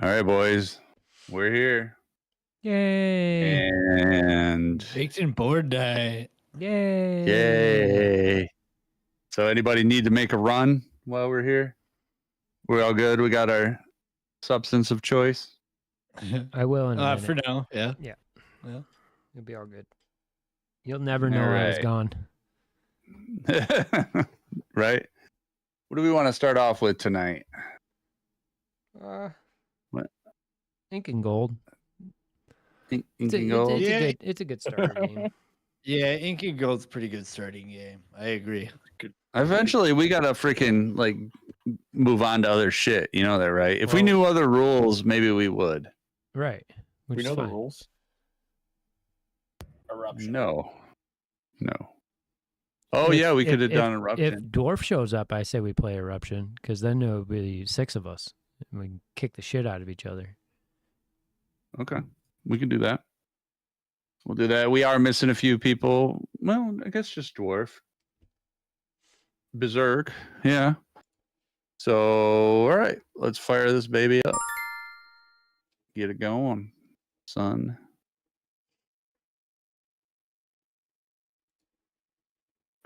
All right, boys, we're here. Yay! And baked and board night. Yay! So, anybody need to make a run while we're here? We're all good. We got our substance of choice. I will in a minute. For now, yeah. You'll be all good. You'll never know I was right. gone. Right? What do we want to start off with tonight? What? Ink and Gold. Ink It's and Gold? it's a good starter game. Yeah, Ink and Gold's a pretty good starting game. I agree. Good. Eventually, we gotta freaking like move on to other shit. You know that, right? If we Well- knew other rules, maybe we would. Right. Which We is know the fine. rules. Eruption. No. Oh yeah, we could have done If Eruption. Dwarf shows up, I say we play Eruption, because then there'll be 6 of us. And we can kick the shit out of each other. Okay, we can do that. We'll do that. We are missing a few people. Well, I guess just Dwarf. Berserk. Yeah. So, all right, let's fire this baby up. Get it going, son.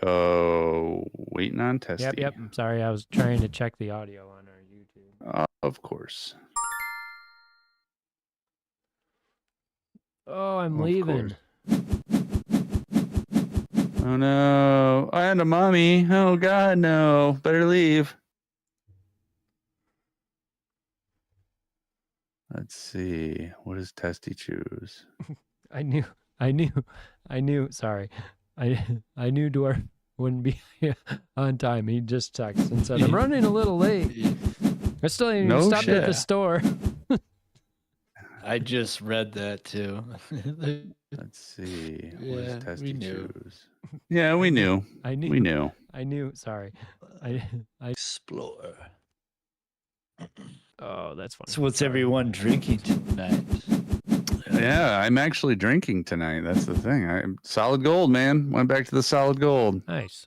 Oh, waiting on testing. Yep. I'm sorry. I was trying to check the audio on our YouTube. Of course. Oh, I'm Of leaving. Oh no. And a mommy. Oh god, no. Better leave. Let's see. What does Testy choose? I knew. Sorry, I knew Dwarf wouldn't be on time. He just texted and said, "I'm running a little late. I still ain't even No stopped at the shit. store." I just read that too. Let's see. What Yeah, does Testy we knew. choose? Yeah, we knew. I knew. We knew. I knew. Sorry. I. Explore. Oh, that's funny. So what's Sorry. everyone drinking tonight? Yeah, I'm actually drinking tonight. That's the thing. I'm solid gold, man. Went back to the solid gold. Nice.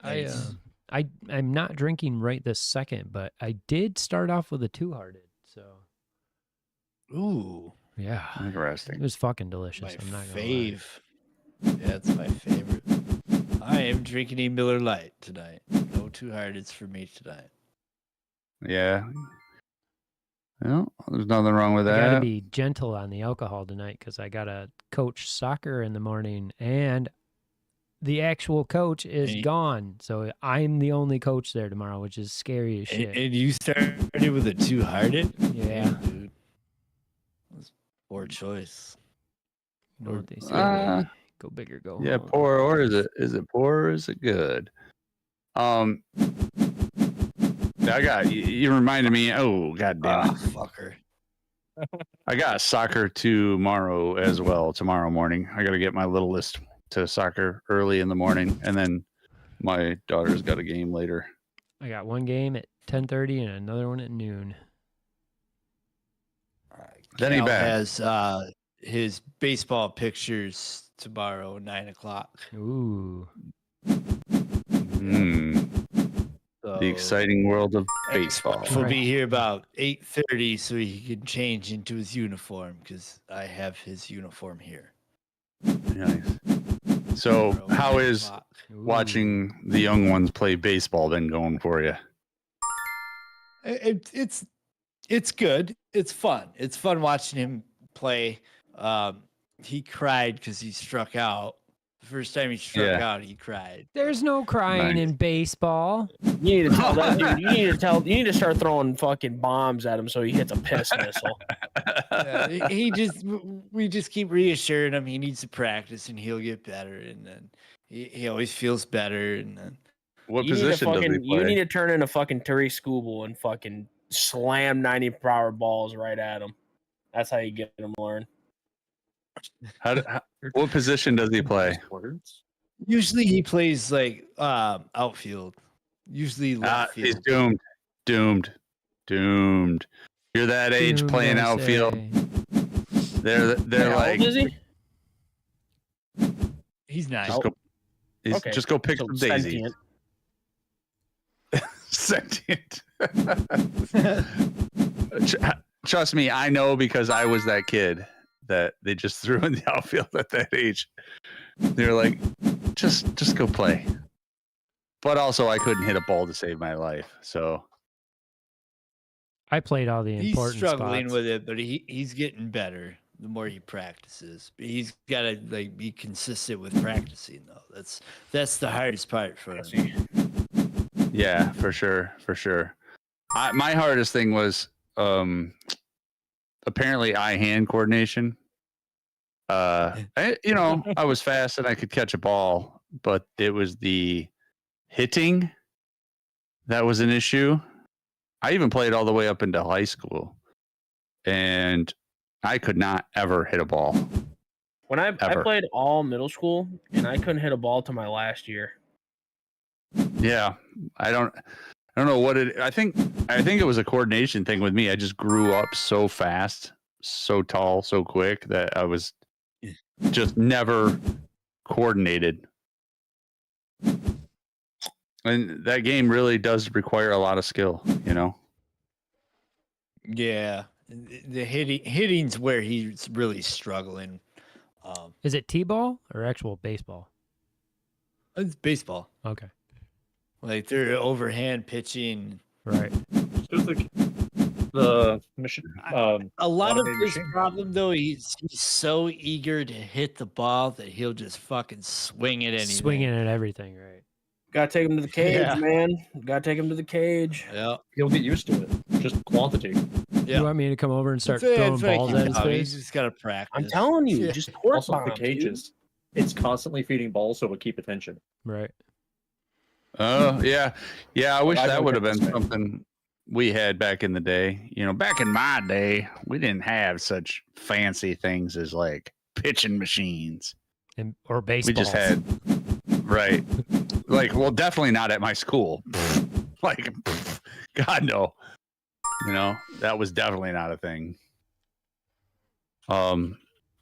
Nice. I'm not drinking right this second, but I did start off with a 2-hearted. So Ooh, yeah, it Interesting. was fucking delicious. my I'm not gonna lie. fave. Yeah, it's my favorite. I am drinking a Miller Lite tonight. No 2-hearteds for me tonight. Yeah. Well, there's nothing wrong with I gotta that. be gentle on the alcohol tonight because I gotta coach soccer in the morning, and the actual coach is And you- gone. So I'm the only coach there tomorrow, which is scary as shit. And you started with a 2-hearted? Yeah. Damn, dude. That's poor choice. You know what they say? Uh, Go big or go Yeah, home. poor, or is it poor or is it good? I got you reminded me. Oh god damn Ah, it. fucker. I got soccer tomorrow as well, tomorrow morning. I gotta get my little list to soccer early in the morning, and then my daughter's got a game later. I got one game at 10:30 and another one at noon. Then he Cal back. has his baseball pictures tomorrow, 9:00. Ooh. So The exciting world of baseball. He'll Right. be here about 8:30 so he can change into his uniform because I have his uniform here. Nice. So, Tomorrow, how 9 is o'clock. Ooh. watching the young ones play baseball been going for you? It's good. It's fun. It's fun watching him play. He cried because he struck out. The first time he struck Yeah. out, he cried. There's no crying Nice. in baseball. You need to tell that dude. You need to start throwing fucking bombs at him so he hits a piss missile. Yeah, we just keep reassuring him he needs to practice and he'll get better. And then he always feels better. And then What You need to position does he fucking. play? You need to turn into fucking Tariq Skubal and fucking slam 90-per-hour balls right at him. That's how you get him learn. What position does he play? Words. usually he plays like outfield. Usually left He's field. doomed. You're that age Doomed, playing I outfield. say. They're How like old is he? He's not. just go pick So some daisies. sentient. Sentient. trust me, I know because I was that kid that they just threw in the outfield at that age. They're like, just go play. But also, I couldn't hit a ball to save my life. So I played all the He's important struggling spots. with it, but he's getting better the more he practices. But he's got to like be consistent with practicing though. That's the hardest part for him. yeah, for sure. My hardest thing was apparently eye-hand coordination. I was fast and I could catch a ball, but it was the hitting that was an issue. I even played all the way up into high school, and I could not ever hit a ball. When I Ever. played all middle school, and I couldn't hit a ball till my last year. Yeah, I don't know what it. I think it was a coordination thing with me. I just grew up so fast, so tall, so quick that I was just never coordinated. And that game really does require a lot of skill, you know. Yeah, the hitting's where he's really struggling. Is it t-ball or actual baseball? It's baseball. Okay, Like they're overhand pitching. right. Just like the mission. A lot of automated his machine. problem though, he's so eager to hit the ball that he'll just fucking swing at anything. Swinging at everything, right? Gotta take him to the cage, Yeah. man. Gotta take him to the cage. Yeah. He'll get used to it. Just quantity. Yeah. You want me to come over and start That's throwing what I balls keep at his telling him. face? He's just got to practice. I'm telling you, Yeah. just torque Also, the bomb, cages. It's constantly feeding balls, so it'll keep attention. Right. Oh yeah. I wish I that don't would have get been this way. something we had back in the day. You know, back in my day, we didn't have such fancy things as like pitching machines. Or baseball. We just had right. Like, well, definitely not at my school. Like, God no. You know, that was definitely not a thing.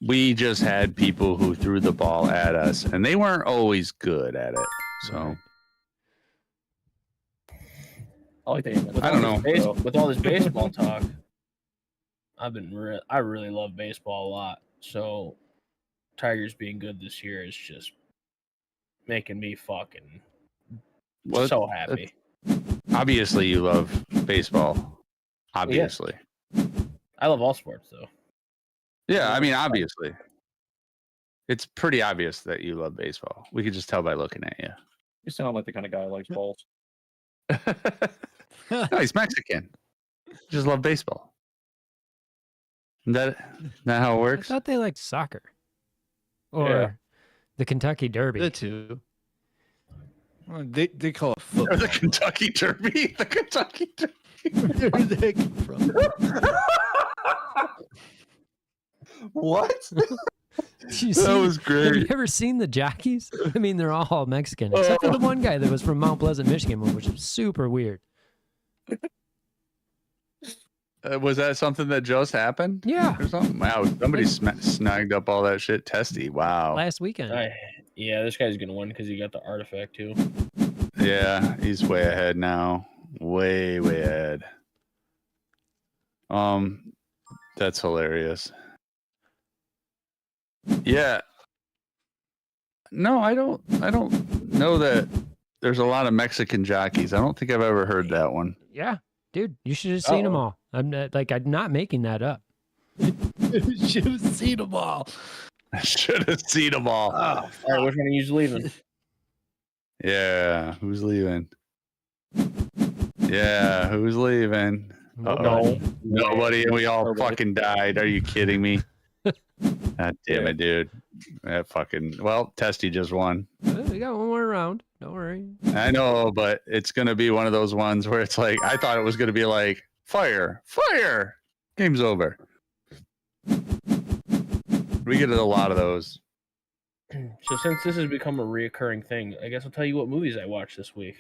We just had people who threw the ball at us, and they weren't always good at it. So Right. I like the aim. I don't know. With all this baseball talk, I really love baseball a lot. So Tigers being good this year is just making me fucking Well, so happy. obviously you love baseball. Obviously. I love all sports though. Yeah, I mean, obviously. It's pretty obvious that you love baseball. We could just tell by looking at you. You sound like the kind of guy who likes balls. No, he's Mexican. Just love baseball. Isn't that how it I works? thought they liked soccer. Or Yeah. the Kentucky Derby. The two. Well, they call it Or football. the Kentucky Derby. The Kentucky Derby. Where did that come from? What? You That see- was Have you great. ever seen the jockeys? I mean, they're all Mexican, except for the one guy that was from Mount Pleasant, Michigan, which was super weird. Was that something that just happened? Yeah, Or something? Wow, somebody snagged up all that shit. Testy. Wow. last weekend. Yeah, this guy's gonna win because he got the artifact too. Yeah, he's way ahead now. Way ahead. That's hilarious. Yeah. No, I don't know that there's a lot of Mexican jockeys. I don't think I've ever heard that one. Yeah, dude, you should have seen them Uh-oh. all. I'm not making that up. Should have seen them all. I should have seen them all. Oh, All right, which one are you leaving? Yeah, who's leaving? Yeah, who's leaving? Nobody. Nobody, and we all Nobody. fucking died. Are you kidding me? God damn it, dude. That fucking Testy just won. We got one more round. Don't worry. I know, but it's gonna be one of those ones where it's like I thought it was gonna be like fire, game's over. We get a lot of those. So since this has become a reoccurring thing, I guess I'll tell you what movies I watched this week.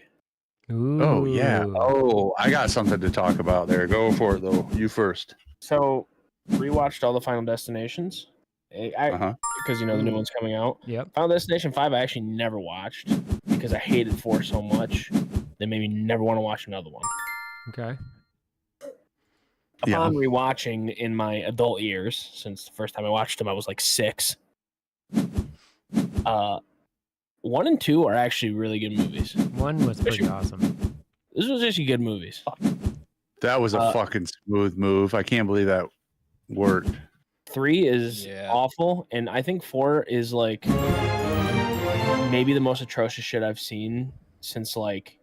Ooh. Oh yeah. Oh, I got something to talk about there. Go for it though. You first. So rewatched all the Final Destinations. Uh-huh. Because the new one's coming out. Yep. Final Destination 5 I actually never watched because I hated 4 so much. They made me never want to watch another one. Okay. Upon rewatching in my adult years, since the first time I watched them, I was like 6. 1 and 2 are actually really good movies. 1 was pretty awesome. This was actually good movies. That was a fucking smooth move. I can't believe that worked. 3 is Yeah. awful, and I think 4 is like maybe the most atrocious shit I've seen since like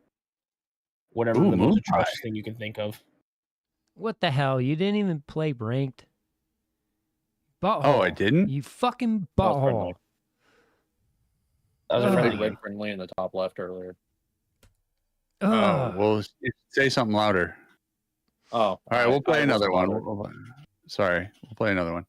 whatever Ooh, the most Moonlight. atrocious thing you can think of. What the hell? You didn't even play ranked. Butthole. Oh, I didn't? You fucking That was butthole. friendly. That was a Ugh. I friendly read game. friendly in the top left earlier. Oh, Ugh. well, say something louder. Oh, All right, we'll play I another wasn't one. bothered. Sorry, we'll play another one.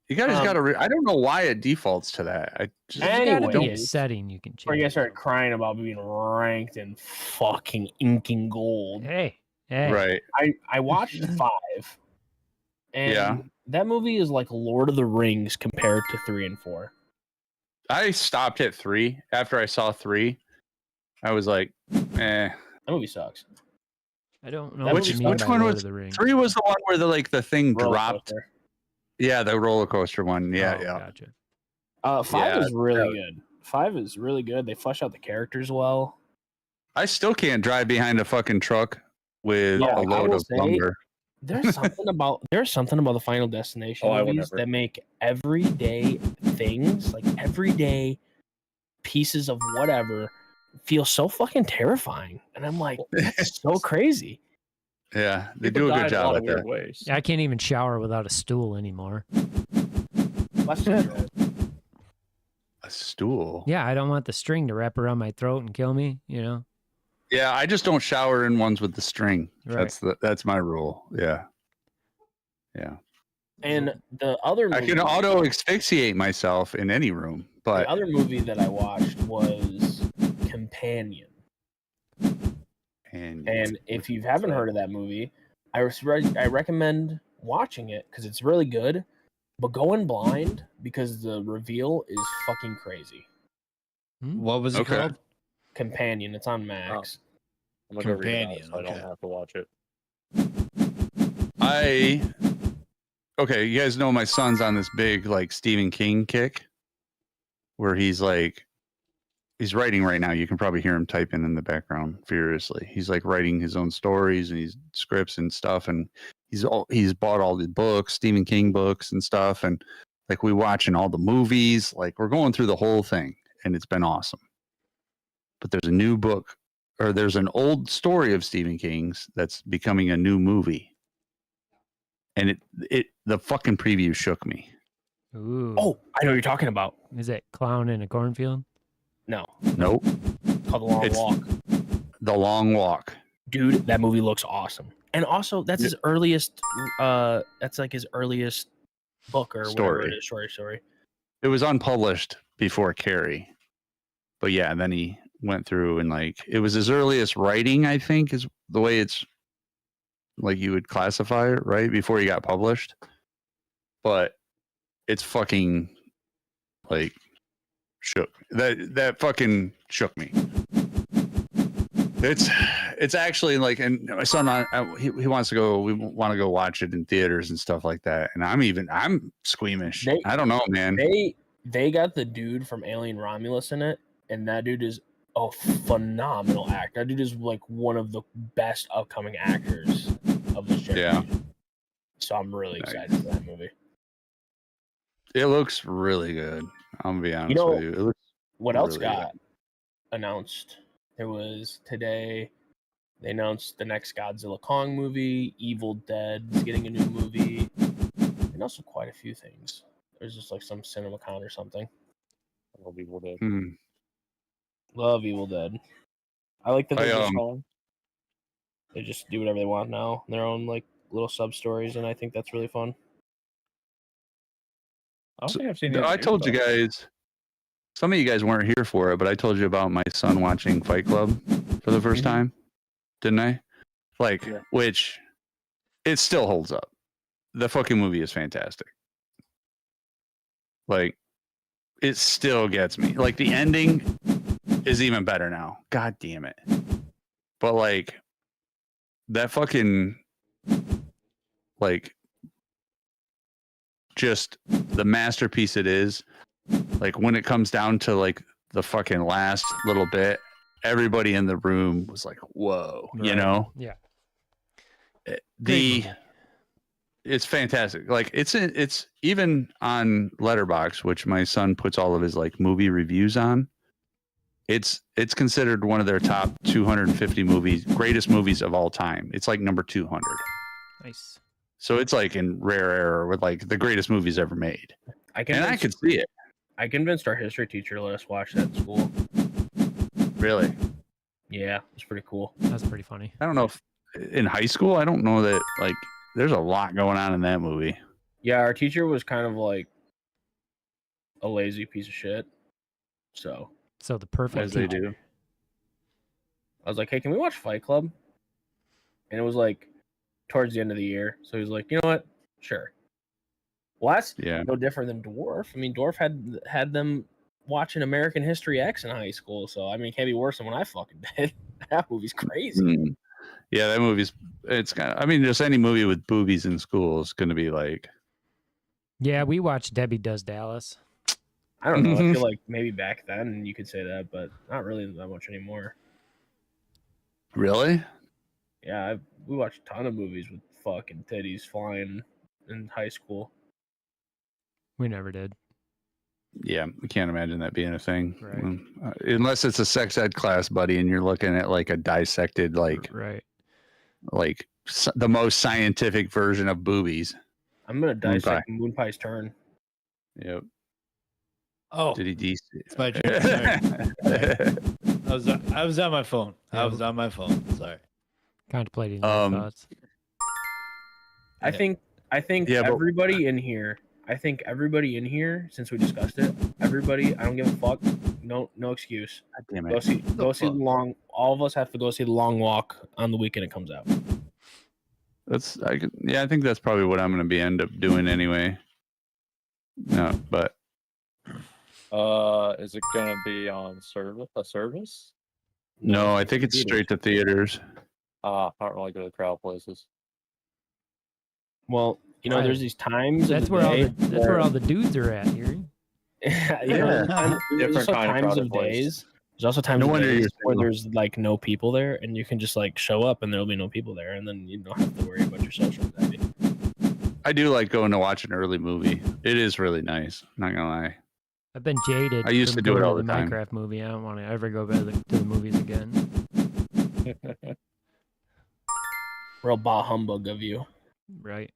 You guys Um, got to. I don't know why it defaults to that. I just There's gotta be a Anyways, setting you can Or you change. guys started crying about being ranked in fucking inking gold. Hey, hey. right. I watched 5, and Yeah. that movie is like Lord of the Rings compared to 3 and 4. I stopped at 3 after I saw 3. I was like, eh. That movie sucks. I don't know That what movie- you mean which by one Lord was- of the Rings. 3 was the one where the thing Roller dropped. coaster. Yeah, the roller coaster one. Yeah, Oh, yeah. Gotcha. 5 Yeah, is really that- good. 5 is really good. They flesh out the characters well. I still can't drive behind a fucking truck with Yeah, a I load will of say- lumber. There's something about the Final Destination Oh, I would movies never. that make everyday things, like everyday pieces of whatever, feel so fucking terrifying. And I'm like, that's so crazy. Yeah, they People do a die good in job lot at of weird that. ways. I can't even shower without a stool anymore. That's just A stool. Yeah, I don't want the string to wrap around my throat and kill me, you know? Yeah, I just don't shower in ones with the string. Right. That's my rule. Yeah. Yeah. And the other I movie, can auto asphyxiate myself in any room, the but other movie that I watched was Companion. And if you haven't heard of that movie, I recommend watching it because it's really good. But go in blind because the reveal is fucking crazy. What was it Okay. called? Companion, it's on Max. I'm gonna go read it out Companion, so I don't okay. have to watch it. Okay, you guys know my son's on this big like Stephen King kick where he's writing right now. You can probably hear him typing in the background furiously. He's like writing his own stories and he's scripts and stuff, and he's bought all the books, Stephen King books and stuff, and like we watching all the movies, like we're going through the whole thing, and it's been awesome. But there's a new book, or there's an old story of Stephen King's that's becoming a new movie. And the fucking preview shook me. Ooh. Oh, I know what you're talking about. Is it Clown in a Cornfield? No, Nope. it's called The Long It's- Walk. The Long Walk. Dude, that movie looks awesome. And also, that's his earliest. That's like his earliest book or whatever Story. it is. Story. It was unpublished before Carrie. But yeah, then he went through and like it was his earliest writing, I think, is the way it's like you would classify it, right? Before he got published. But it's fucking like shook. That fucking shook me. It's actually like, and my son, he wants to go. We want to go watch it in theaters and stuff like that. And I'm squeamish. I don't know, man. They got the dude from Alien Romulus in it, and that dude is a phenomenal actor. That dude is like one of the best upcoming actors of this generation. Yeah. So I'm really Nice. excited for that movie. It looks really good. I'm gonna be honest know, with you. It looks What else really got announced? There was today. They announced the next Godzilla Kong movie. Evil Dead is getting a new movie, and also quite a few things. There's just like some CinemaCon or something. I love Evil Dead. Hmm. Love Evil Dead. I like that I, they just, Song. they just do whatever they want now, their own like little sub stories, and I think that's really fun. I don't So, think I've seen. the I other told you stuff. guys. Some of you guys weren't here for it, but I told you about my son watching Fight Club for the 1st Mhm. time, didn't I? Like, Yeah. which it still holds up. The fucking movie is fantastic. Like, it still gets me. Like, the ending is even better now. God damn it. But like, that fucking like just the masterpiece it is. Like when it comes down to like the fucking last little bit, everybody in the room was like, "Whoa," you Right. know. Yeah. The movie. it's fantastic. Like it's even on Letterboxd, which my son puts all of his like movie reviews on. It's considered one of their top 250 movies, greatest movies of all time. It's like number 200. Nice. So it's like in rare error with like the greatest movies ever made. I And I could see it. I convinced our history teacher to let us watch that in school. Really. Yeah, it's pretty cool. That's pretty funny. I don't know if in high school, I don't know that like there's a lot going on in that movie. Yeah, our teacher was kind of like a lazy piece of shit. So So the perfect As they teacher. do. I was like, hey, can we watch Fight Club? And it was like towards the end of the year. So he was like, you know what? Sure. Well, that's Yeah. no different than Dwarf. I mean, Dwarf had them watching American History X in high school. So, I mean, it can't be worse than what I fucking did. That movie's crazy. Mm. Yeah, that movie's it's kind of I mean, just any movie with boobies in school is gonna be like Yeah, we watched Debbie Does Dallas. I don't know. I feel like maybe back then you could say that, but not really that much anymore. really? Yeah, we watched a ton of movies with fucking titties flying in high school. We never did. Yeah, I can't imagine that being a thing. Right. Unless it's a sex ed class, buddy, and you're looking at like a dissected, like Right. the most scientific version of boobies. I'm gonna Moon Pie. dissect Moon Pie's turn. Yep. Oh, Did he DC? it's my turn. Sorry. I was on my phone. I Yeah. was on my phone. Sorry. Contemplating your thoughts. I think Yeah, but- everybody in here. I think everybody in here, since we discussed it, everybody. I don't give a fuck. No excuse. God damn Go it. see the long. All of us have to go see the Long Walk on the weekend it comes out. I think that's probably what I'm going to end up doing anyway. No, but Is it gonna be on service? no, I think it's straight to theaters. I don't really go to crowd places. Well, you know, Right. there's these times. That's of where the that's where all the dudes are at, Yuri. yeah, Yeah. there's Different also kind of times crowded of place. days. There's also times No of wonder days you're where single. there's like no people there, and you can just like show up, and there'll be no people there, and then you don't have to worry about your social anxiety. I do like going to watch an early movie. It is really nice. Not gonna lie. I've been jaded. I used from to do it going all to the time. Minecraft movie. I don't want to ever go back to the movies again. Real bah humbug of you. Right.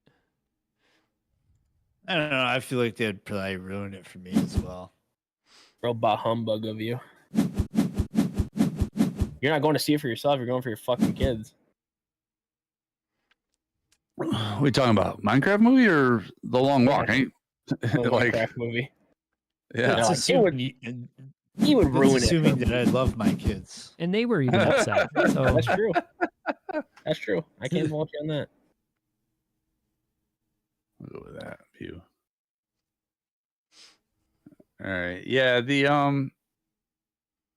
I don't know. I feel like they'd probably ruin it for me as well. Real bah humbug of you. You're not going to see it for yourself. You're going for your fucking kids. We talking about Minecraft movie or The Long Walk? Ain't The like Minecraft movie. yeah. That's like, assuming, He would that's ruin it. assuming for that me. I love my kids. And they were even upset. So That's true. That's true. I can't fault you on that. I'll go with that view. All right. Yeah,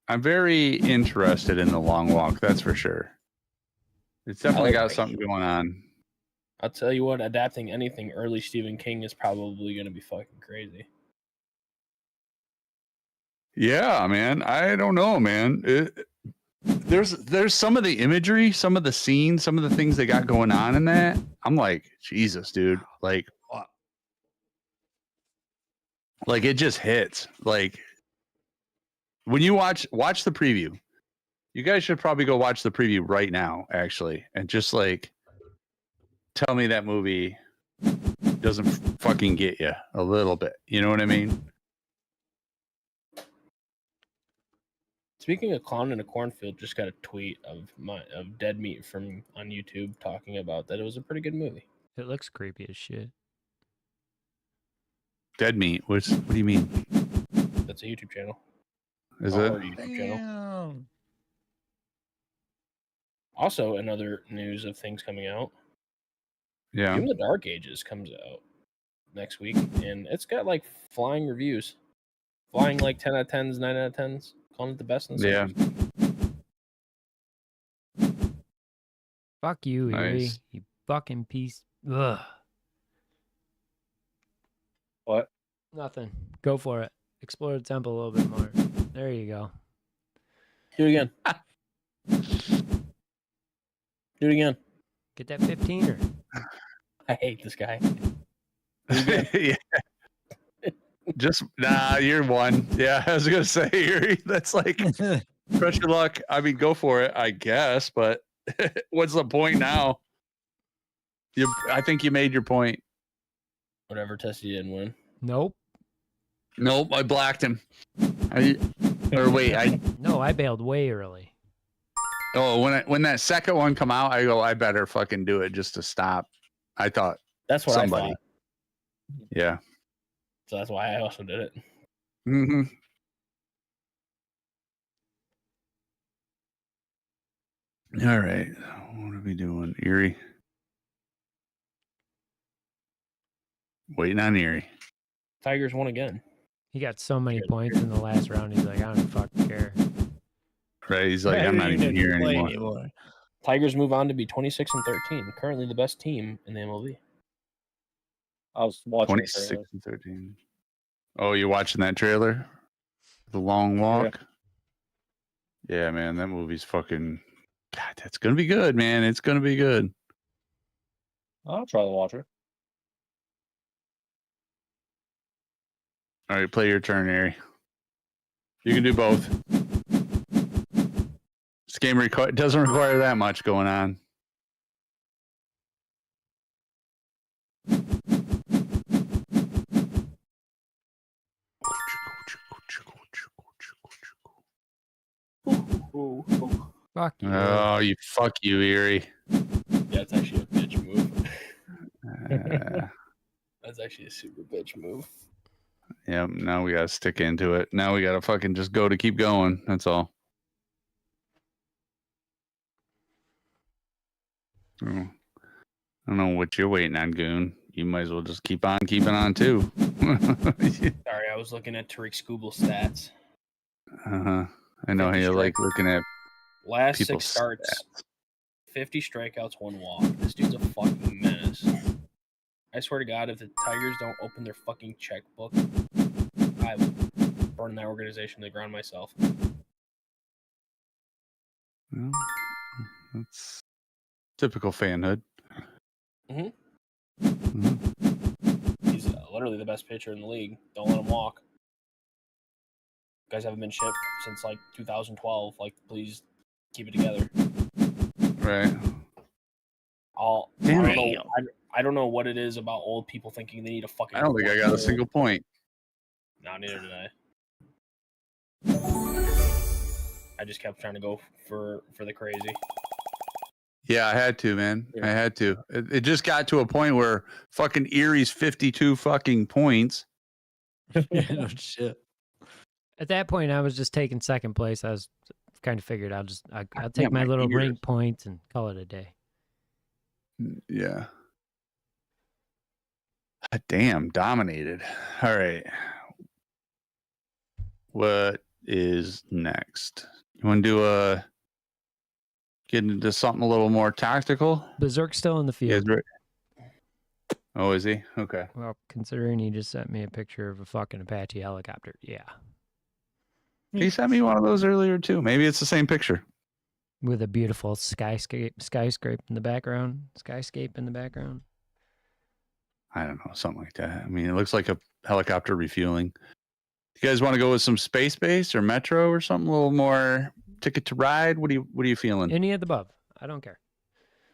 I'm very interested in The Long Walk, that's for sure. It's definitely like got it. something going on. I'll tell you what, adapting anything early Stephen King is probably going to be fucking crazy. Yeah, man. I don't know, man. There's some of the imagery, some of the scenes, some of the things they got going on in that. I'm like, Jesus, dude. Like it just hits. Like when you watch the preview, you guys should probably go watch the preview right now, actually, and just like tell me that movie doesn't fucking get you a little bit. You know what I mean? Speaking of clown in a cornfield, just got a tweet of Dead Meat from on YouTube talking about that it was a pretty good movie. it looks creepy as shit. Dead Meat. What do you mean? That's a YouTube channel. Is Our it? YouTube channel. Damn. Also, another news of things coming out. Yeah. Even the Dark Ages comes out next week, and it's got like flying reviews, flying like 10 out of 10s, 9 out of 10s, calling it the best in the Yeah. series. Fuck you, Yuri. Nice. You fucking piece. Ugh. What? Nothing. Go for it. Explore the temple a little bit more. There you go. Do it again. Do it again. Get that 15er. I hate this guy. Yeah. Just you're one. Yeah, I was gonna say that's like crush your luck. I mean, go for it, I guess. But what's the point now? I think you made your point. Whatever test you didn't win. Nope. Nope, I blacked him. I bailed way early. when that second one come out, I go, I better fucking do it just to stop. I thought That's what somebody. I thought. Yeah. So that's why I also did it. Mm-hmm. All right. What are we doing? Erie. Waiting on Erie. Tigers won again. He got so many points in the last round. He's like, I don't fucking care. Right. He's like, I'm not even here play anymore. Tigers move on to be 26-13, currently the best team in the MLB. I was watching the 26 trailer. and 13. Oh, you're watching that trailer? The Long Walk? Yeah, man. That movie's fucking. God, that's going to be good, man. It's going to be good. I'll try to watch it. All right. Play your turn, Ari. You can do both. This game doesn't require that much going on. Fuck you. Oh, fuck you, Erie. Yeah, it's actually a bitch move. Uh, That's actually a super bitch move. yeah, now we gotta stick into it. Now we gotta fucking just go to keep going. That's all. Oh. I don't know what you're waiting on, Goon. You might as well just keep on keeping on too. Sorry, I was looking at Tariq Skubal stats. Uh-huh. I know how 50 you like strikes. looking at Last people's 6 starts, 50 strikeouts, 1 walk. This dude's a fucking menace. I swear to God, if the Tigers don't open their fucking checkbook, I will burn that organization to the ground myself. Well, that's typical fanhood. Mhm. Mhm. He's literally the best pitcher in the league. Don't let him walk. Guys haven't been shit since like 2012. Like, please keep it together. Right. I don't know. I don't know what it is about old people thinking they need a fucking. I don't think I got a single point. No, neither did I just kept trying to go for the crazy. Yeah, I had to, man. Yeah. I had to. It just got to a point where fucking Erie's 52 fucking points. No shit. At that point, I was just taking second place. I was kind of figured I'll take Yeah, my my little ears. rank points and call it a day. Yeah. Damn, dominated. All right. What is next? You want to do get into something a little more tactical? Berserk's still in the You guys field. ready? Oh, is he? Okay. Well, considering he just sent me a picture of a fucking Apache helicopter. Yeah. He sent me one of those earlier too. Maybe it's the same picture. With a beautiful skyscape in the background. Skyscape in the background. I don't know, something like that. I mean, it looks like a helicopter refueling. You guys want to go with some space base or metro or something a little more ticket to ride? What are you feeling? Any of the above. I don't care.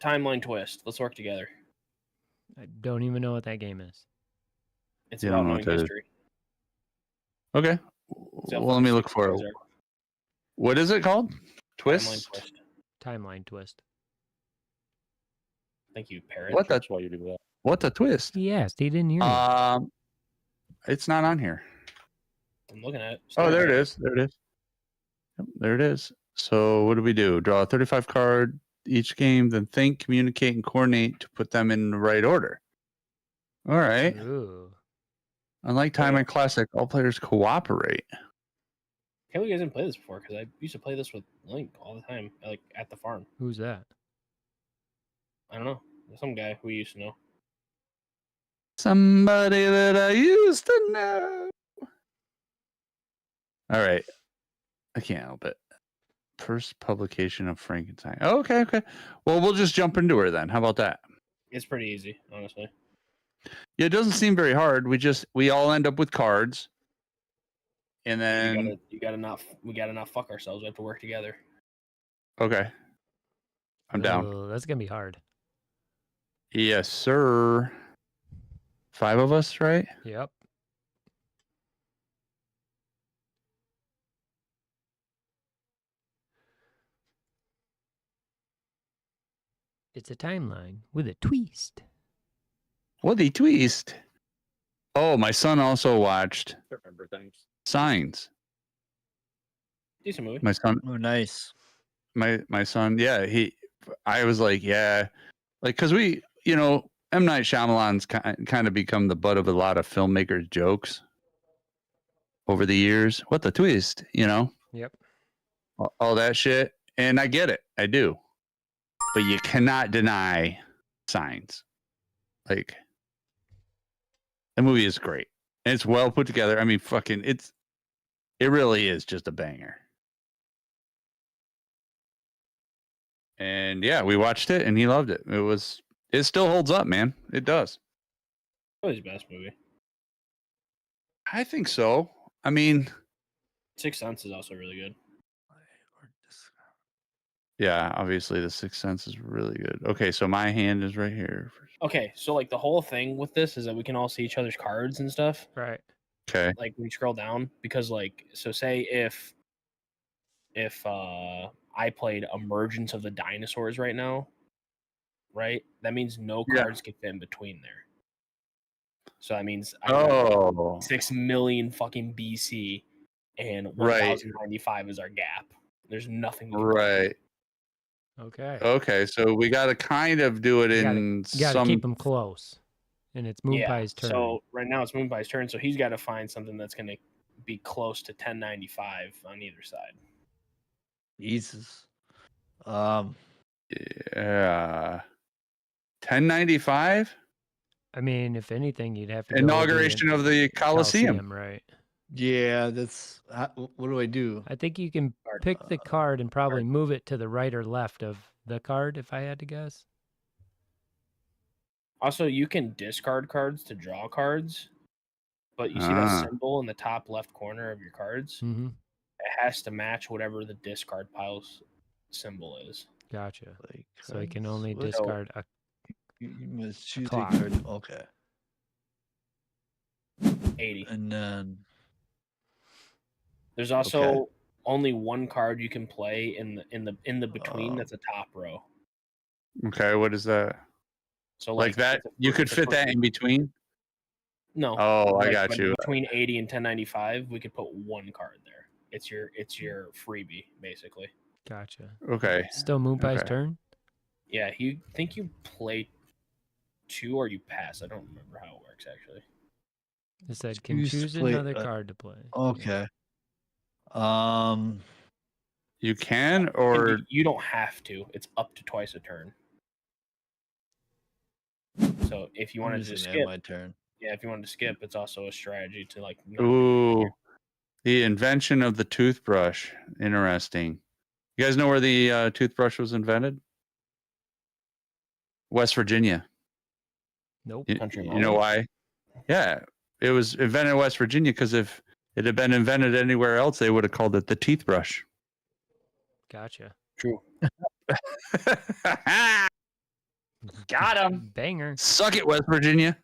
Timeline twist. Let's work together. I don't even know what that game is. It's You about don't know knowing what that is. history. Okay. See how Well, let me look fucking for it. stupid these What is it called? are. Twist? Timeline twist. Timeline twist. Thank you, parrot. What the That's why you do that. what the twist? He asked. He didn't hear me. It's not on here. I'm looking at it. Oh, there it is. There it is. Yep, there it is. So what do we do? Draw a 35 card each game, then think, communicate, and coordinate to put them in the right order. All right. Ooh. Unlike Time and Classic, all players cooperate. Can't believe you guys didn't play this before, because I used to play this with Link all the time, like at the farm. Who's that? I don't know. Some guy we used to know. Somebody that I used to know. All right. I can't help it. First publication of Frankenstein. Oh, okay. Well, we'll just jump into her then. How about that? It's pretty easy, honestly. Yeah, it doesn't seem very hard. We all end up with cards. And then we gotta not fuck ourselves. We have to work together. okay. I'm down. Oh, that's gonna be hard. Yes, sir. 5 of us, right? Yep. It's a timeline with a twist. What the twist? Oh, my son also watched Can't remember things. Signs. Decent movie. My son, Oh, nice. my son, yeah, I was like, yeah, like, because we, M. Night Shyamalan's kind of become the butt of a lot of filmmakers' jokes over the years. What the twist, Yep. all that shit. And I get it. I do. But you cannot deny Signs. Like, the movie is great. And it's well put together. I mean, it really is just a banger. And yeah, we watched it and he loved it. It still holds up, man. It does. Probably his best movie. I think so. I mean, Sixth Sense is also really good. yeah, obviously the Sixth Sense is really good. Okay, so my hand is right here. Okay, so like the whole thing with this is that we can all see each other's cards and stuff. Right. Okay. Like when you scroll down, because like so say if I played Emergence of the Dinosaurs right now, right? That means no Yeah. cards can fit in between there. So that means 6 million fucking BC and Right. 1095 is our gap. There's nothing. Right. Okay. Okay, so we got to kind of do it You gotta- in You gotta some. keep them close. And it's Moon Pie's turn. So right now it's Moon Pie's turn, so he's got to find something that's going to be close to 1095 on either side. Jesus. Yeah. 1095 I mean, if anything, you'd have to go with inauguration of the Coliseum. right? Yeah, what do I do? I think you can pick the card and probably move it to the right or left of the card, if I had to guess. Also, you can discard cards to draw cards, but you see Ah. that symbol in the top left corner of your cards? Mm-hmm. It has to match whatever the discard pile's symbol is. Gotcha. Like, So I can only what- discard a You must choose a clock. card. Okay. 80. And then There's also only one card you can play in the between Oh. that's a top row. Okay, what is that? So Like that? it's a- You could it's a fit that first- in between? No. Oh, I like, got but you. Between 80 and 1095, we could put one card there. It's your freebie, basically. Gotcha. Okay. Still Moon Pie's Okay. turn? Yeah, you think you play 2 or you pass. I don't remember how it works actually. It said, can Choose to choose play another a- card to play. okay. You can, or You don't have to. It's up to twice a turn. So if you I'm wanted to just skip, gonna add my turn. yeah, if you wanted to skip, it's also a strategy to like. not- ooh, the invention of the toothbrush. Interesting. You guys know where the toothbrush was invented? West Virginia. Nope. Country You know mall. why? Yeah, it was invented in West Virginia because if it had been invented anywhere else, they would have called it the teeth brush. Gotcha. True. Got him. Banger. Suck it, West Virginia.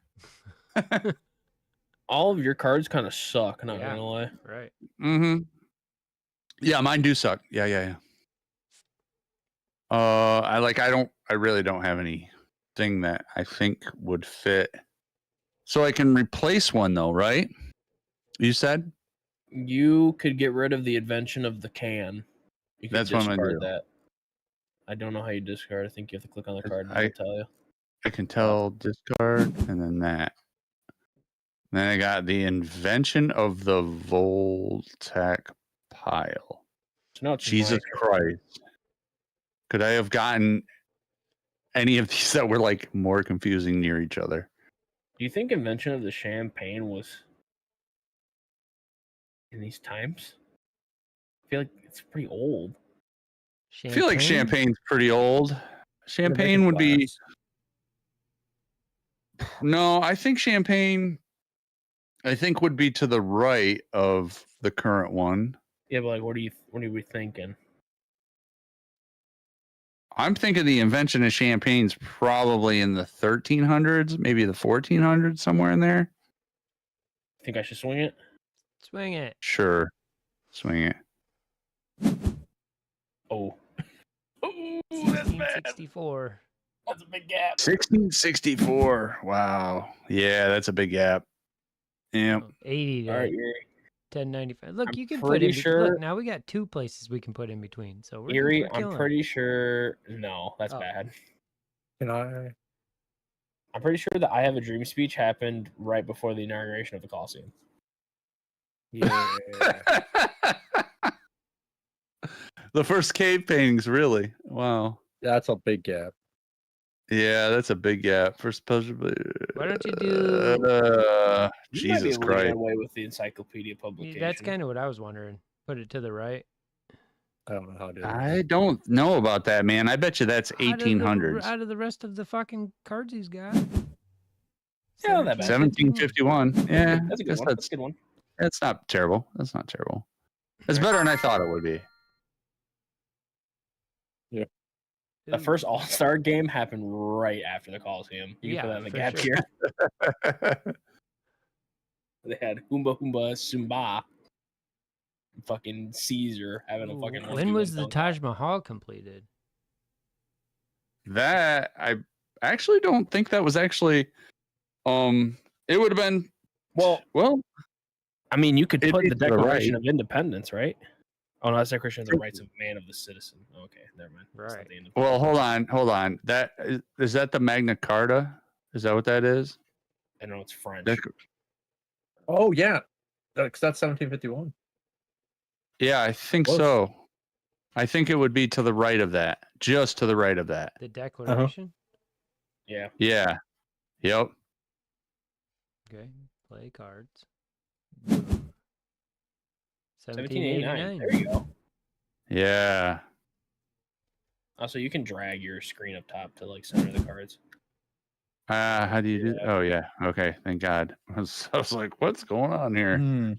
All of your cards kind of suck. Not Yeah. gonna lie. Right. Mm-hmm. Yeah, mine do suck. Yeah. I really don't have anything that I think would fit. So I can replace one though, right? You said? You could get rid of the invention of the can. You could That's what I'm gonna discard do. that. I don't know how you discard. I think you have to click on the card and I- it'll tell you. I can tell discard and then that. Then I got the invention of the Voltec pile. So now it's Jesus my turn. Christ. Could I have gotten any of these that were like more confusing near each other. Do you think invention of the champagne was in these times? I feel like it's pretty old. I feel like champagne's pretty old. Champagne would be no. I think champagne. I think would be to the right of the current one. Yeah, but like, what are we thinking? I'm thinking the invention of champagne's probably in the 1300s, maybe the 1400s, somewhere in there. Think I should swing it? Swing it. Sure, swing it. Oh, oh, that's bad. 1664. That's a big gap. 1664. Wow. Yeah, that's a big gap. Yeah. 80 to All right, Erie. 1095. Look, I'm you can put pretty in. sure- Look, now we got 2 places we can put in between. So we're Erie, we're I'm killing. pretty sure. No, that's Oh. bad. Can I? I'm pretty sure that I Have a Dream speech happened right before the inauguration of the Coliseum. Yeah. The first cave paintings, really. Wow. That's a big gap. Yeah, that's a big gap. First possibly. Why don't you do? You might be Jesus able to get Christ. away with the encyclopedia publication. That's kind of what I was wondering. Put it to the right. I don't know how to do that. I don't know about that, man. I bet you that's Out of the- 1800s. Out of the rest of the fucking cards he's got. Yeah, not that bad. 1751. Yeah, That's a good guess one. That's a good one. that's not terrible. That's not terrible. It's better than I thought it would be. The first All Star game happened right after the Coliseum. You can put that in the for gap sure. here. They had Hoomba Hoomba Sumba. Fucking Caesar having a fucking. When was the dunk. Taj Mahal completed? That I actually don't think that was actually. It would have been. Well, Well, I mean, you could It'd put be the to the Declaration right. of Independence, right? Oh no, that's Declaration of the Rights of Man of the Citizen. Okay, never mind. That's not Right. the end of well, hold on. That is that the Magna Carta? Is that what that is? I know it's French. Dec- Oh yeah, because that's 1751. yeah, I think Close. so. I think it would be to the right of that, just to the right of that. The Declaration. Yeah. Yeah. Yep. Okay. Play cards. 1789. There you go. Yeah. Also, you can drag your screen up top to like center the cards. How do you do? Yeah. Oh yeah. Okay. Thank God. I was like, what's going on here? Hmm.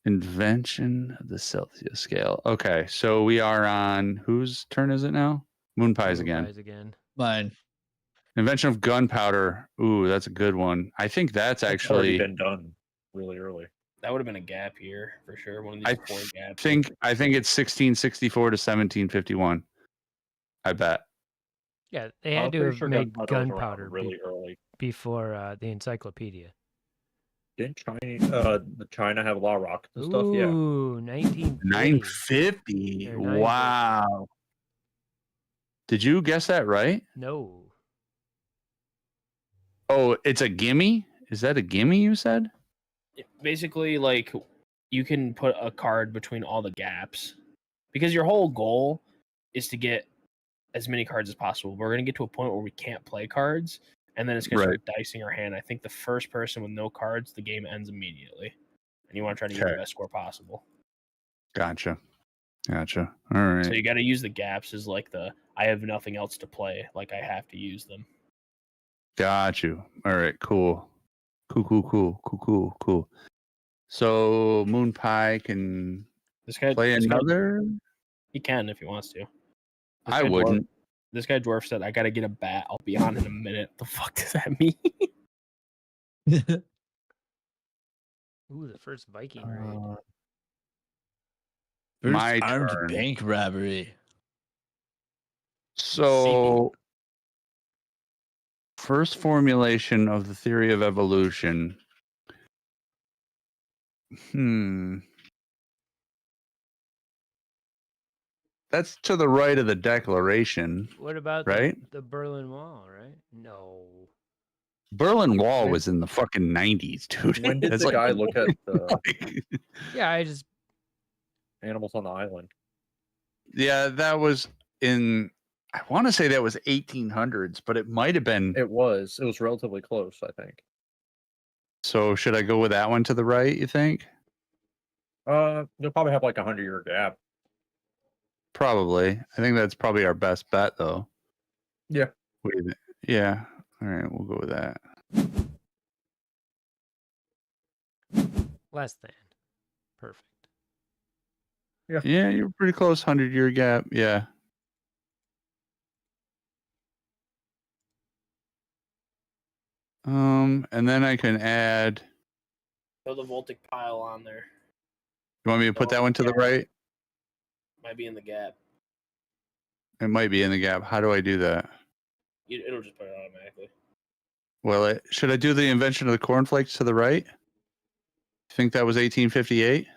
Invention of the Celsius scale. Okay, so we are on whose turn is it now? Moon Pies again. Pies again. Mine. Invention of gunpowder. Ooh, that's a good one. I think that's It's already actually. been done really early. That would have been a gap here for sure. One of these I four gaps. I think it's 1664 to 1751. I bet. Yeah, they I'm had to pretty have sure made gunpowder was around gunpowder really early. before the encyclopedia. Didn't China have a lot of rockets and stuff? Yeah. Ooh, 1950. 950. Or 950. Wow. Did you guess that right? No. Oh, it's a gimme? Is that a gimme you said? Basically, like you can put a card between all the gaps because your whole goal is to get as many cards as possible. We're gonna get to a point where we can't play cards, and then it's gonna start dicing our hand. I think the first person with no cards, the game ends immediately, and you want to try to get the Okay. best score possible. Gotcha. All right. So you got to use the gaps as like the I have nothing else to play, like I have to use them. Got you. All right, cool. Cool. So Moon Pie can This guy play this guy- another? he can if he wants to. This I guy wouldn't. This guy Dwarf said, "I gotta get a bat. I'll be on in a minute." The fuck does that mean? Ooh, the first Viking raid. First My armed turn. bank robbery. So first formulation of the theory of evolution. That's to the right of the Declaration. What about Right? the Berlin Wall, right? No. Berlin Wall When- was in the fucking 90s, dude. When did That's the like- guy look at the Yeah, I just animals on the island? Yeah, that was in. I want to say that was 1800s, but it might have been. It was relatively close, I think. So should I go with that one to the right, you think? You'll probably have like a 100-year gap. Probably. I think that's probably our best bet, though. Yeah. What do you think? Yeah. All right, we'll go with that. Less than. Perfect. Yeah, you're pretty close. 100-year gap. Yeah. And then I can add. Throw the Voltic pile on there. You want me to put that one to the right? Might be in the gap. It might be in the gap. How do I do that? It'll just put it automatically. Well, should I do the invention of the cornflakes to the right? Think that was 1858?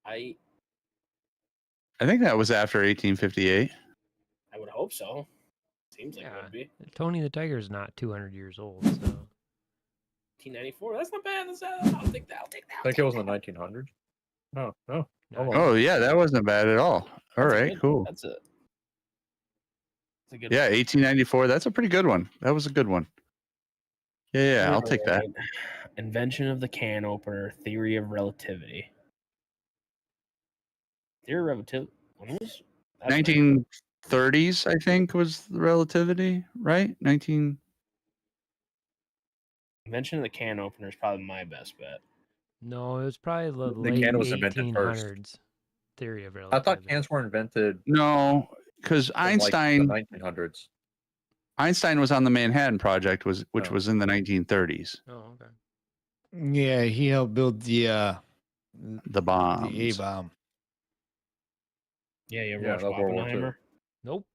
I I think that was after 1858. would hope so. Seems like it Yeah. would be. Tony the Tiger's not 200 years old, so 1894. That's not bad. I'll take that. I'll take that. I think it was in the 1900s. No. no, Almost. Oh, yeah, that wasn't bad at all. All right, cool. That's a good Yeah, one. 1894. That's a pretty good one. That was a good one. Yeah, I'll take that. Alright. Invention of the can opener, theory of relativity. Theory of relativity. When was that's 1930s, I think, was the relativity, right? 19. Invention of the can opener is probably my best bet. no, it was probably the The late can was invented first. 1800s. Theory of I relativity. thought cans were invented No, because in, like, Einstein the 1900s. Einstein was on the Manhattan Project, which Oh. was in the 1930s. Oh, okay. Yeah, he helped build the The bombs. A bomb. Yeah, you ever Yeah, watch that World War II. Oppenheimer? Nope.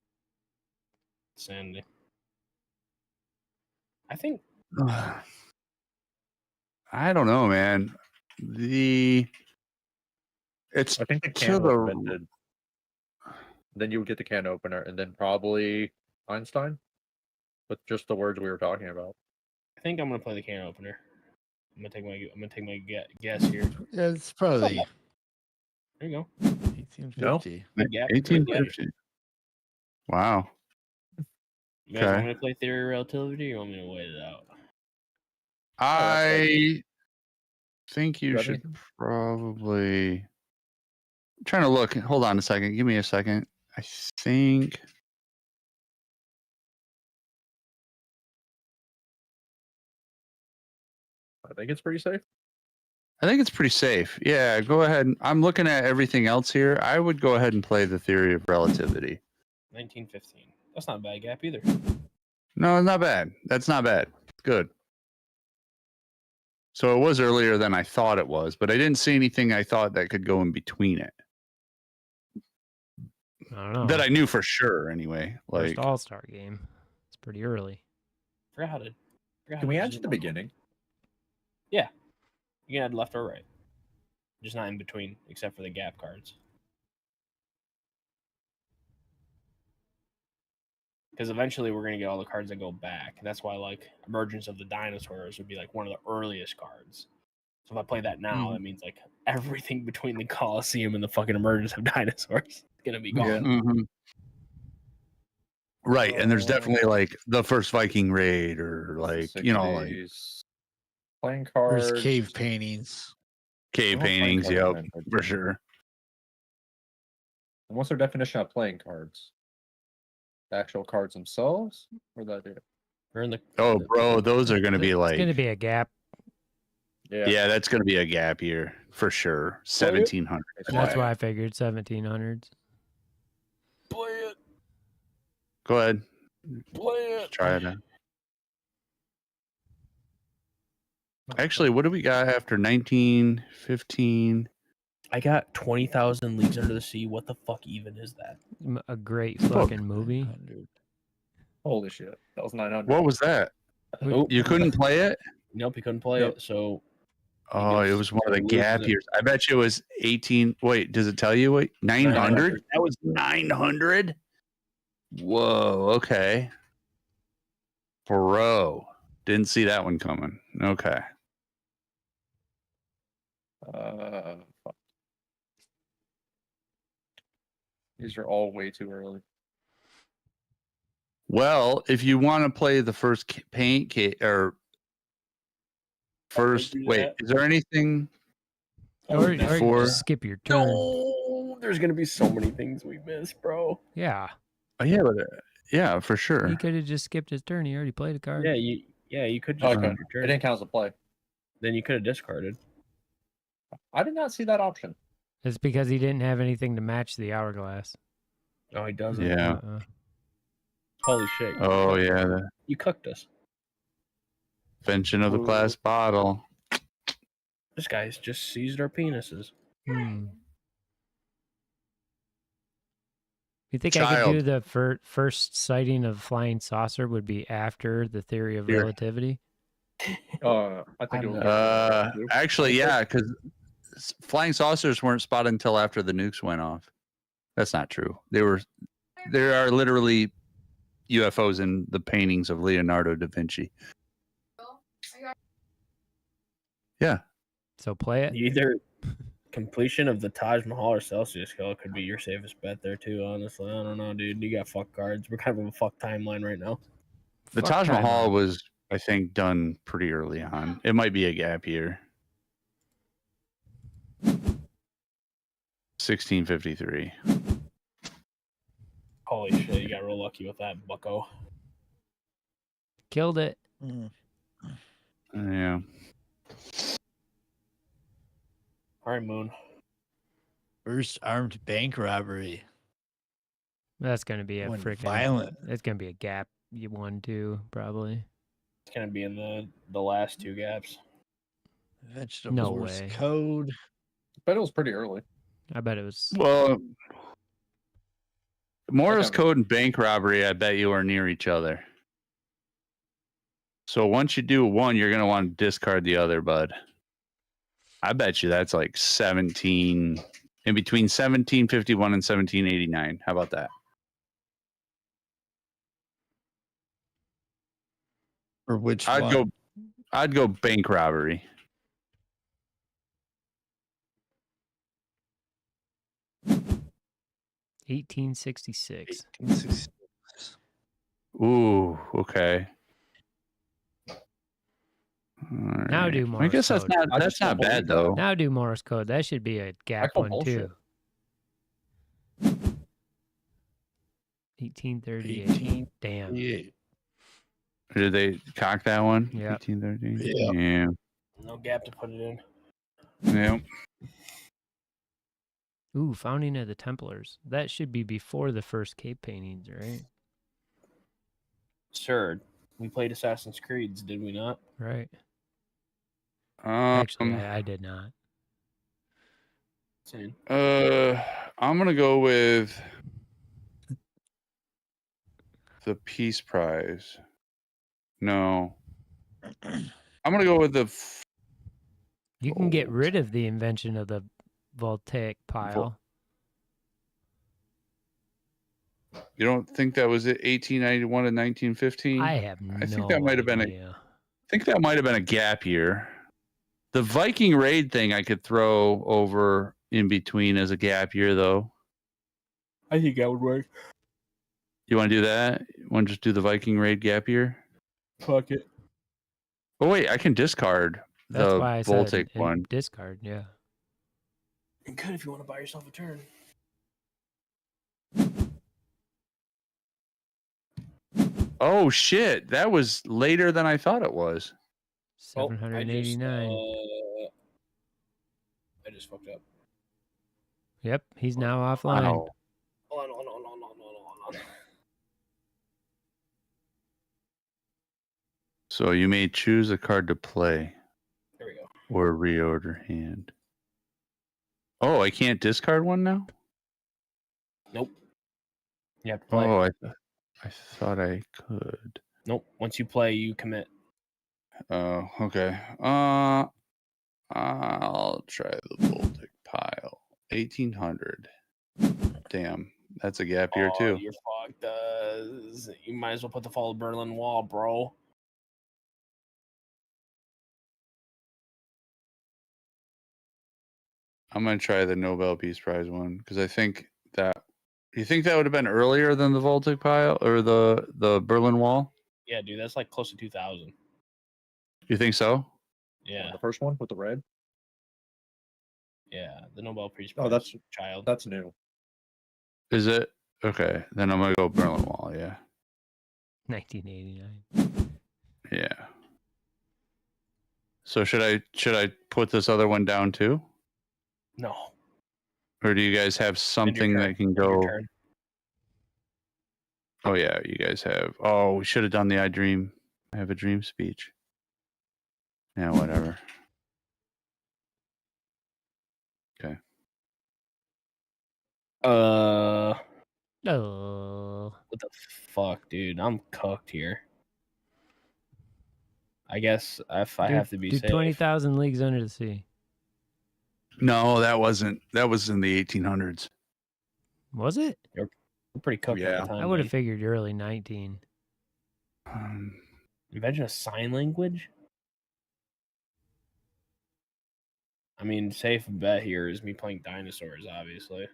Sandy. I think I don't know, man. It's I think the to can was the invented. Then you would get the can opener, and then probably Einstein, with just the words we were talking about. I'm gonna play the can opener. I'm gonna take my guess here. Yeah, it's probably There you go. 1850. Good gap, good gap. 1850. Wow. You guys want Okay. me to play theory of relativity, or you want me to wait it out? I think you Got should anything? probably. I'm trying to look. Hold on a second. Give me a second. I think. I think it's pretty safe. I think it's pretty safe. Yeah, go ahead. I'm looking at everything else here. I would go ahead and play the theory of relativity. 1915. That's not a bad gap either. No, it's not bad. That's not bad. It's good. So it was earlier than I thought it was, but I didn't see anything I thought that could go in between it. I don't know. That I knew for sure anyway. Like First All-Star game. It's pretty early. Forgot how to. Can we add to the beginning? You can add left or right. Just not in between, except for the gap cards. Because eventually we're going to get all the cards that go back. That's why, like, Emergence of the Dinosaurs would be, like, one of the earliest cards. So if I play that now, that means, like, everything between the Colosseum and the fucking Emergence of Dinosaurs is going to be gone. Yeah. mhm. Right, and there's definitely like the first Viking raid or like like 60s. Playing cards. There's cave paintings. cave Well, playing paintings. cards Yep, invented. for sure. And what's their definition of playing cards? The actual cards themselves? Or that do? We're in the. Oh, bro, those are going to be It's like going to be a gap. yeah, that's going to be a gap year for sure. 1700. That's why I figured 1700s. Play it. Go ahead, Play it. try it out. Actually, what do we got after 1915? I got 20,000 Leagues Under the Sea. What the fuck even is that? A great fucking movie. 100. Holy shit. That was 900. What was that? Oh, You couldn't play it? Nope, you couldn't play Nope. it. So Oh, it was one of the loses gap it. years. I bet you it was 18. Wait, does it tell you? Wait, 900? That was 900? Whoa, okay. Bro, didn't see that one coming. Okay. Fuck. These are all way too early. Well, if you want to play the first paint or first, do wait, that. is there anything? Or no. you before- just skip your turn. No, there's gonna be so many things we miss, bro. Yeah. Oh, yeah, but, yeah, for sure. He could have just skipped his turn. He already played a card. You could Oh, just okay. skip It your turn. didn't count as a play. Then you could have discarded. I did not see that option. It's because he didn't have anything to match the hourglass. Oh, he doesn't. Yeah. Holy shit. Oh, yeah, the You cooked us. invention of the glass bottle. This guy's just seized our penises. You think I could do Child. the first sighting of flying saucer would be after the theory of Here. relativity? I think it was. Actually, yeah, because flying saucers weren't spotted until after the nukes went off. That's not true. There are literally UFOs in the paintings of Leonardo da Vinci. Yeah. So play it. Either completion of the Taj Mahal or Celsius Scale could be your safest bet there too. Honestly, I don't know, dude. You got fuck cards. We're kind of in a fuck timeline right now. The Fuck Taj time Mahal out. was, I think, done pretty early on. It might be a gap year. 1653. Holy shit, you got real lucky with that, bucko. Killed it. Yeah. All right, Moon. First armed bank robbery. That's gonna be a Went freaking violent. It's gonna be a gap. You 1-2 probably. It's gonna be in the last two gaps. Vegetables No Morse way. code. But it was pretty early. I bet it was. Well, Morse Okay. code and bank robbery, I bet you are near each other. So once you do one, you're going to want to discard the other, bud. I bet you that's like 17, in between 1751 and 1789. How about that? Or which I'd one? go bank robbery. $1866. 1866. Ooh, okay. Now Alright. do I Morse guess that's code. not I that's just don't not bad believe that. though. Now do Morse code. That should be a gap call one bullshit. too. 1838. 1838. Damn. Did they cock that one? Yeah. 1813. Yeah. Yeah. No gap to put it in. Yeah. Ooh, founding of the Templars. That should be before the first cave paintings, right? Sir, we played Assassin's Creeds, did we not? Right. Actually, Um, I did not. Same. I'm gonna go with the Peace Prize. No, I'm gonna go with the. You can get Gold. rid of the invention of the voltaic pile. You don't think that was it? 1891 to 1915. I have no I think that might have been idea. I think that might have been a gap year. The Viking raid thing I could throw over in between as a gap year, though. I think that would work. You want to do that? You want to just do the Viking raid gap year? Fuck it. Oh wait, I can discard That's the why I Voltic said one. discard, yeah. You could if you want to buy yourself a turn. Oh shit, that was later than I thought it was. Oh, 789. I just fucked up. Yep, he's now offline. Wow. Hold on. So you may choose a card to play There we go. or reorder hand. Oh, I can't discard one now? Nope. You have to play. Oh, I thought I could. Nope. Once you play, you commit. Oh, okay. I'll try the Baltic pile. 1800. Damn, that's a gap year too. You're fucked. You might as well put the fall of Berlin Wall, bro. I'm gonna try the Nobel Peace Prize one because I think that You think that would have been earlier than the Voltic pile or the Berlin Wall? Yeah, dude, that's like close to 2000. You think so? Yeah, The first one with the red. yeah. The Nobel Peace Oh, Prize that's- child. That's new. Is it? Okay, then I'm gonna go Berlin Wall. Yeah, 1989. yeah. So should I put this other one down too, No. or do you guys have something turn. that can Your go? turn. Oh yeah, you guys have. Oh, we should have done the I Dream. I have a dream speech. Yeah, whatever. Oh. What the fuck, dude? I'm cooked here. I guess if I have to be do safe. 20,000 Leagues Under the Sea. No, that wasn't. That was in the 1800s. Was it? We're pretty cooked at Yeah. the time. I would have man. figured early 19. Invention of sign language? I mean, safe bet here is me playing dinosaurs, obviously.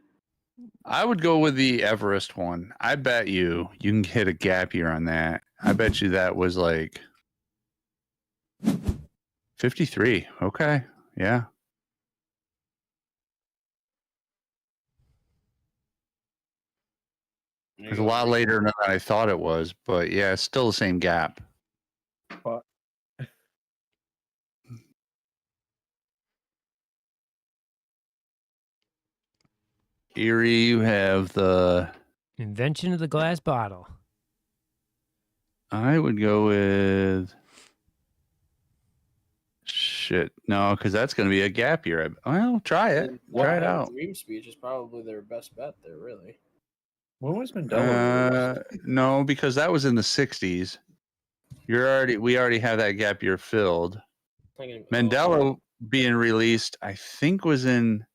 I would go with the Everest one. I bet you can hit a gap year on that. I bet you that was like 53. Okay. Yeah. There It's you a go, lot Reed. later than I thought it was, but yeah, it's still the same gap. But Erie, you have the. Invention of the glass bottle. I would go with. Shit. No, because that's going to be a gap year. Well, try it. Try it out. Dream speech is probably their best bet there, really. when was Mandela? No, because that was in the 60s. We already have that gap year filled. Mandela being released, I think, was in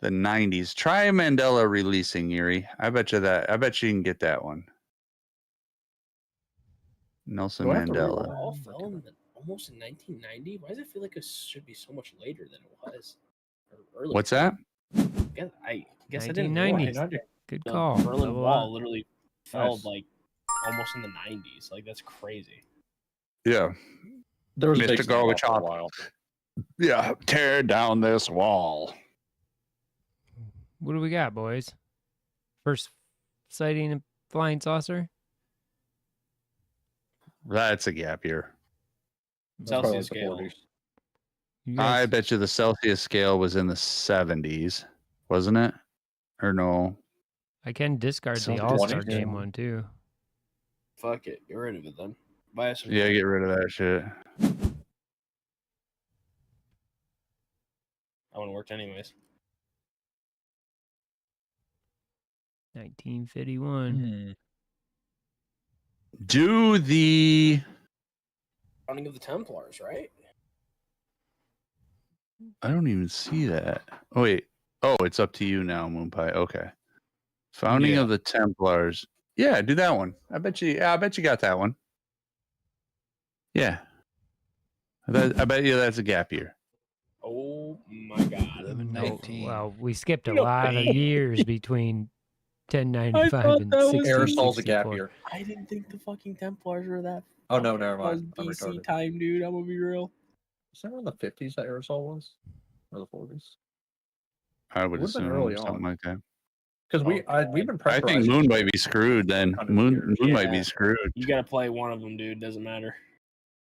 the 90s. Try Mandela releasing, Erie. I bet you you can get that one. Nelson Do I have to Mandela. rewind? All fell in almost in 1990. Why does it feel like it should be so much later than it was? Or earlier? What's that? I guess I didn't 1990. realize Good the call. Berlin Level Wall up. literally fell Nice. like almost in the 90s. Like that's crazy. Yeah. There was a Mr. big standoff for a Gorbachev. while. Yeah. Tear down this wall. What do we got, boys? First sighting of flying saucer? That's a gap year. That's probably Celsius like the scale. 40s. You I guys- bet you the Celsius scale was in the 70s, wasn't it? Or no? I can discard the Celsius All-Star 20s? game one, too. Fuck it. Get rid of it then. Buy us some. Yeah, get rid of that shit. That one worked anyways. 1951. Do the. Founding of the Templars, right? I don't even see that. Oh, wait. Oh, it's up to you now, Moonpie. Okay. Founding Yeah. of the Templars. Yeah, do that one. I bet you got that one. Yeah. I bet you that's a gap year. Oh my god. 11, No, 19. well, we skipped a No lot of way. years between I 1095 thought and that was- Aristole's a gap 1664. year. I didn't think the fucking Templars were that. Oh no, never That was mind. I'm BC retarded. time, dude. I'm gonna be real. Was that around the 50s that Aerosol was? Or the 40s? I would Would've been assume early something on. like that. Because Oh, God. we've been I think pressurized. Moon might be screwed then. 100 Moon years. might be Yeah. screwed. You gotta play one of them, dude. Doesn't matter.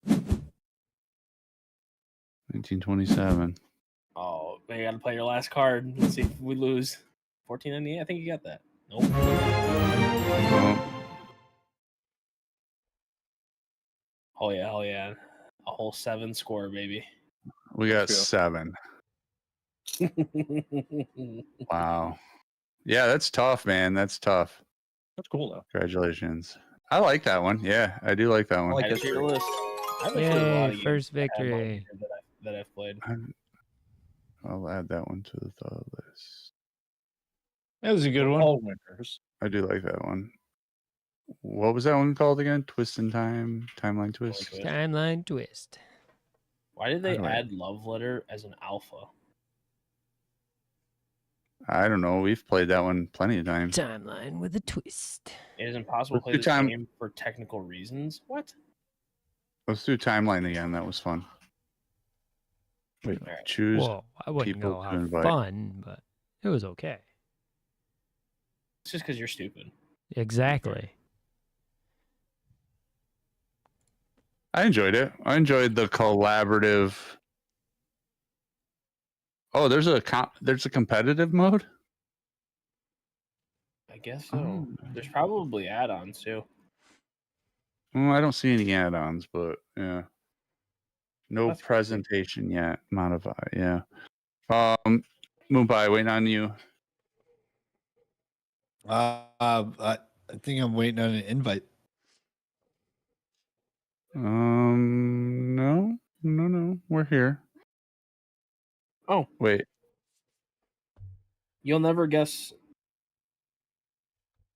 1927. Oh, man, you gotta play your last card. Let's see if we lose. 1498. I think you got that. Nope. Well, Oh yeah, hell yeah. A whole 7 score, baby. we got Let's 7. Wow. Yeah, that's tough, man. That's tough. That's cool though. Congratulations. I like that one. Yeah, I do like that one. like Add it to your history. list. I have actually a Yay, lot of games first that I have on victory. here that I've played. I'll add that one to the list. That was a good one. All winners. I do like that one. What was that one called again? Twist in Time? Timeline Twist? Twist. Timeline twist. Why did they Anyway. add Love Letter as an alpha? I don't know. We've played that one plenty of times. Timeline with a twist. It is impossible to Let's play do this time- game for technical reasons. What? Let's do timeline again. That was fun. Wait, Alright. choose. Well, I wouldn't people go to how invite. fun, but it was okay. It's just because you're stupid. Exactly. I enjoyed it. I enjoyed the collaborative. Oh, there's a competitive mode. I guess so. Oh. There's probably add-ons too. I don't see any add-ons, but yeah. No That's cool. presentation yet. Modify, yeah. Mumbai, waiting on you. I think I'm waiting on an invite. No, we're here. Oh. Wait. You'll never guess.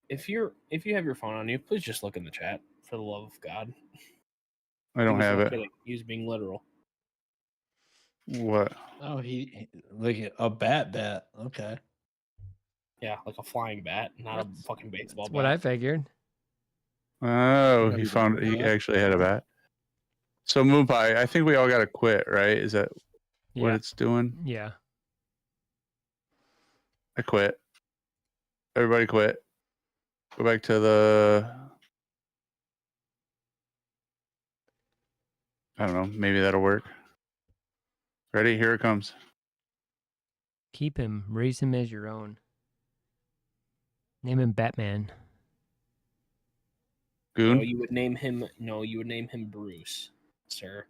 If you have your phone on you, please just look in the chat for the love of God. I don't He was have not it. kidding. He was being literal. What? Oh, he like a bat. Okay. Yeah, like a flying bat, not a That's- fucking baseball That's bat. what I figured. Oh, Never he been found. to He that. actually had a bat. So Mumbai, I think we all got to quit, right? Is that what Yeah. it's doing? Yeah. I quit. Everybody quit. Go back to the. I don't know. Maybe that'll work. Ready? Here it comes. Keep him. Raise him as your own. Name him Batman. Goon. No, you would name him. No, you would name him Bruce, sir.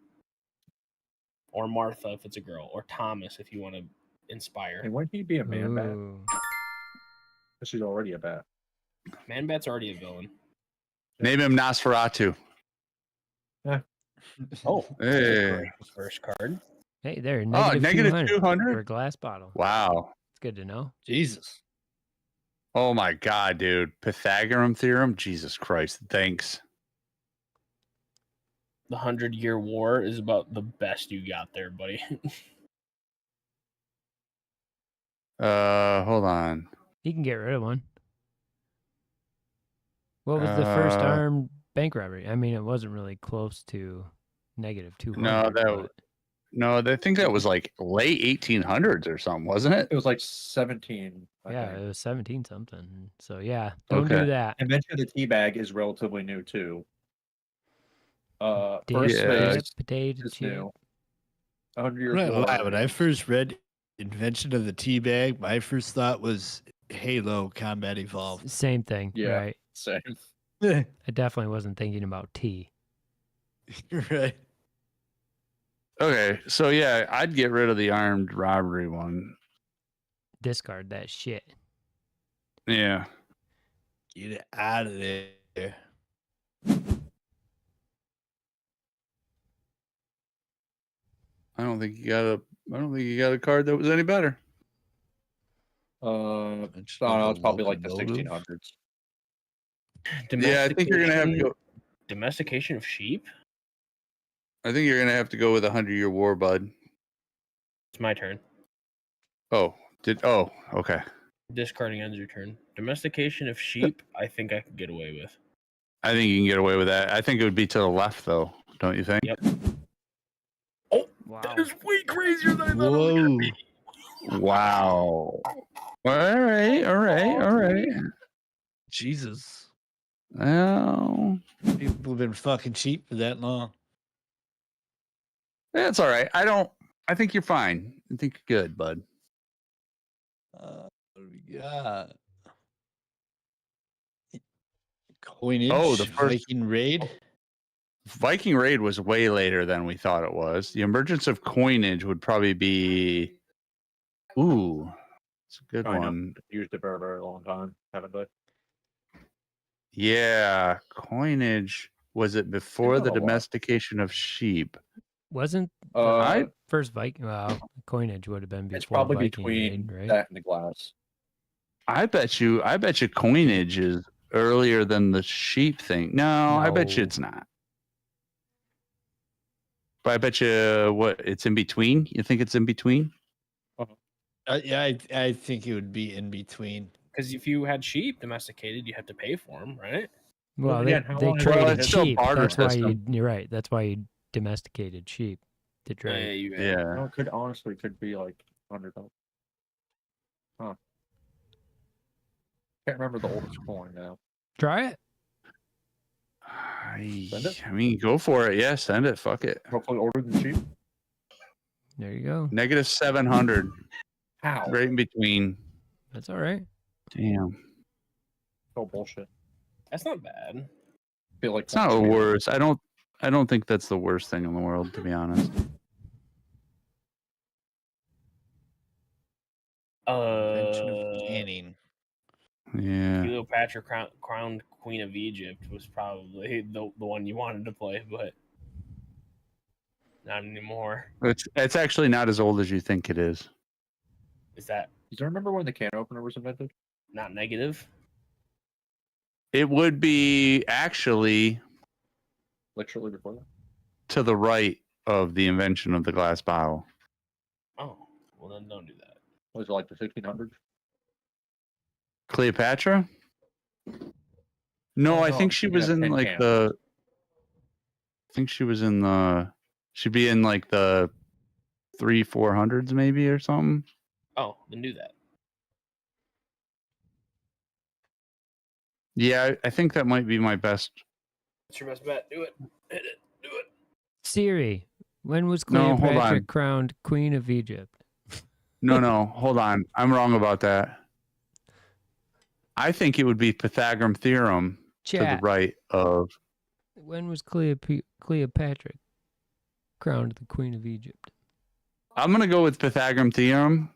Or Martha if it's a girl, or Thomas if you want to inspire. And wouldn't he be a man bat? Ooh. Because he's already a bat. Man Bat's already a villain. Name him Nosferatu. Oh, Hey. first card. Hey, there. Oh, negative 200 for 200? a glass bottle. Wow. It's good to know. Jesus. Oh my God, dude. Pythagorean theorem? Jesus Christ. Thanks. The 100-Year War is about the best you got there, buddy. Hold on. He can get rid of one. What was the first armed bank robbery? I mean, it wasn't really close to negative 200. No, but No, I think that was like late 1800s or something, wasn't it? It was like 17. I yeah, think. it was 17 something. So yeah, don't Okay. do that. Invention of the tea bag is relatively new too. Dish, First Yeah. phase chip, potato is chip. new. 100 years I'm not gonna lie, ago. when I first read Invention of the Tea Bag, my first thought was Halo Combat Evolved. Same thing, Yeah. right? Same. Right. I definitely wasn't thinking about tea. Okay, so yeah, I'd get rid of the armed robbery one. Discard that shit. Yeah. Get it out of there. I don't think you got a card that was any better. It's probably like the 1600s. Yeah, I think you're gonna have to go. Domestication of sheep? I think you're gonna have to go with 100-Year War, bud. It's my turn. Okay. Discarding ends your turn. Domestication of sheep, I think I could get away with. I think you can get away with that. I think it would be to the left though, don't you think? Yep. Wow. That is way crazier than I thought it was gonna Whoa. be. Wow. All right. Jesus. Well, People have been fucking cheap for that long. that's all right. I think you're fine. I think you're good, bud. What do we got? Coinage. Oh, the first- Viking Raid. Viking Raid was way later than we thought it was. The emergence of coinage would probably be. Ooh, it's a good I know. one. Used it for a very long time, haven't I? Yeah, coinage. Was it before the not a lot. domestication of sheep? Wasn't I- first Viking? Well, coinage would have been before It's probably Viking between Raid, right? that and the glass. I bet you coinage is earlier than the sheep thing. No, I bet you No. it's not. But I bet you it's in between. You think it's in between? Yeah, I think it would be in between. Because if you had sheep domesticated, you have to pay for them, right? Well, again, how they long is traded Well, it's still sheep. barter That's why system. you're right. That's why you domesticated sheep to Yeah, trade. you Yeah. No, it could honestly could be like $100. Huh. Can't remember the oldest coin now. Try it. Send it? I mean, go for it. Yeah, send it. Fuck it. Hopefully older than cheap. There you go. Negative 700. How? Right in between. That's all right. Damn. So bullshit. That's not bad. Feel like It's not the worst. I don't think that's the worst thing in the world, to be honest. Invention of canning. Yeah. Cleopatra crowned Queen of Egypt was probably the one you wanted to play, but not anymore. It's actually not as old as you think it is. Is that Do you remember when the can opener was invented? not negative? It would be actually Like shortly before that? to the right of the invention of the glass bottle. Oh, well then don't do that. Was it like the 1600s? Cleopatra? No, I think she was in like the. I think she was in the. She'd be in like the 300-400s maybe or something. Oh, then do that. Yeah, I think that might be my best. What's your best bet? Do it. Hit it. Do it. Siri, when was No, hold Cleopatra on. crowned Queen of Egypt? No, hold on. I'm wrong about that. I think it would be Pythagorean theorem to Chat. the right of. When was Cleopatra crowned the Queen of Egypt? I'm gonna go with Pythagorean theorem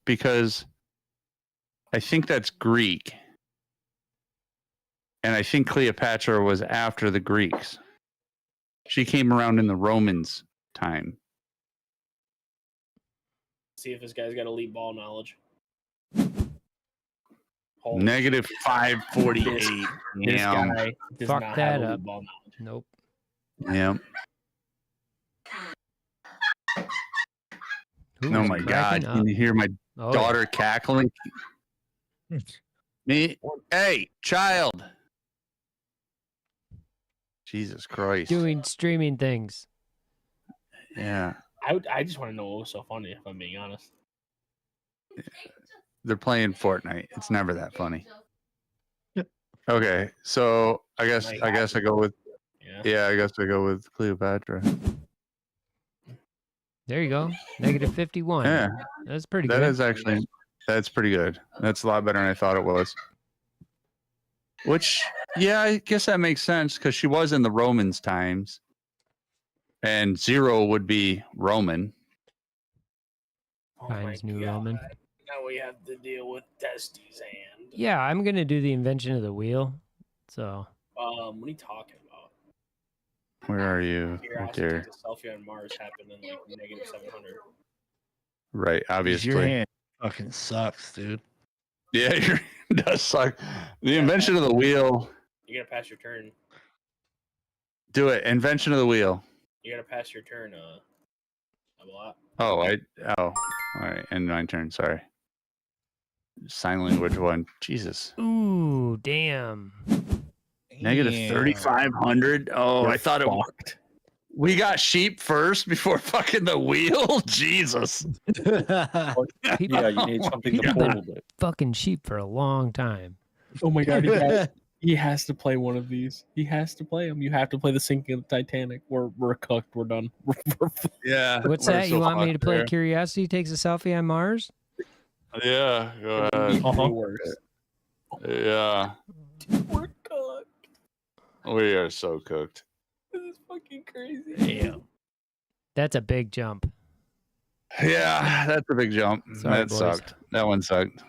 because I think that's Greek, and I think Cleopatra was after the Greeks. She came around in the Romans' time. See if this guy's got elite ball knowledge. Holy Negative shit. 548. This Yeah. guy does Fuck not that have elite up. ball knowledge. Nope. Yeah. Ooh, Oh it's my God! cracking Can up. you hear my Oh, daughter cackling? Me? Hey, child! Jesus Christ! doing streaming things. Yeah, I just want to know what was so funny, if I'm being honest. they're playing Fortnite. It's never that funny. Okay, so I guess I go with Yeah. I guess I go with Cleopatra. There you go. Negative 51. Yeah, That's pretty that good. is actually that's pretty good. That's a lot better than I thought it was. Which, yeah, I guess that makes sense because she was in the Romans' times, and 0 would be Roman. Oh Times my New God. Roman. Now we have to deal with Destiny's hand. Yeah, I'm gonna do the invention of the wheel. So What are you talking about? Where are you? Your Right ass there. takes a selfie on Mars happened in like negative 700. Right, Your obviously. hand fucking sucks, dude. Yeah, your hand does suck. The invention of the wheel. You gotta pass your turn. Do it. Invention of the wheel. You gotta pass your turn. A lot. Oh, all right. End my turn. Sorry. Sign language one. Jesus. ooh, damn. Negative Damn. 3,500. Oh, You're I thought it. fucked. We got sheep first before fucking the wheel. Jesus. People, Yeah, you need something to People been- hold it. fucking sheep for a long time. Oh my God, he has to play one of these. He has to play them. You have to play the sinking of the Titanic. We're cooked. We're done. Yeah. What's we're that? You so want me to fucked play there. Curiosity Takes a Selfie on Mars? Yeah. Go ahead. Way worse. Yeah. We're cooked. We are so cooked. This is fucking crazy. Damn. That's a big jump. Yeah, that's a big jump. Sorry, That boys. sucked. That one sucked.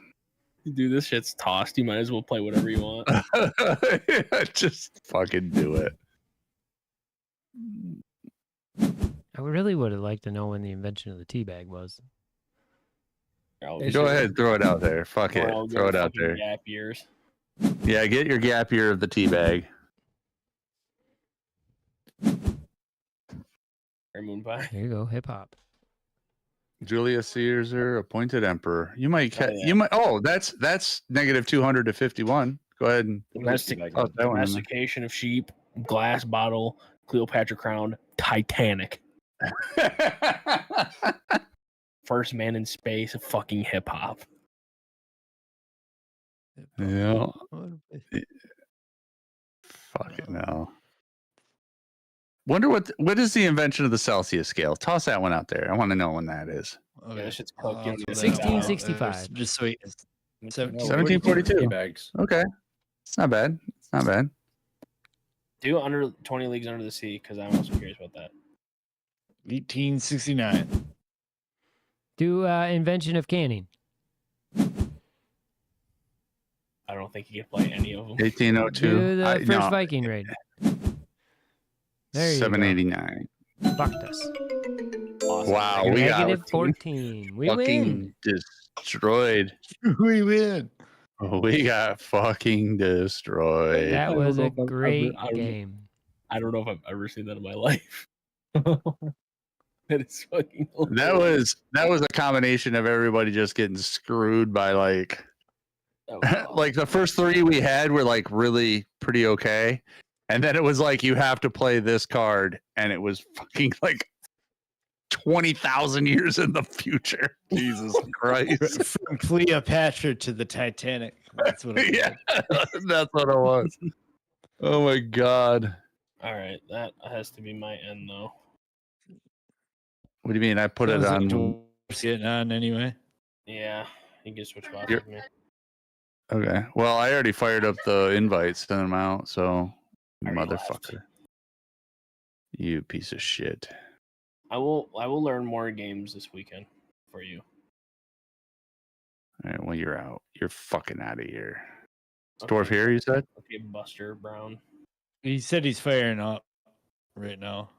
Dude, this shit's tossed. You might as well play whatever you want. Just fucking do it. I really would have liked to know when the invention of the tea bag was. Go ahead, throw it out there. Fuck it. We're all Throw it going out fucking there. Gap years. Yeah, get your gap year of the tea bag. Or moon pie. There you go, hip hop. Julius Caesar appointed emperor. You might Oh, yeah. you might that's negative 200 to 51. Go ahead and Domestic, toss that one in there. domestication of sheep, glass bottle, Cleopatra crown, Titanic, first man in space, fucking hip hop. Yeah. Fucking hell. Wonder what is the invention of the Celsius scale? Toss that one out there. I want to know when that is. Okay. that shit's cooked. I'll You don't put need that that out. 1665. Just so it's 1742. Bags. Okay. It's not bad. It's not bad. Do under 20 leagues under the sea because I'm also curious about that. 1869. Do invention of canning. I don't think you can play any of them. 1802. Do the first no, Viking raid. There you 789. go. Fucked us. Awesome. Wow, we got Negative 14. We fucking win. destroyed. We win. We got fucking destroyed. That I was don't a know if I've great ever- game. I don't know if I've ever seen that in my life. That is fucking. That was a combination of everybody just getting screwed by like like the first three we had were like really pretty okay. And then it was like you have to play this card, and it was fucking like 20,000 years in the future. Jesus Christ. From Cleopatra to the Titanic. That's what it Yeah, that's what it was. Oh my god. All right, that has to be my end though. What do you mean? I put it on. Dwarf's getting on anyway. Yeah, you can switch spots You're- with me. Okay. Well, I already fired up the invites, sent them out. So, Already motherfucker, you piece of shit. I will learn more games this weekend for you. All right. Well, you're out. You're fucking out of here. Is Okay. Dwarf here? You said. Okay, Buster Brown. He said he's firing up right now.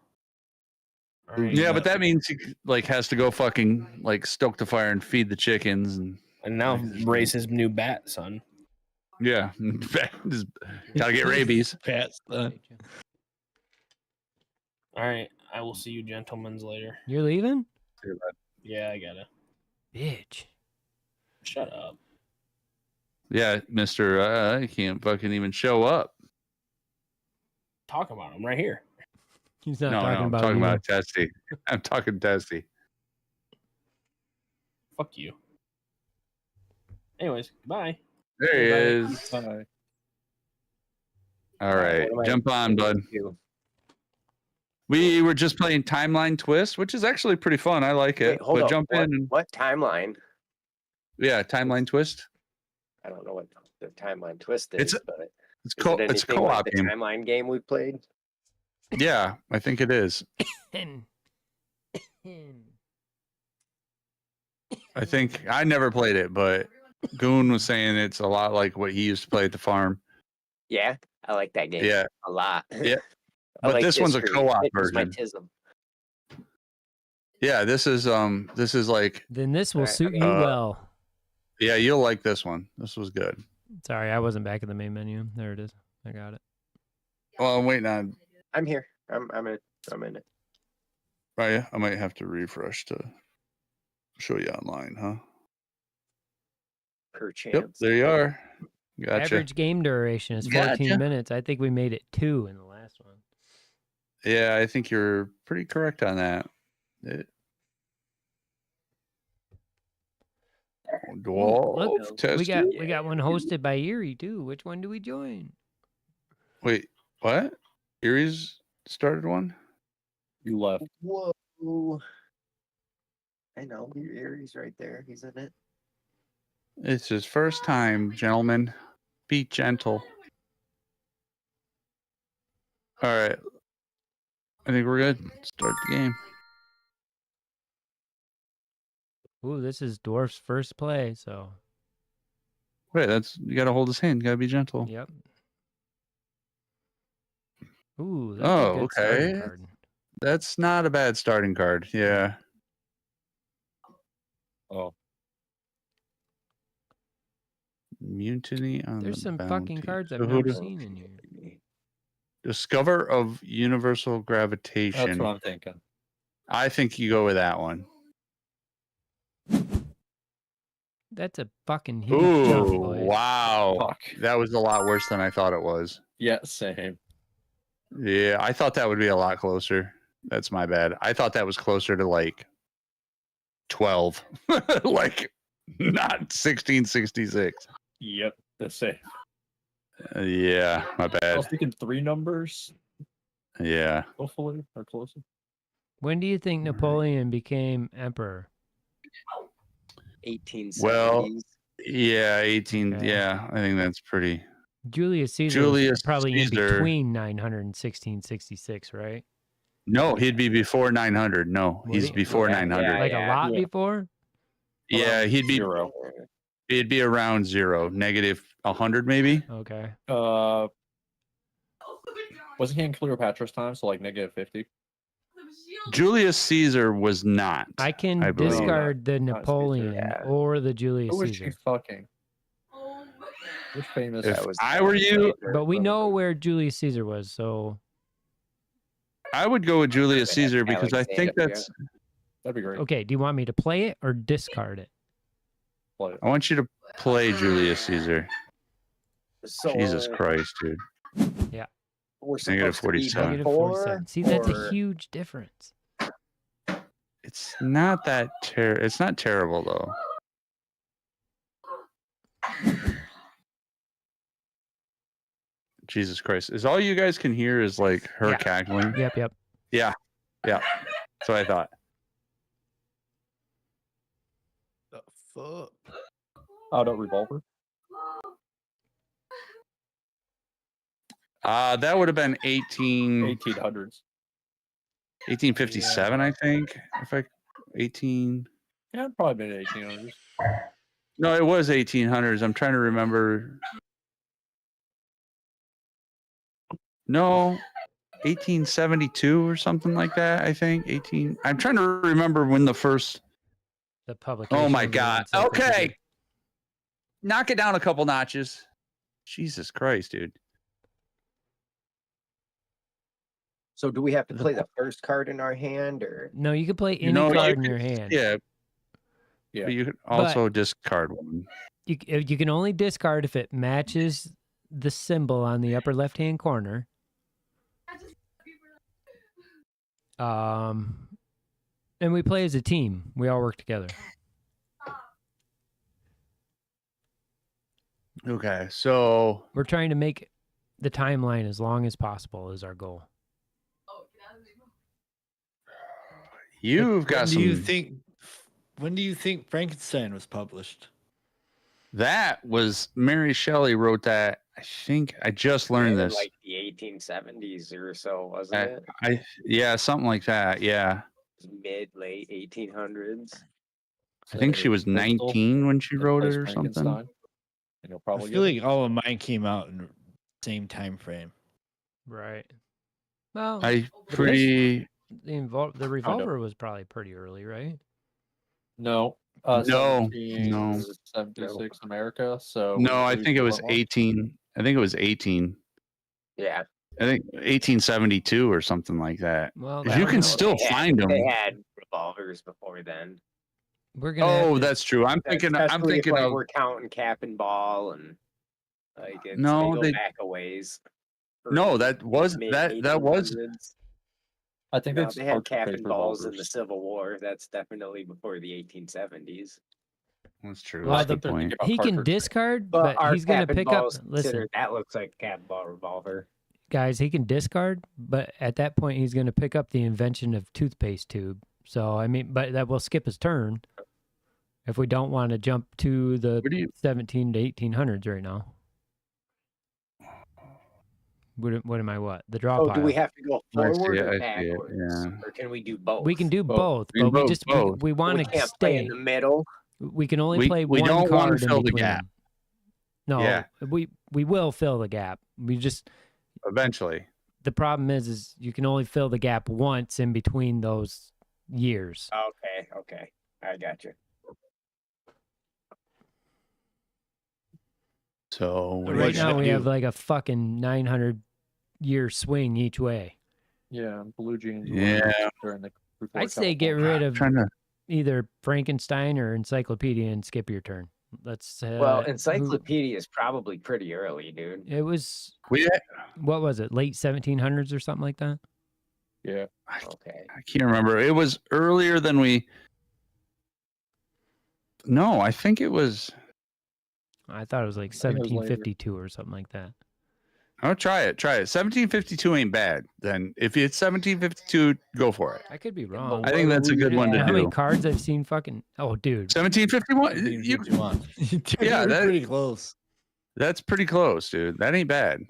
All right. Yeah, but that means he like has to go fucking like stoke the fire and feed the chickens and And now raise his new bat, son. yeah, just gotta get rabies. Pat's All right, I will see you gentlemen later. You're leaving? Yeah, I gotta. Bitch. Shut up. Yeah, Mister, I can't fucking even show up. Talk about him right here. He's not No, talking I'm about talking you. about Testy. I'm talking Testy. Fuck you. Anyways, goodbye. There he is. Bye. All right, What am I jump on, bud. supposed to do? We were just playing Timeline Twist, which is actually pretty fun. I like it. Wait, hold But up. jump what, in. And, what timeline? yeah, Timeline Twist. I don't know what the timeline twist It's is, a- but It's is it it's a anything co-op like the game. timeline game we played? Yeah, I think it is. I think I never played it, but Goon was saying it's a lot like what he used to play at the farm. Yeah, I like that game Yeah, a lot. Yeah, I but like this one's a history. co-op Hypnotism. yeah. This is like Then this will Alright, suit you uh, well. yeah, you'll like this one. This was good. Sorry, I wasn't back in the main menu. There it is. I got it. Well, I'm waiting on. I'm here. I'm in it. Oh yeah, I might have to refresh to show you online, huh? Per chance. Yep, there you are. Gotcha. Average game duration is 14 Gotcha. minutes. I think we made it 2 in the last one. Yeah, I think you're pretty correct on that. Dwarf Look, we Testy. got one hosted by Erie too. Which one do we join? Wait, what? Erie's started one? You left. Whoa. I know. He's right there. He's in it. It's his first time, gentlemen. Be gentle. All right. I think we're good. Start the game. Ooh, this is Dwarf's first play, so Wait, that's you gotta hold his hand, you gotta be gentle. yep. Ooh, that's Oh, a good starting okay. card. That's not a bad starting card. Yeah. Oh, Mutiny on There's the some Bounty. fucking cards I've So who never does- seen in here. Discover of universal that's gravitation. what I'm thinking. I think you go with that one. That's a fucking huge jump, Ooh, boy. wow. Fuck. That was a lot worse than I thought it was. Yeah, same. Yeah, I thought that would be a lot closer. That's my bad. I thought that was closer to like 12. Like not 1666. Yep, the same. Yeah, my I bad. was thinking 3 numbers, Yeah. hopefully, or closer. When do you think Napoleon became emperor? 1870s. Well, yeah, 18. Okay. Yeah, I think that's pretty. Julius Caesar Julius was probably in Caesar. between 900 and 1666, right? No, he'd be before 900. No, Would he's he? before Yeah, 900. Like yeah, a lot yeah. before? Yeah, he'd be 0. it'd be around 0, negative 100 maybe. Okay. Wasn't he in Cleopatra's time? So like negative 50. Julius Caesar was not. I can I believe. discard the Caesar. Napoleon Yeah. or the Julius Who was she Caesar. fucking? Which famous? If That was I were you, But we know where Julius Caesar was, so I would go with Julius Caesar because I think Alexander, that's. That'd be great. okay, do you want me to play it or discard it? Play it. I want you to play Julius Caesar. So, Jesus Christ, dude. We're Negative supposed to be 47. Negative before 47. See, that's a or- huge difference. It's not that It's not terrible though. Jesus Christ! Is all you guys can hear is like her Yeah. cackling? Yep. Yeah. That's what I thought. The fuck? Auto revolver. That would have been 1800s. 1857, I think. If I 18. Yeah, probably been 1800s. No, it was 1800s. I'm trying to remember. No, 1872 or something like that. I think 18. I'm trying to remember when the first. The publication. Oh my of the God. encyclopedia. Okay. Knock it down a couple notches. Jesus Christ, dude. So do we have to play the first card in our hand or? No, you can play any No, you card in can- your hand. Yeah. Yeah. But you could also discard one. You can only discard if it matches the symbol on the upper left-hand corner. And we play as a team. We all work together. Okay, so We're trying to make the timeline as long as possible is our goal. you've got When some. do you think? When do you think Frankenstein was published? That was Mary Shelley wrote that. I think I just learned in this. like the 1870s or so, wasn't I, it? yeah, something like that. Yeah, Mid late 1800s. I think she was 19 when she wrote it or something. And you'll I probably feel get like all of mine came out in the same time frame. Right. Well, I The pretty the revolver was probably pretty early, right? no. No, 76 America. So no. I we think it was went one. 18. I think it was 18. Yeah. I think 1872 or something like that. Well, If you can No, still they had- find them. They had revolvers before then. we're gonna. have Oh, to- that's true. I'm thinking. I'm Especially if, thinking like, of. we're counting cap and ball and like it's, No, they go they- back a ways. No, that was Mid- that was 1800s. I think No, that's they had hard to cap pay and for balls in the revolvers. Civil War. That's definitely before the 1870s. That's true. Well, That's a the- good point. about he can cartridge. discard, But, but our he's gonna cap and pick up. balls Listen, considered- that looks like a cap and ball revolver. guys, he can discard, but at that point he's gonna pick up the invention of toothpaste tube. So I mean, but that will skip his turn if we don't want to jump to the What do you? 17 to 1800s right now. What am I? What the draw Oh, pile? do we have to go I see forward it, or I see it, backwards? yeah. Or can we do both? We can do Both. both, We can but we both- just both. we want We to can't play in stay. the middle. We can only We- play we one don't wanna card in fill the between. gap. No, Yeah. we will fill the gap. We just Eventually. the problem is you can only fill the gap once in between those years. Okay, I got you. So what But do Right you now should we do? have like a fucking 900-year swing each way. Yeah, blue jeans. were Yeah. during the before I'd say get California. rid of trying to. either Frankenstein or Encyclopedia and skip your turn. Let's. Well, who- encyclopedia is probably pretty early, dude. It was. We What was it? Late 1700s or something like that. Yeah. Okay. I can't remember. It was earlier than we. No, I think it was. I thought it was like think it was later. 1752 or something like that. Oh, try it. 1752 ain't bad. Then if it's 1752, go for it. I could be wrong. I think that's a good one You to know how many do. cards I've seen? Fucking. Oh, dude. 1751. You, Dude, Yeah, you're that- pretty close. That's pretty close, dude. That ain't bad.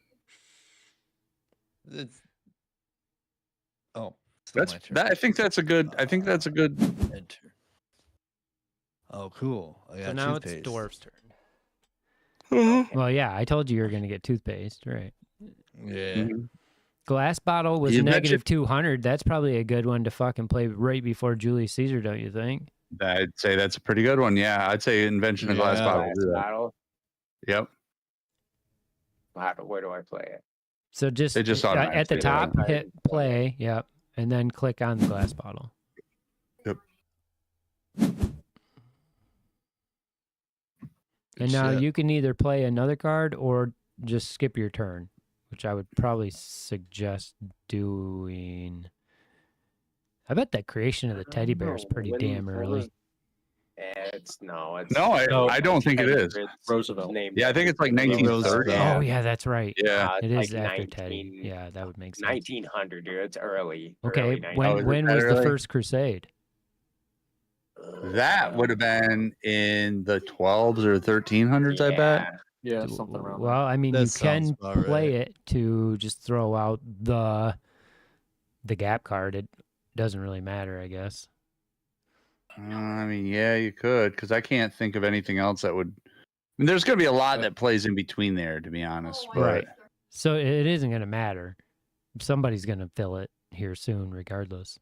It's, oh, still That's my turn. that. I think that's a good. I think that's a good. Enter. Oh, cool. I got So now toothpaste. it's Dwarf's turn. Mhm. Well, yeah, I told you were gonna get toothpaste, right? Yeah. Glass bottle was You betcha. negative 200. That's probably a good one to fucking play right before Julius Caesar, don't you think? I'd say that's a pretty good one. Yeah, I'd say invention of glass Yeah. bottle. Glass will do that. bottle. Yep. Where do I play it? So just, It just at the automatically top, does. hit play, yep, and then click on the glass bottle. Yep. And now Shit. you can either play another card or just skip your turn, which I would probably suggest doing. I bet that creation of the teddy bear is pretty damn early. It's No, No, I don't think it is. Roosevelt. Yeah, I think it's like 1930. Oh yeah, that's right. Yeah. It it's is like after Teddy. 19 Yeah, that would make sense. 1900, dude. It's early. Okay, early Oh, is when it when that was the early? first crusade? That would have been in the 12s or 1300s, I bet. Yeah, something around there. Well, I mean, That you sounds can about play right. it to just throw out the gap card. It doesn't really matter, I guess. I mean, yeah, you could, because I can't think of anything else that would. I mean, there's going to be a lot that plays in between there, to be honest. But Right. So it isn't going to matter. Somebody's going to fill it here soon, regardless.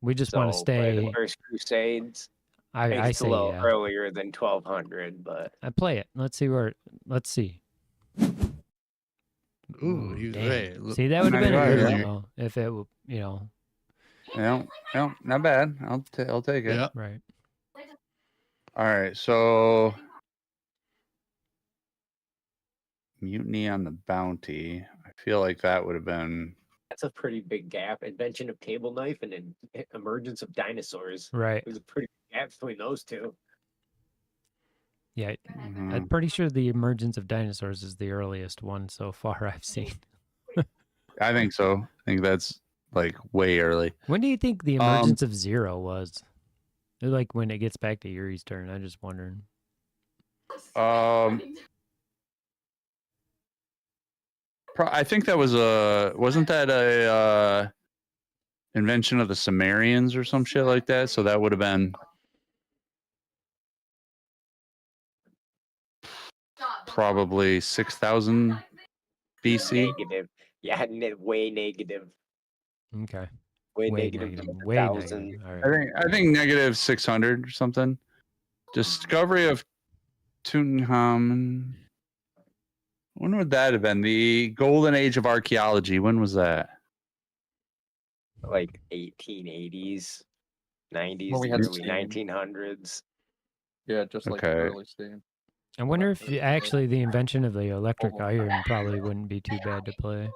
We just want to So, play stay. the First Crusades. I It's say a little yeah. earlier than 1200, but I play it. Let's see where. Let's see. Ooh, he was damn. right. Look- See, that would have been a 95, good one yeah. though, if it, you know, no, not bad. I'll take it. Yeah. right. All right, so Mutiny on the Bounty. I feel like that would have been. that's a pretty big gap. Invention of cable knife and then emergence of dinosaurs. Right. There's a pretty big gap between those two. Yeah. Mhm. I'm pretty sure the emergence of dinosaurs is the earliest one so far I've seen. I think so. I think that's like way early. When do you think the emergence of Zero was? Like when it gets back to Yuri's turn. I'm just wondering. I think that was wasn't that a invention of the Sumerians or some shit like that? So that would have been probably 6,000 BC. Negative. Yeah, way negative. Okay. Way, Way negative. negative. to Way 1,000. negative. All right. I think negative 600 or something. Discovery of Tutankhamun. When would that have been? The golden age of archaeology. When was that? Like 1880s, 90s, When we had early steam. 1900s. Yeah, just like Okay. early steam. I wonder if actually the invention of the electric Almost. iron probably wouldn't be too bad to play.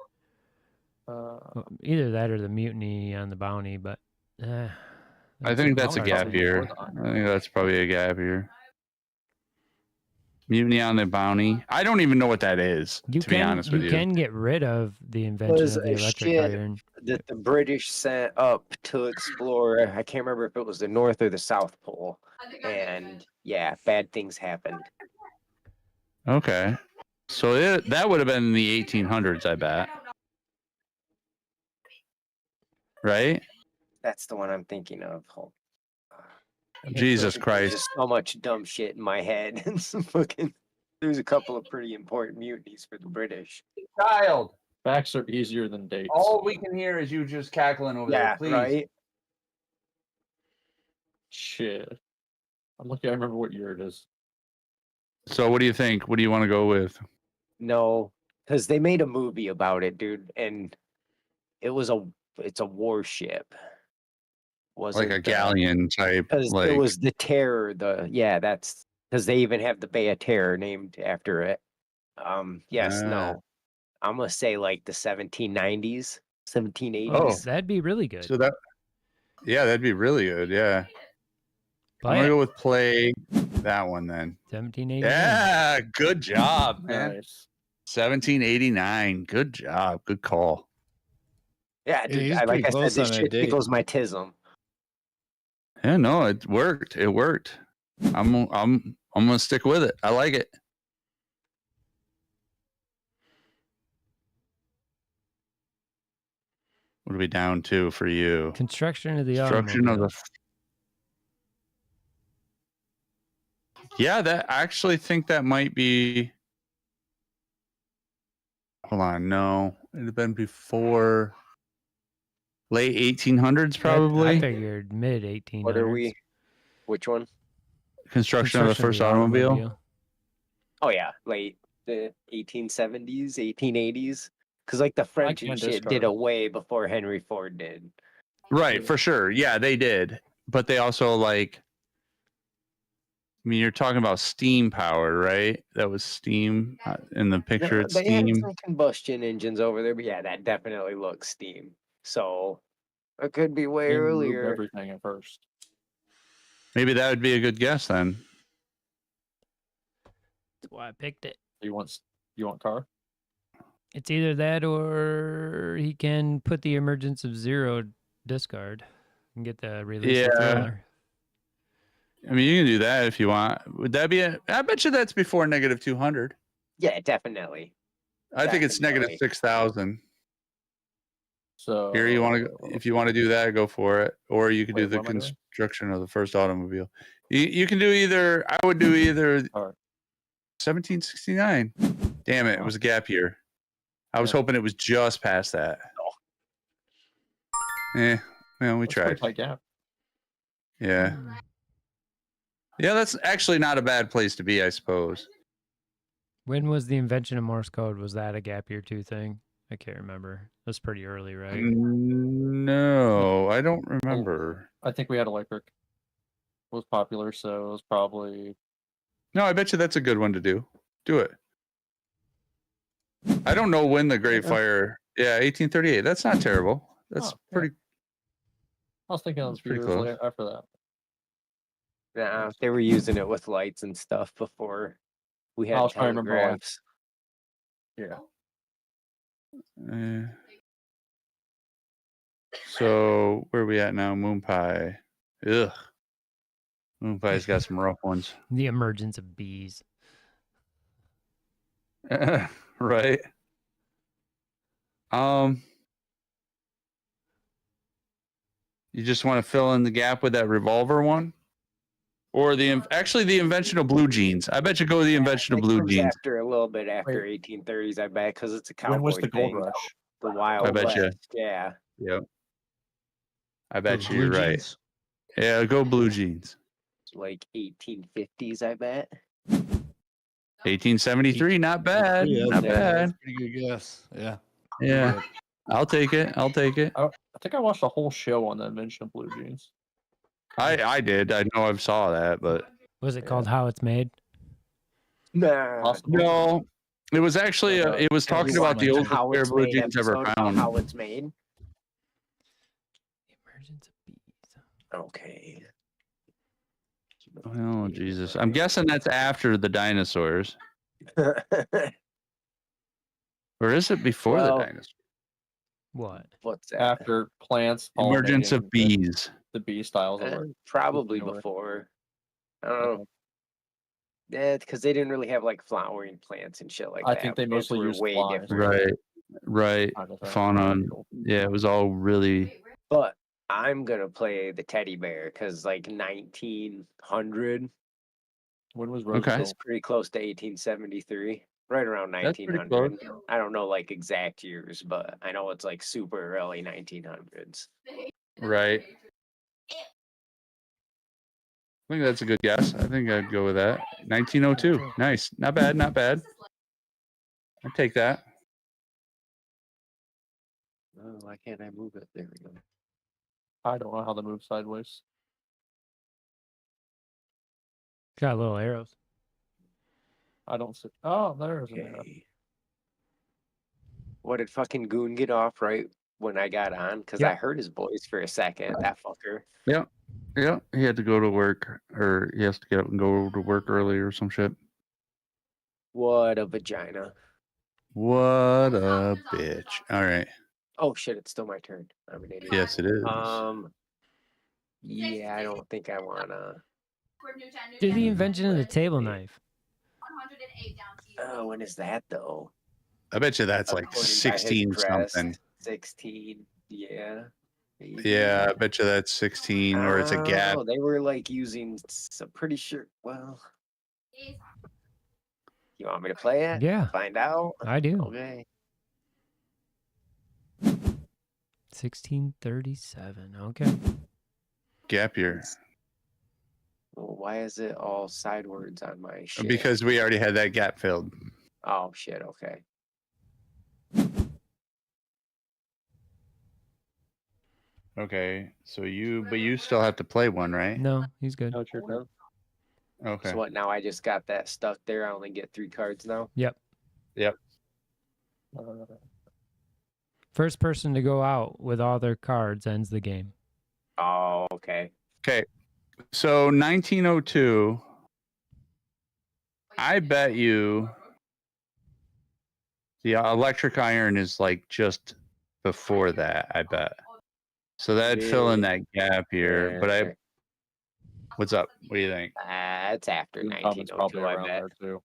Well, either that or the mutiny on the bounty, but I think that's a Probably gap before year. the I think that's probably a gap year. Mutiny on the Bounty. I don't even know what that is, you to can be honest with you you. can get rid of the invention Was of the a electric shit. iron. That the British sent up to explore. I can't remember if it was the North or the South Pole. And yeah, bad things happened. Okay. So that would have been in the 1800s, I bet. Right? That's the one I'm thinking of. Jesus There's Christ. just so much dumb shit in my head. And some fucking. There's a couple of pretty important mutinies for the British. Child. Facts are easier than dates. All we can hear is you just cackling over Yeah, there. Please. right. Shit. I'm lucky I remember what year it is. So what do you think? What do you want to go with? No, because they made a movie about it, dude, and it's a warship. Like a galleon type. Because Like it was the Terror. That's because they even have the Bay of Terror named after it. Yes, Ah. no. I'm gonna say like the 1790s, 1780s. Oh. That'd be really good. So that'd be really good. Yeah. I'm Play gonna it. go with play that one then. 1789. Yeah, good job, man. Nice. 1789. Good job. Good call. Yeah, dude. he's Like pretty I said, close this on that shit date. tickles my tism. Yeah, no, it worked. It worked. I'm gonna stick with it. I like it. What are we down to for you? Construction of the Construction of automobile. the. Yeah, that I actually think that might be. Hold on, no, it'd have been before late 1800s, I probably. figured mid 1800s. What are we? Which one? Construction of the first automobile. Oh yeah, late the 1870s, 1880s. Because like the French and can't shit discard did it. it way before Henry Ford did. Right, for sure. Yeah, they did, but they also like. I mean, you're talking about steam power, right? That was steam in the picture. It's They had steam. some combustion engines over there, but yeah, that definitely looks steam. So it could be way They moved earlier. everything at first. Maybe that would be a good guess then. That's why I picked it. You want car? It's either that or he can put the emergence of zero discard and get the release of Yeah. Thriller. I mean, you can do that if you want. Would that be I bet you that's before negative 200. Yeah, definitely. I think it's negative Definitely. 6,000. So Here, you want to if you want to do that, go for it. Or you could do Wait, the what am I doing? construction of the first automobile. You can do either. I would do either. All right. 1769. Damn it! It was a gap year. I was Yeah. hoping it was just past that. Well, we That's a pretty tried. tight gap. Yeah. Yeah, that's actually not a bad place to be, I suppose. When was the invention of Morse code? Was that a gap year 2 thing? I can't remember. That's pretty early, right? No, I don't remember. I think we had electric was popular, so it was probably No, I bet you that's a good one to do. Do it. I don't know when the Great Fire. Yeah, 1838. That's not terrible. That's Oh, yeah. pretty. I was thinking it was That's pretty years close. later after that. Nah, they were using it with lights and stuff before we I had was trying to remember, like, telegraphs. Yeah. So where are we at now? Moon Pie. Ugh. Moon Pie's got some rough ones. The emergence of bees. Right. You just want to fill in the gap with that revolver one, or actually the invention of blue jeans. I bet you go with the invention of It blue comes jeans. after a little bit after Wait. 1830s, I bet, because it's a cowboy When was the gold thing. rush? The Wild I bet you. West. Yeah. Yep. I bet Those you you're blue right. jeans? Yeah, go blue jeans. It's like 1850s, I bet. 1873, not bad. Yeah, Not yeah. bad. Pretty good guess. Yeah. Yeah. I'll take it. I'll take it. I think I watched a whole show on the invention of blue jeans. I did. I know I saw that, but Was it called How It's Made? Nah. Possible. no. It was actually it was Have you talking about the watched oldest How pair It's of blue Made jeans ever episode about found. How it's made. Emergence of bees. Okay. Oh Jesus! I'm guessing that's after the dinosaurs, or is it before Well, the dinosaurs? What? What's that? After plants, Emergence of pollinating bees. the bee styles. Probably over. before. I don't know. Yeah, because they didn't really have like flowering plants and shit like I that. think they Plants mostly were used way flies. different. Right. Fauna. Yeah, it was all really. But I'm gonna play the teddy bear because like 1900 When was Okay. Roosevelt? is pretty close to 1873, right around That's pretty 1900. I don't know like exact years, but I know it's like super early 1900s. Right. I think that's a good guess. I think I'd go with that. 1902. Nice. Not bad. Not bad. I'd take that. Oh, why can't I move it? There we go. I don't know how to move sideways. Got little arrows. I don't see. Oh, there's an arrow. Okay. What did fucking Goon get off right when I got on? Because Yep. I heard his voice for a second. That fucker. Yeah, he had to go to work, or he has to get up and go to work early or some shit. What a vagina. What a bitch. All right. Oh shit! It's still my turn. I'm an idiot. Yes, it is. Yeah, I don't think I wanna. Do the invention of the table knife. Oh, when is that though? I bet you that's like According by his 16 crest, something. 16. Yeah. Yeah, I bet you that's 16, or it's a gap. Oh, they were like using. I'm pretty sure. Well, you want me to play it? Yeah, Find out. I do. Okay. 1637. Okay. Gap year. Well, why is it all sidewards on my shit? Because we already had that gap filled. Oh shit. Okay. Okay, so you still have to play one, right? No, he's good. No, it's your turn. Okay. So what? Now I just got that stuck there. I only get 3 cards now. Yep. Uh, First person to go out with all their cards ends the game. Oh, okay. Okay. So 1902. I bet you the electric iron is like just before that, I bet. So that'd fill in that gap here. But what's up? What do you think? It's after Goon Common's probably 1902. I around bet. there too.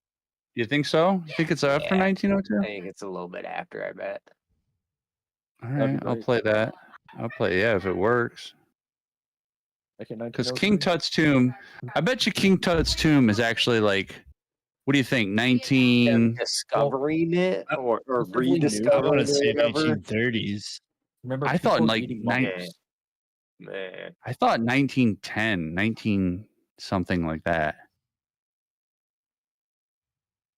You think so? You think it's after Yeah. 1902? I think it's a little bit after. I bet. All That'd be right, I'll great. play that. I'll play, yeah, if it works. Make it Because 1902. King Tut's tomb, I bet you King Tut's tomb is actually like, what do you think? 19. Discovering it or relatively new. I rediscovering want it to or say whatever. 1930s. Remember, I thought people like eating nine- monkeys? Man, I thought 1910, 19 something like that.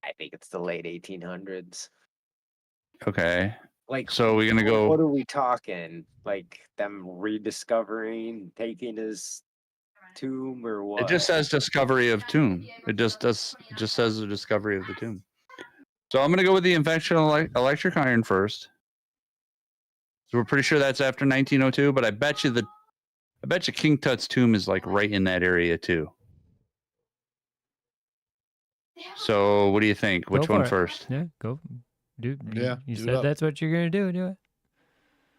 I think it's the late 1800s. Okay. Like, So we're gonna what go. are we talking? Like them rediscovering, taking his tomb or what? It just says discovery of tomb. It just says the discovery of the tomb. So I'm gonna go with the invention of electric iron first. So we're pretty sure that's after 1902, but I bet you King Tut's tomb is like right in that area too. So what do you think? Which Go one for it. first? Yeah, go. Dude, Yeah, you do it said up. that's what you're going to do. Do it.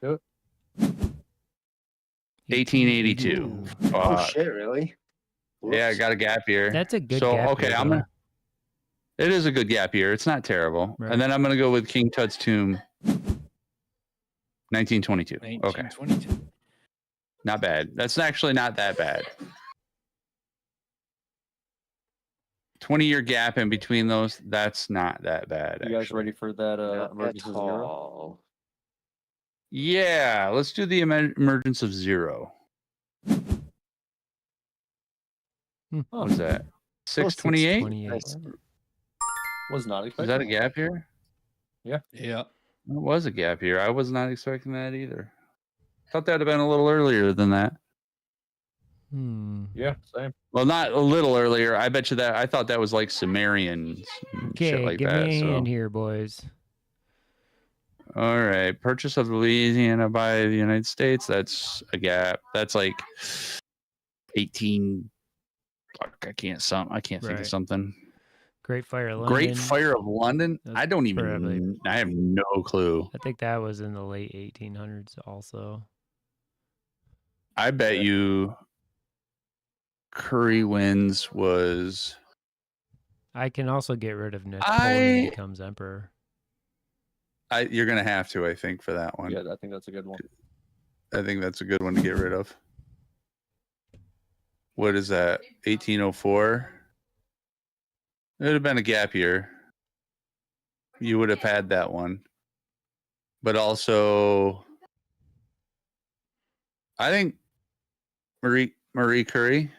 Do it. 1882. Oh Fuck. shit! Really? Yeah, I Whoops. got a gap year. That's a good So gap okay, year, I'm though. gonna. It is a good gap year. It's not terrible. Right. And then I'm gonna go with King Tut's tomb. 1922. Okay, 1922. not bad. That's actually not that bad. 20-year gap in between those. That's not that bad. You guys actually. ready for that Not at emergency zero? all. Yeah, let's do the emergence of zero. What was that? 628? 28. Was not Is expecting. that a gap year? Yeah. It was a gap year. I was not expecting that either. Thought that'd have been a little earlier than that. Yeah, same. Well, not a little earlier. I bet you that. I thought that was like Sumerian Okay, shit like give that. me a So. hand here, boys. All right. Purchase of Louisiana by the United States. That's a gap. That's like 18. Fuck, I can't think Right. of something. Great Fire of London. Great Fire of London. That's I don't probably- even. I have no clue. I think that was in the late 1800s also. I bet you Curry wins was. I can also get rid of Napoleon I- becomes emperor. You're gonna have to. I think for that one. Yeah, I think that's a good one. I think that's a good one to get rid of. What is that? 1804. It would have been a gap year. You would have had that one. But also, I think Marie Curie.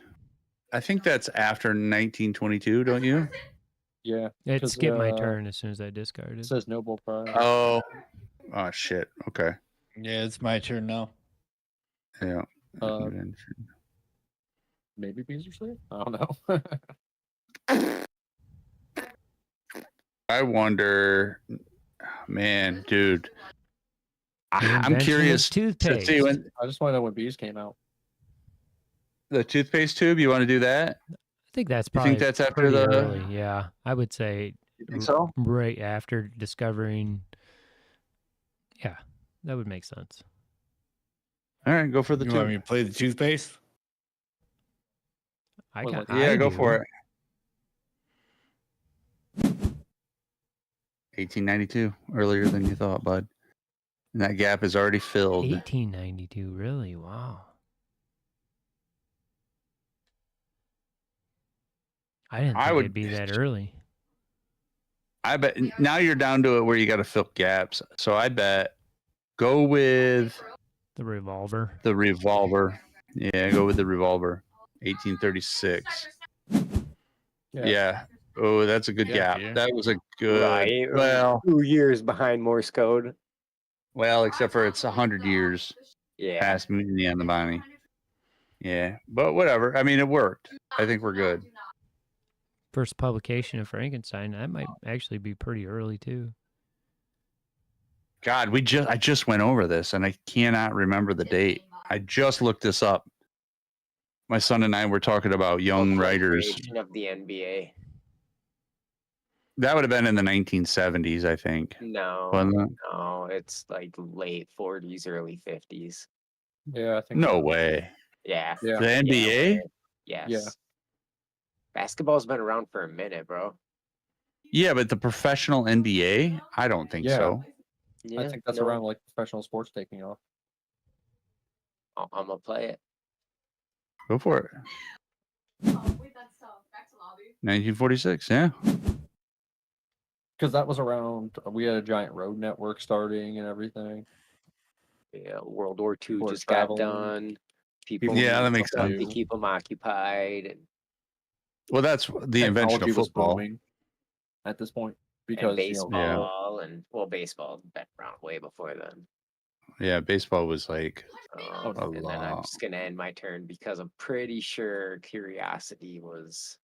I think that's after 1922, don't you? Yeah, It 'cause, skipped my turn as soon as I discarded. it says Nobel Prize. Oh shit. Okay. Yeah, it's my turn now. Yeah. Maybe Bees or something? I don't know. I wonder, man, dude. The I'm invention of curious to toothpaste. see when I just want to know when bees came out. the toothpaste tube. You want to do that? I think that's You probably think that's after pretty the? early. Yeah, I would say You think so? right after discovering. Yeah, that would make sense. All right, go for the You want me tube. to play the toothpaste? I Well, got. Yeah, I go do. for it. 1892, earlier than you thought, bud. And that gap is already filled. 1892. Really? Wow. I didn't I think would- it'd be that early. I bet now you're down to it where you got to fill gaps. So I bet go with The revolver. the revolver. Yeah, go with the revolver. 1836. Yeah. Oh, that's a good Yeah, gap. yeah. That was a good. Right. Well, 2 years behind Morse code. except for it's 100 years Yeah. past Mutiny on the Bounty. Yeah, but whatever. I mean, it worked. I think we're good. First publication of Frankenstein. That might actually be pretty early too. God, I just went over this and I cannot remember the date. I just looked this up. My son and I were talking about young writers. Creation of the NBA. That would have been in the 1970s, I think. No, Wasn't it? no, it's like late 40s, early 50s. Yeah, I think. No so. way. Yeah. Yeah. The NBA? Yes. Basketball's been around for a minute, bro. Yeah, but the professional NBA? I don't think Yeah. so. Yeah, I think that's no, around like professional sports taking off. I'm gonna play it. Go for it. 1946, yeah. Because that was around. We had a giant road network starting and everything. Yeah, World War II Or just traveling. got done. People Yeah, that need makes stuff sense. to keep them occupied, and Well, that's the invention Technology of was football. booming at this point and because baseball, and well, baseball been around way before then. Yeah, baseball was like Oh, And then I'm Allah. just gonna end my turn because I'm pretty sure Curiosity was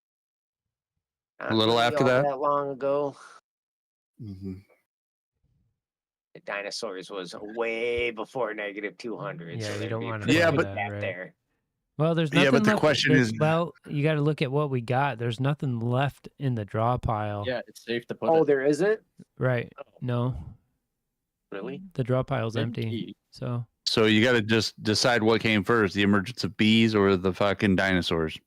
not A little really after all that? long ago. mhm. The dinosaurs was way before -200. Yeah, so you there'd don't be a wanna pretty Yeah, good but- gap right. there. Well, there's Yeah, nothing but the left. question is- well, you got to look at what we got. There's nothing left in the draw pile. yeah, it's safe to put. Oh, it. there isn't? Right. Oh, No, really? the draw pile's Maybe empty. key. So So you got to just decide what came first, the emergence of bees or the fucking dinosaurs.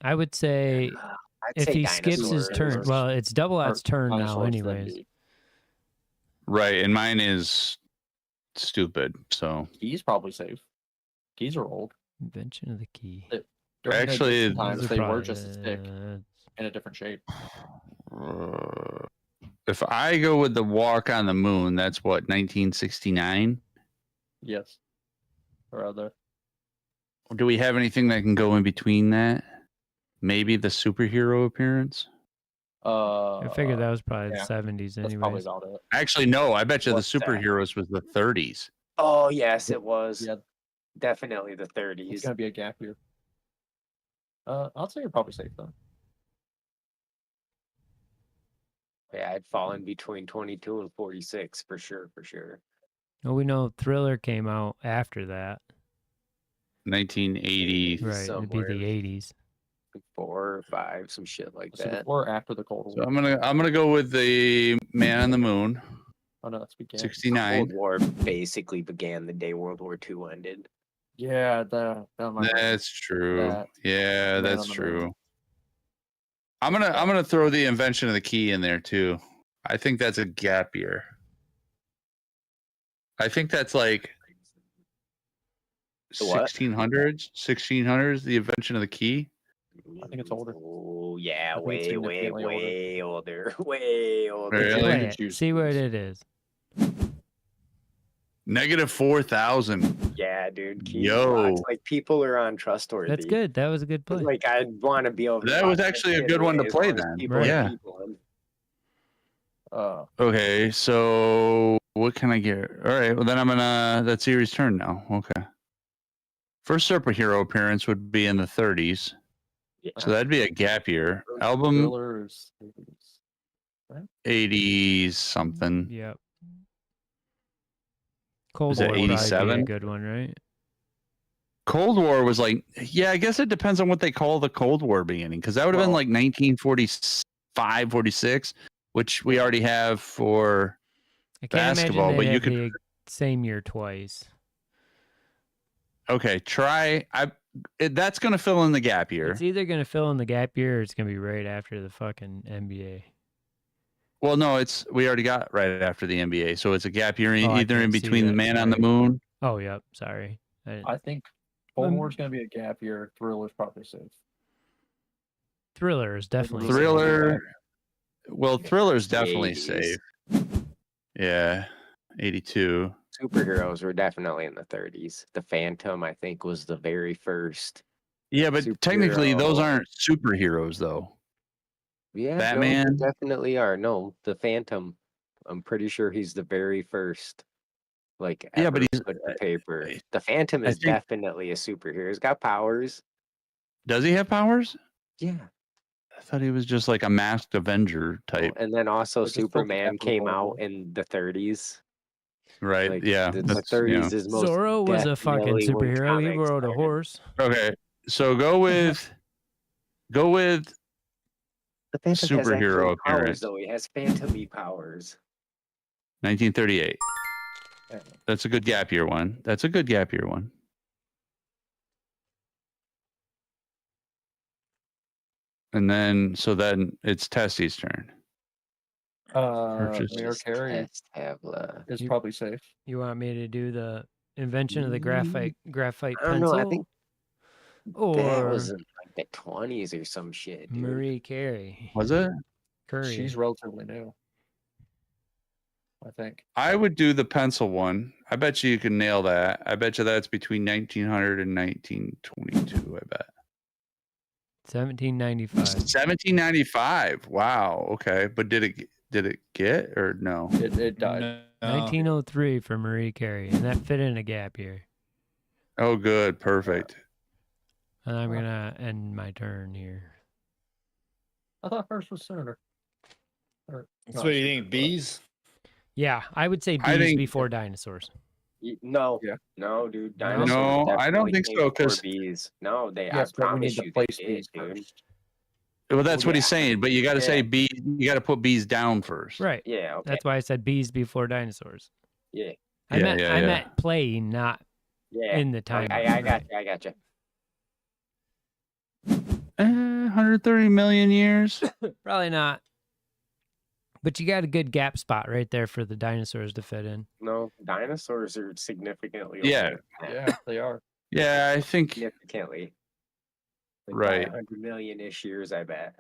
I would say I'd if say he skips his turn, dinosaurs. well, it's Double Odd's turn now, Dinosaurs, then anyways. bee. Right, and mine is stupid. So Keys probably safe. Keys are old. Invention of the key. During Actually, the times Those they are were probably- just a stick in a different shape. if I go with the walk on the moon, that's what 1969. Yes. Or other. Do we have anything that can go in between that? Maybe the superhero appearance. I figured that was probably yeah, the 70s, That's probably anyways. about it. Actually, no. I bet you the What's that? superheroes was the 30s. Oh, yes, it was. Yeah, Definitely the it's 30s. gonna be a gap year. I'll say you're probably safe though. Yeah, I'd fall in between 22 and 46 for sure, for sure. Well, we know Thriller came out after that. 1980. Right. It'd be Somewhere. the 80s. 4 or 5, some shit like So that. before or after the Cold So War? I'm gonna go with the Man on the Moon. Oh no, that's began. 69. Cold War basically began the day World War II ended. Yeah, that might be- That's true. That- Yeah, Man that's on the true. Moon. I'm gonna throw the invention of the key in there too. I think that's a gap year. I think that's like The what? 1600s, the invention of the key. I think it's older. Oh, yeah, I think it's way, significantly older. way older. Way older. Really? Play you it. choose See what these. it is. -4000. Yeah, dude. Keys Yo. rocks. Like, people are untrustworthy. That's good. That was a good play. Like, I'd want to be over. That to was watch actually a shit good one to as play long as then. people Right. are Yeah. people. Okay, so what can I get? All right, well then I'm gonna. That's Erie's turn now. Okay. First superhero appearance would be in the 30s, Yeah. so that'd be a gap year. First Album Thrillers. 80 something. Yep. Cold Was it War would probably be a 87? good one, right? Cold War was like, yeah, I guess it depends on what they call the Cold War beginning, because that would have been Well- like 1945, 46, which we already have for. I can't Basketball, imagine but they you have could- the same year twice. Okay, that's going to fill in the gap year. It's either going to fill in the gap year or it's going to be right after the fucking NBA. Well, no, we already got right after the NBA, so it's a gap year Oh, I either in can't see between the that. Man on the Moon. Oh, yep. Sorry. I think Cold Um, War's going to be a gap year. Thriller's probably safe. Thriller is definitely safe. Thriller. Well, Thriller's definitely 80s. safe. Yeah, 82. Superheroes were definitely in the 30s. The Phantom, I think, was the very first. Yeah, but technically those Superhero. aren't superheroes though. Yeah, Batman? No, they definitely are. No, the Phantom. I'm pretty sure he's the very first. Like, Yeah, but ever he's- put to paper. The Phantom I is think- definitely a superhero. He's got powers. Does he have powers? Yeah. I thought he was just like a masked Avenger type. And then also But just focus Superman after came World out War. in the 30s. Right. Like, yeah. the that's- 30s yeah. is most Zorro was a fucking definitely when superhero. He comics rode a started. horse. Okay. So go with The Phantom has Superhero actual powers, appearance. though. He has phantom-y powers. 1938. Yeah. That's a good gap year one. That's a good gap year one. And then it's Tessie's turn. Purchase. Mayor Carey Test Havla. is You- probably safe. You want me to do the invention of the graphite I don't pencil? know. I think that or was in like the 20s or some shit, dude. Marie Carey. Was it? Curry. She's relatively new. I think. I would do the pencil one. I bet you can nail that. I bet you that's between 1900 and 1922. I bet. 1795. 1795. Wow. Okay, but did it get or no? It died. No. 1903 for Marie Carey, and that fit in a gap year. Oh, good. Perfect. And I'm gonna end my turn here. I thought first was sooner. So what do you think? Bees? Yeah, I would say I bees think- before dinosaurs. No, Yeah. no, dude. No? Dinosaurs No, I don't definitely think came so, before 'cause- bees. No, they. I Yes, but we promise need you to they place did, these dude. first. Well, that's what he's Yeah. saying. But you got to say Yeah. bees. You got to put bees down first. Right. Yeah, okay. That's why I said bees before dinosaurs. Yeah, I Yeah, meant yeah, I yeah. meant playing, not yeah. in the time. I got you. I got you. 130 million years. Probably not. But you got a good gap spot right there for the dinosaurs to fit in. No, dinosaurs are significantly. Yeah. older than that. Yeah, they are. Yeah, I think. Significantly. Like Right. 100 million-ish years, I bet.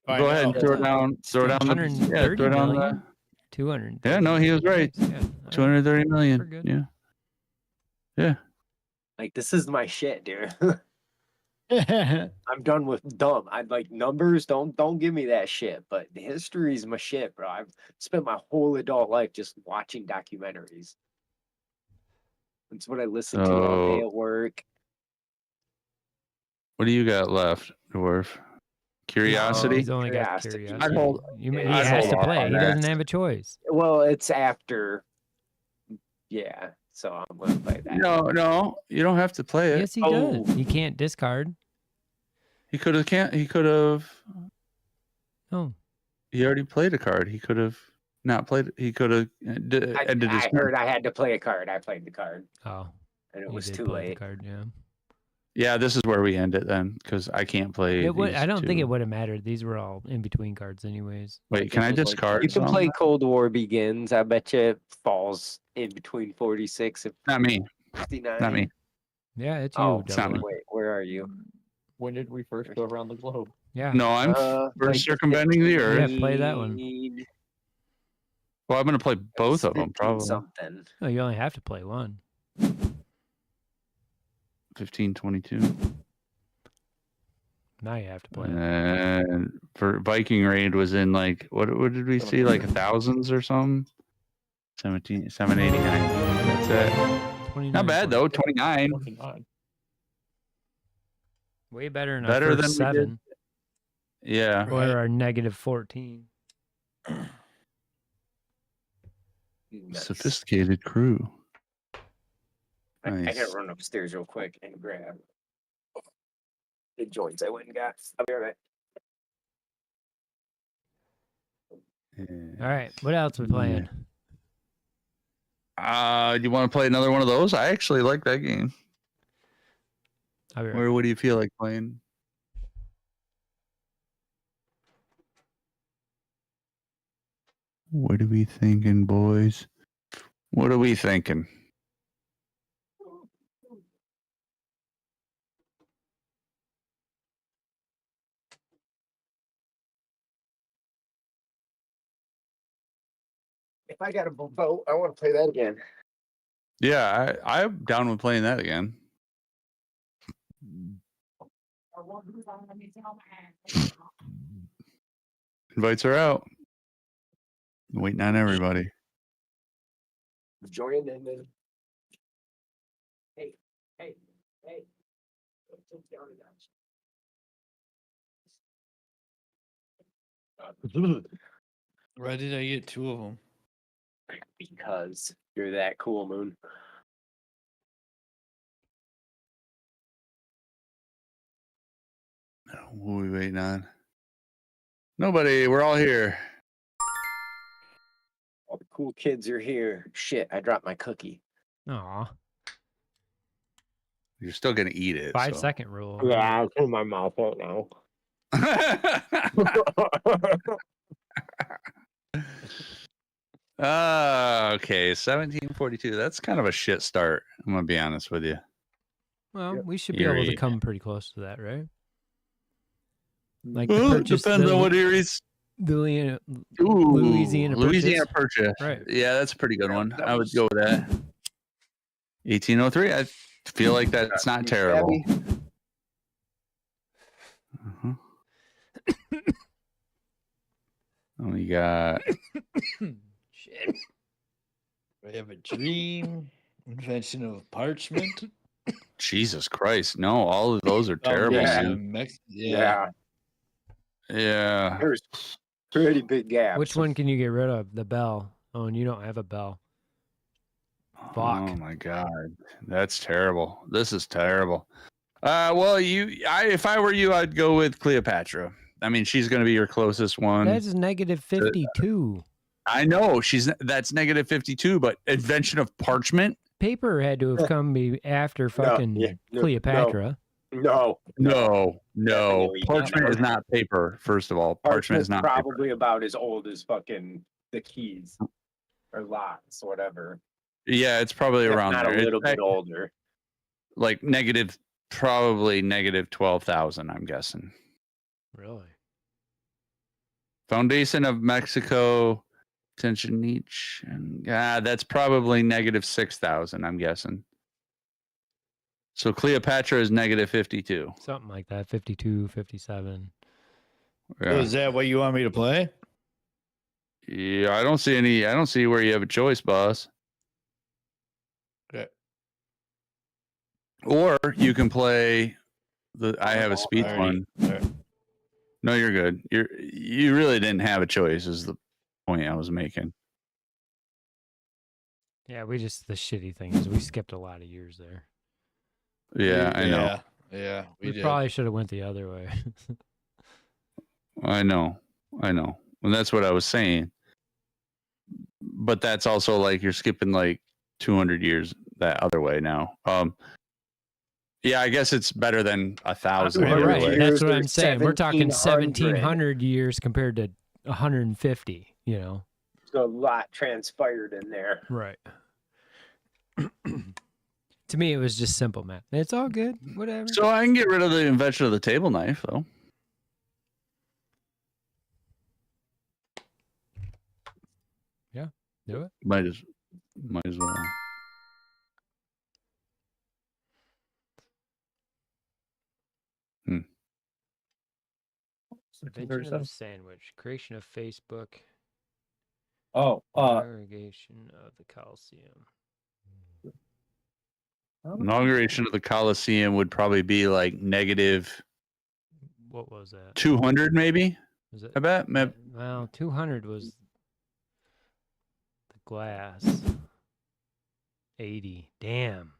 Find Go ahead and out. throw it down. Throw it down. 130 throw it down million? 200. Yeah, no, he was right. Yeah, all right. 230 We're million. good. Yeah. Like, this is my shit, dude. I'm done with dumb. I like numbers. Don't give me that shit. But history is my shit, bro. I've spent my whole adult life just watching documentaries. That's what I listen to all day So- at work. What do you got left, Dwarf? Curiosity? He's only got Curiosity. curiosity. I'd hold- He I'd has hold to off play. on He that. doesn't have a choice. Well, it's after. Yeah, so I'm gonna play that. No, you don't have to play it. Yes, he Oh. does. He can't discard. He could have. He could have. Oh, He already played a card. He could have not played. He could have ended his I turn. heard I had to play a card. I played the card, oh, and it he was did too play the late. card. Yeah. Yeah, this is where we end it then, because I can't play. It would. these I don't think two. it would have mattered. These were all in between cards, anyways. Wait, can I This was like- discard? You can some? play Cold War Begins. I bet you it falls in between 46 and Not me. 59. Not me. Yeah, it's you. Oh, it's not Double. me. wait, where are you? When did we first go around the globe? Yeah. No, I'm. We're like circumventing the Earth. Yeah, play that one. 15, Well, I'm gonna play both of them 15 probably. Something. Oh, you only have to play one. 1522. Now you have to play. it. And for Viking Raid was in like what did we see, like thousands or something? 789. That's it. 29 Not bad points. though. 29. 29. Way better than Better our than first we did. 7. Yeah. Right. Or our negative 14. Nice. Sophisticated crew. I Nice. gotta run upstairs real quick and grab the joints I went and got. I'll be right back. All right. What else we playing? You want to play another one of those? I actually like that game. I'll be right Or what do you feel like playing? What are we thinking, boys? What are we thinking? If I got a vote, I want to play that again. Yeah, I'm down with playing that again. Invites are out. Waiting on everybody. Join and then. Hey. Why did I get 2 of them? Because you're that cool, Moon. What are we waiting on? Nobody. We're all here. All the cool kids are here. Shit, I dropped my cookie. Aw. You're still gonna eat it. 5-second rule. Yeah, I'll put my mouth out now. Okay, 1742. That's kind of a shit start. I'm gonna be honest with you. Well, we should be able to Eerie. come pretty close to that, right? Like Well, it purchase depends the on what Erie's. Louisiana Ooh, Louisiana purchase. Right. Yeah, that's a pretty good one. that I would was- go with that. 1803. I feel like that's not terrible. Uh-huh. Oh, you got Shit. I have a dream. Invention of parchment. Jesus Christ. No, all of those are Oh, terrible, yeah. man. Yeah, Yeah. there's pretty big gaps. Which one can you get rid of? The bell. Oh, and you don't have a bell. Fuck. Oh my god, that's terrible. This is terrible. Well, if I were you, I'd go with Cleopatra. I mean, she's going to be your closest one. That's negative 52. I know that's negative 52, but invention of parchment? Paper had to have come after fucking Cleopatra. No. No. Definitely not. Parchment is not paper. First of all, parchment is not paper. probably about as old as fucking the keys or locks, whatever. Yeah, it's probably If around not there. a little It's bit older. like probably negative 12,000. I'm guessing. Really? Foundation of Mexico, Tension each, and that's probably negative 6,000. I'm guessing. So Cleopatra is negative 52. Something like that. 52, 57. Yeah. So is that what you want me to play? Yeah, I don't see where you have a choice, boss. Okay. Or you can play I have a speed Alrighty. one. Alright. No, you're good. You really didn't have a choice is the point I was making. Yeah, the shitty thing is we skipped a lot of years there. Yeah, I know. Yeah, We did. probably should have went the other way. I know. And that's what I was saying. But that's also like you're skipping like 200 years that other way now. Yeah, I guess it's better than 1,000. Right, either right. way. That's what Years, I'm saying. We're talking 1700. 1,700 years compared to 150, you know? So a lot transpired in there. Right. To me, it was just simple math. It's all good. Whatever. So I can get rid of the invention of the table knife, though. Do it. Might as well. Invention of the sandwich. Creation of Facebook. Oh, Irrigation of the Coliseum. Inauguration of the Coliseum would probably be like negative What was that? 200 maybe. Was it? I bet. Well, 200 was the glass. 80. Damn.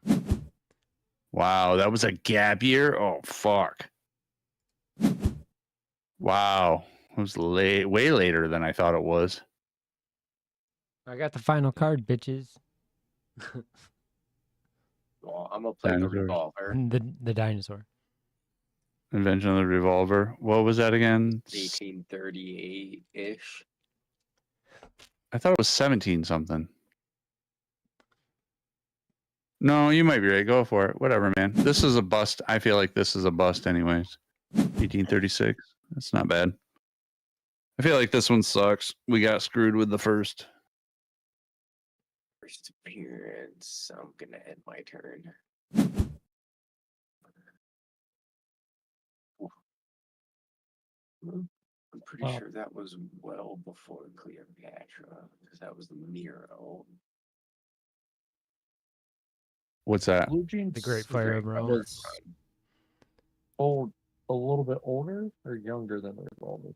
Wow, that was a gap year. Oh fuck. Wow, it was late, way later than I thought it was. I got the final card, bitches. Well, I'm gonna play the Dinosaurs. revolver. The dinosaur. Invention of the revolver. What was that again? 1838 ish. I thought it was 17 something. No, you might be right. Go for it. Whatever, man. This is a bust. I feel like this is a bust, anyways. 1836. That's not bad. I feel like this one sucks. We got screwed with the first. First appearance. I'm gonna end my turn. I'm pretty Oh. sure that was well before Cleopatra, because that was the Nero. What's that? Blue Jeans. The Great Fire of Rome. was old, a little bit older or younger than the revolver.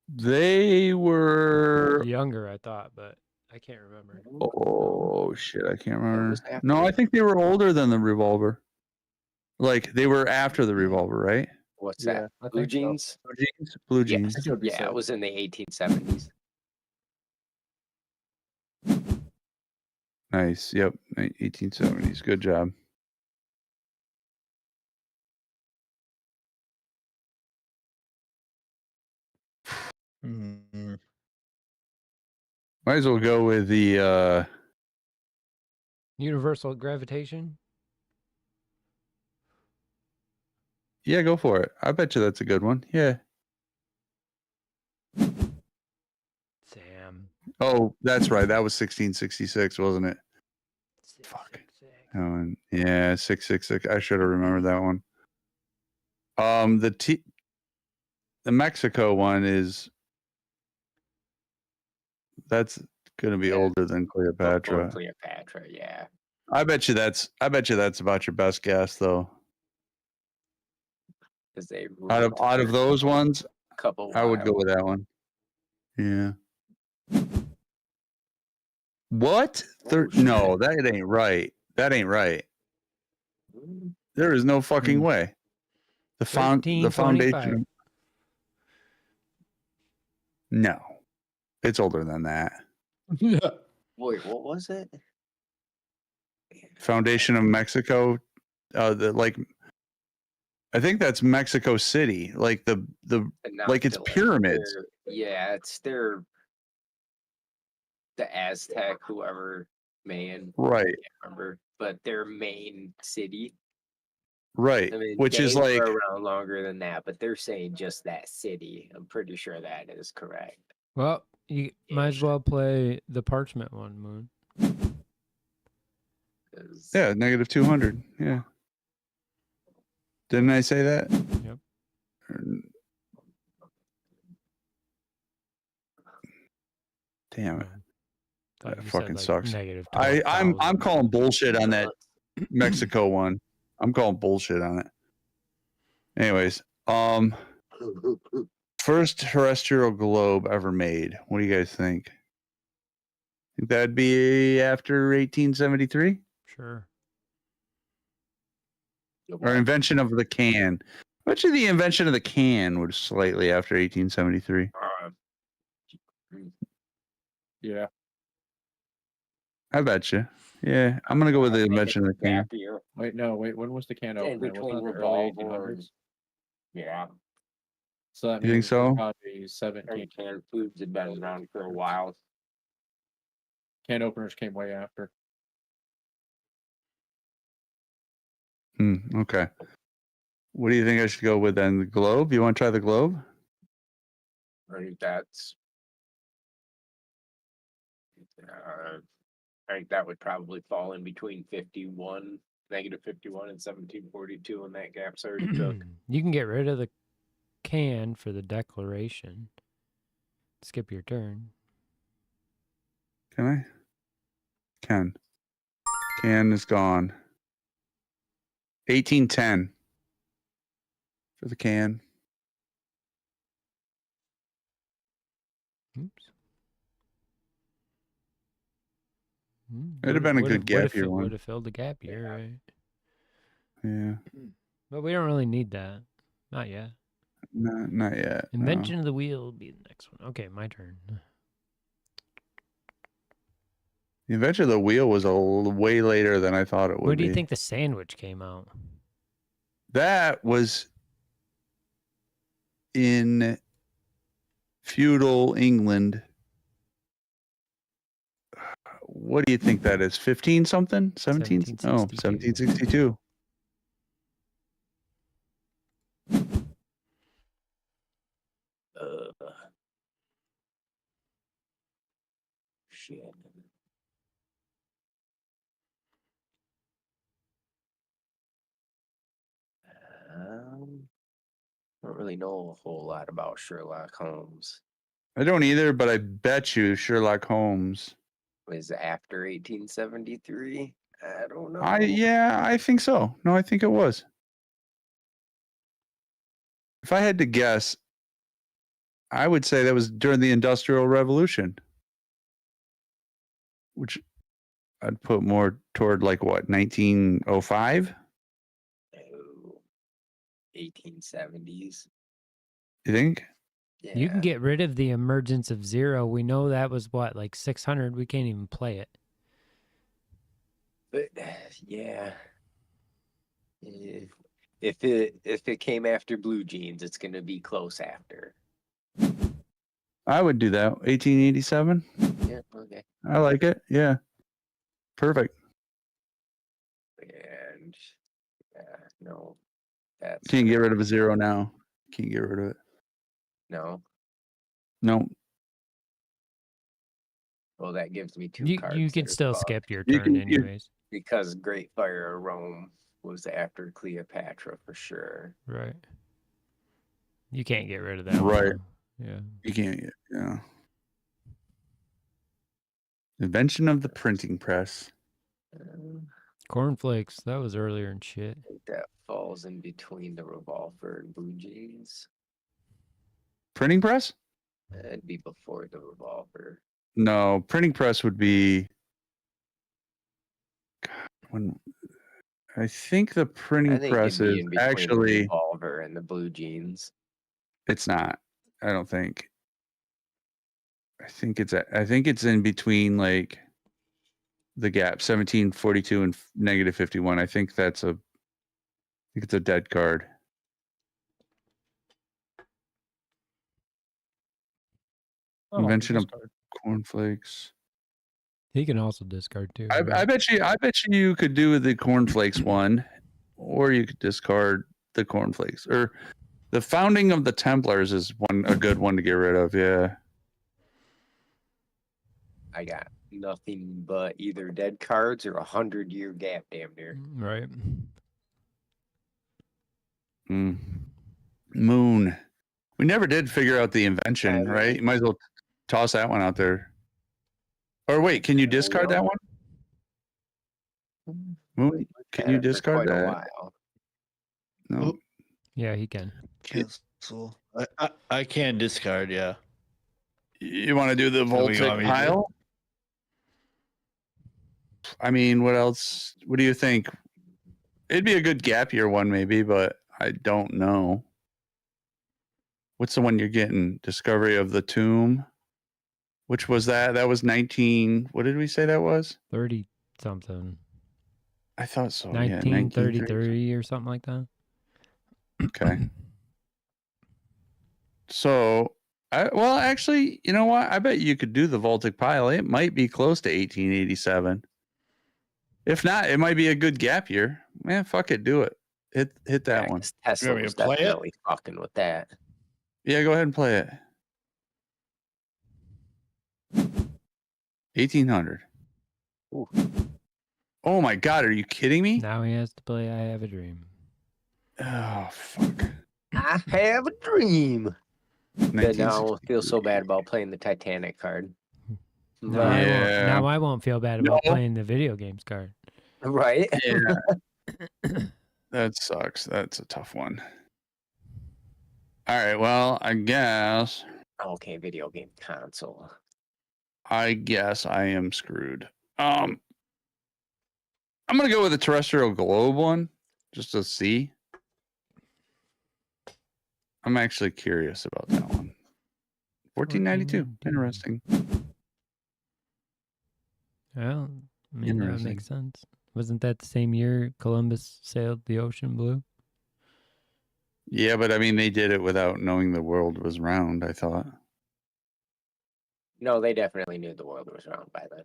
They were. Younger, I thought, but I can't remember. Oh shit! I can't remember. was after No, I it. think they were older than the revolver. Like they were after the revolver, right? What's Yeah, that? I Blue think so. jeans? Blue jeans. Blue Yes. jeans. I think it would be Yeah, so. it was in the 1870s. Nice. Yep. 1870s. Good job. Mm. Might as well go with the. Universal gravitation. Yeah, go for it. I bet you that's a good one. Yeah. Sam. Oh, that's right. That was 1666, wasn't it? Fuck. 666. Oh, and yeah, 666. I should have remembered that one. The Mexico one is that's gonna be Yeah. older than Before Cleopatra. Cleopatra, yeah. I bet you that's about your best guess though. Because they Out of those ones, couple I would go wild- with that one. Yeah. What? Oh, shit. No, that ain't right. That ain't right. There is no fucking way. The 1325. foundation. No, it's older than that. Yeah. Wait, what was it? Foundation of Mexico. I think that's Mexico City. Like the like it's pyramids. Yeah, it's the Aztec, whoever man, Right, I can't remember, but their main city. right. I mean, Which is they like were around longer than that, but they're saying just that city. I'm pretty sure that is correct. Well, you might as well play the parchment one, Moon. 'Cause yeah, negative 200. Yeah. Didn't I say that? Yep. Damn it. Thought That you fucking said, sucks. Negative I'm 12,000. calling bullshit on that Mexico one. I'm calling bullshit on it. Anyways, first terrestrial globe ever made. What do you guys think? Think that'd be after 1873? Sure. Or invention of the can? Much of the invention of the can was slightly after 1873. Yeah. I bet you. Yeah, I'm gonna go with the invention of the can. Wait, no, wait. When was the can In opened? Wasn't between it the early revolver 1800s? Yeah. So that You think means so? probably 17. Canned foods had been around for a while. Can openers came way after. Okay. What do you think I should go with then? The globe? You want to try the globe? I think that's. I think that would probably fall in between -51 and 1742, and that gap's already took. You can get rid of the can for the declaration. Skip your turn. Can I? Can is gone. 1810. for the can. Oops. It'd have been a good gap year Would one. have filled the gap year, right? Yeah. But we don't really need that. Not yet. Not yet. no. Invention of the wheel will be the next one. Okay, my turn. The invention of the wheel was way later than I thought it would When do you be. think the sandwich came out? That was in feudal England. What do you think that is? 15 something? 17? Oh, 1762. 1762. Shit. Don't really know a whole lot about Sherlock Holmes. I don't either, but I bet you Sherlock Holmes. Was it after 1873? I don't know. I think so. No, I think it was. If I had to guess, I would say that was during the Industrial Revolution, which I'd put more toward like what, 1905? No. 1870s. You think? Yeah. You can get rid of the emergence of zero. We know that was what, like 600. We can't even play it. But yeah. If it came after Blue Jeans, it's gonna be close after. I would do that. 1887. Yeah, okay. I like it. Yeah. Perfect. And no. That's Can't get rid of a zero now. Can't get rid of it. no. No. Well, that gives me two You cards. can that are still fucked, skip your You turn can- you- anyways. because Great Fire of Rome was after Cleopatra for sure. Right. You can't get rid of that Right. one. Yeah. You can't get, yeah. Invention of the printing press. Cornflakes. That was earlier and shit. I think that falls in between the Revolver and Blue Jeans. Printing press? It'd be before the Revolver. No, printing press would be. God, when I think the I printing think press it'd be is in between the actually. Revolver and the Blue Jeans. It's not. I don't think. I think it's in between like the gap 1742 and negative 51. I think it's a dead card. Oh, Invention of discard. cornflakes. He can also discard too. I right? bet you could do the cornflakes one, or you could discard the cornflakes. Or the founding of the Templars is a good one to get rid of. Yeah. I got nothing but either dead cards or 100-year gap, damn near. Right. Moon. We never did figure out the invention, Yeah, right? You might as well toss that one out there. Or wait, can you discard that one? Moon? Can you Had it for discard quite a that? while. No. Yeah, he can. Cancel. I can discard, yeah. You want to do the What do Voltic you want me to do? pile? I mean, what else? What do you think? It'd be a good gap year one, maybe, but I don't know. What's the one you're getting? Discovery of the Tomb. Which was that? That was 19. What did we say that was? 30 something. I thought so. 1933 or something like that. Okay. So, well, actually, you know what? I bet you could do the Voltic pile. It might be close to 1887. If not, it might be a good gap year. Man, fuck it, do it. Hit that Yeah, one. 'cause Tesla want me was to play it? definitely fucking with that. Yeah, go ahead and play it. 1800. Ooh. Oh my god, are you kidding me? Now he has to play I Have a Dream. Oh fuck. I have a dream. But now I 1960. feel so bad about playing the Titanic card. Now, Right. now I won't feel bad about No. playing the video games card. Right? Yeah. That sucks. That's a tough one. All right. Well, I guess Okay, video game console. I am screwed. I'm gonna go with the terrestrial globe one, just to see. I'm actually curious about that one. 1492. 1492. Interesting. Well, I mean, that would Interesting. make sense. Wasn't that the same year Columbus sailed the ocean blue? Yeah, but I mean, they did it without knowing the world was round, I thought. No, they definitely knew the world was round by then.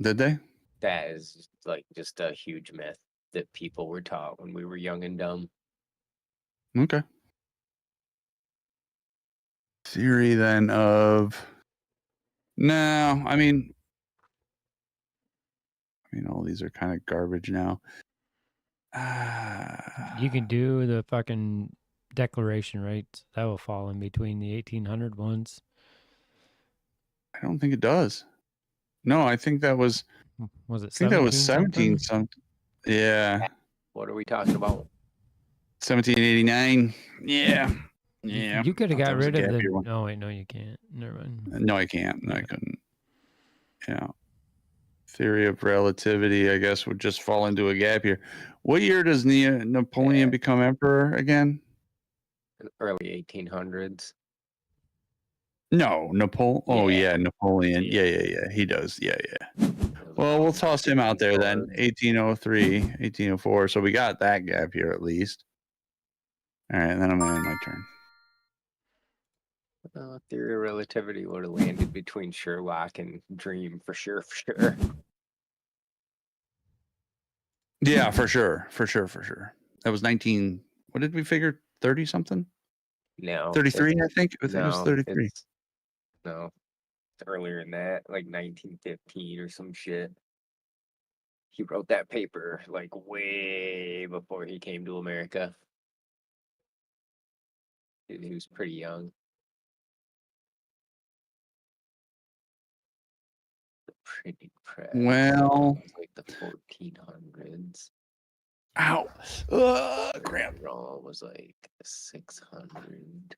Did they? That is like just a huge myth that people were taught when we were young and dumb. Okay. Theory then of no, I mean all these are kind of garbage now. You can do the fucking Declaration, right? That will fall in between the 1800 ones. I don't think it does. No, I think that was Was it I think that was 17 something? something. Yeah. What are we talking about? 1789. Yeah. Yeah. You could have Thought got that was a rid of gap the. year one. Oh wait, no, you can't. Never mind. No, I can't. No, I Yeah. couldn't. Yeah. Theory of relativity, I guess, would just fall into a gap year. What year does Napoleon Yeah. become emperor again? Early 1800s. No, Napoleon. Oh, Yeah. yeah, Napoleon. Yeah. Yeah. He does. Yeah. It was Well, we'll around toss him out there then. 1804. 1803, 1804. So we got that gap year at least. All right, then I'm going to end my turn. Theory of relativity would have landed between Sherlock and Dream for sure. Yeah, for sure. That was 19. What did we figure? 30 something? No. 33, I think. I think it was No, 33. it's earlier than that, like 1915 or some shit. He wrote that paper like way before he came to America. He was pretty young. The printing press. Well, was like the 1400s. ow. Cramp. Roll was like 600.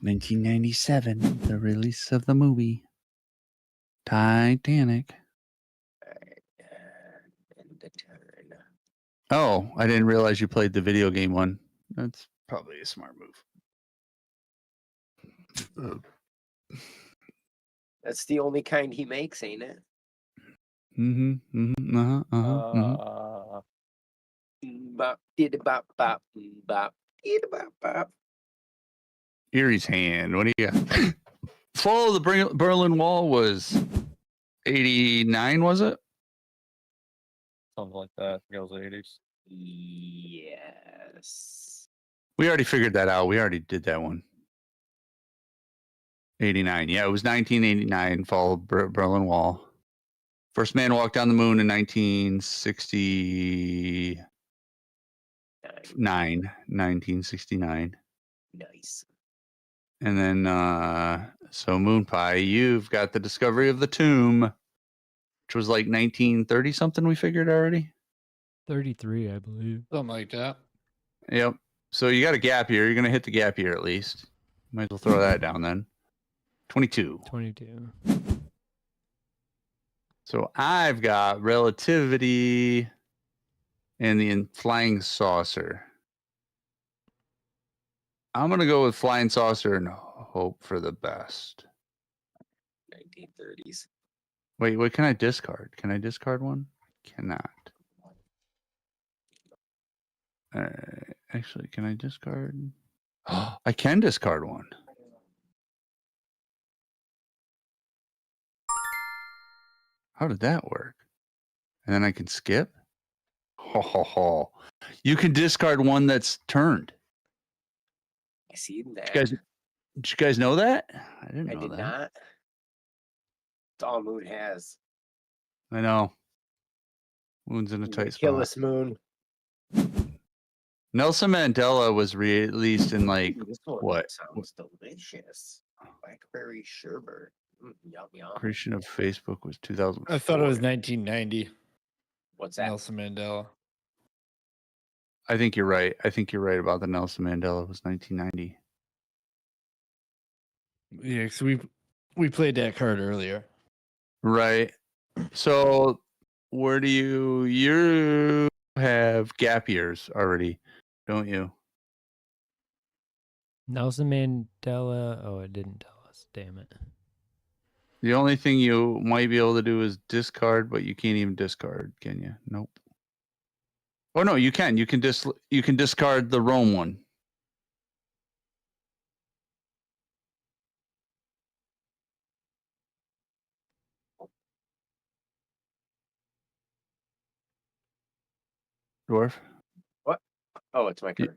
1997, the release of the movie Titanic. And the turn. Oh, I didn't realize you played the video game one. That's probably a smart move. That's the only kind he makes, ain't it? Bop, did bop, bop, bop, did bop, bop. Erie's hand. What do you got? Fall of the Berlin Wall was 89, was it? Something like that. It was 80s. Yes. We already figured that out. We already did that one. 89. Yeah, it was 1989, fall of Berlin Wall. First man walked down the moon in 1969. 1969. Nice. And then, so Moon Pie, you've got the discovery of the tomb, which was like 1930 something. We figured already. 33, I believe. Something like that. Yep. So you got a gap year. You're gonna hit the gap year at least. Might as well throw that down then. 22. 22. So I've got relativity and the flying saucer. I'm gonna go with flying saucer and hope for the best. 1930s. Wait, what can I discard? Can I discard one? Cannot. Actually, can I discard? I can discard one. How did that work? And then I can skip? You can discard one that's turned. I see that. Did you guys know that? I didn't I know did that. not. It's all Moon has. I know. Moon's in a tight Kill spot. us, Moon. Nelson Mandela was released in like Ooh, this one what? sounds delicious. Blackberry sherbet. Yum yum. Creation of Facebook was 2000. I thought it was 1990. What's that? Nelson Mandela. I think you're right. I think you're right about the Nelson Mandela. It was 1990. Yeah, so we played that card earlier. Right. So where do you have gap years already, don't you? Nelson Mandela. Oh, it didn't tell us. Damn it. The only thing you might be able to do is discard, but you can't even discard, can you? Nope. Oh no, you can. You can discard the Rome one. Dwarf. What? Oh, it's my Y- turn.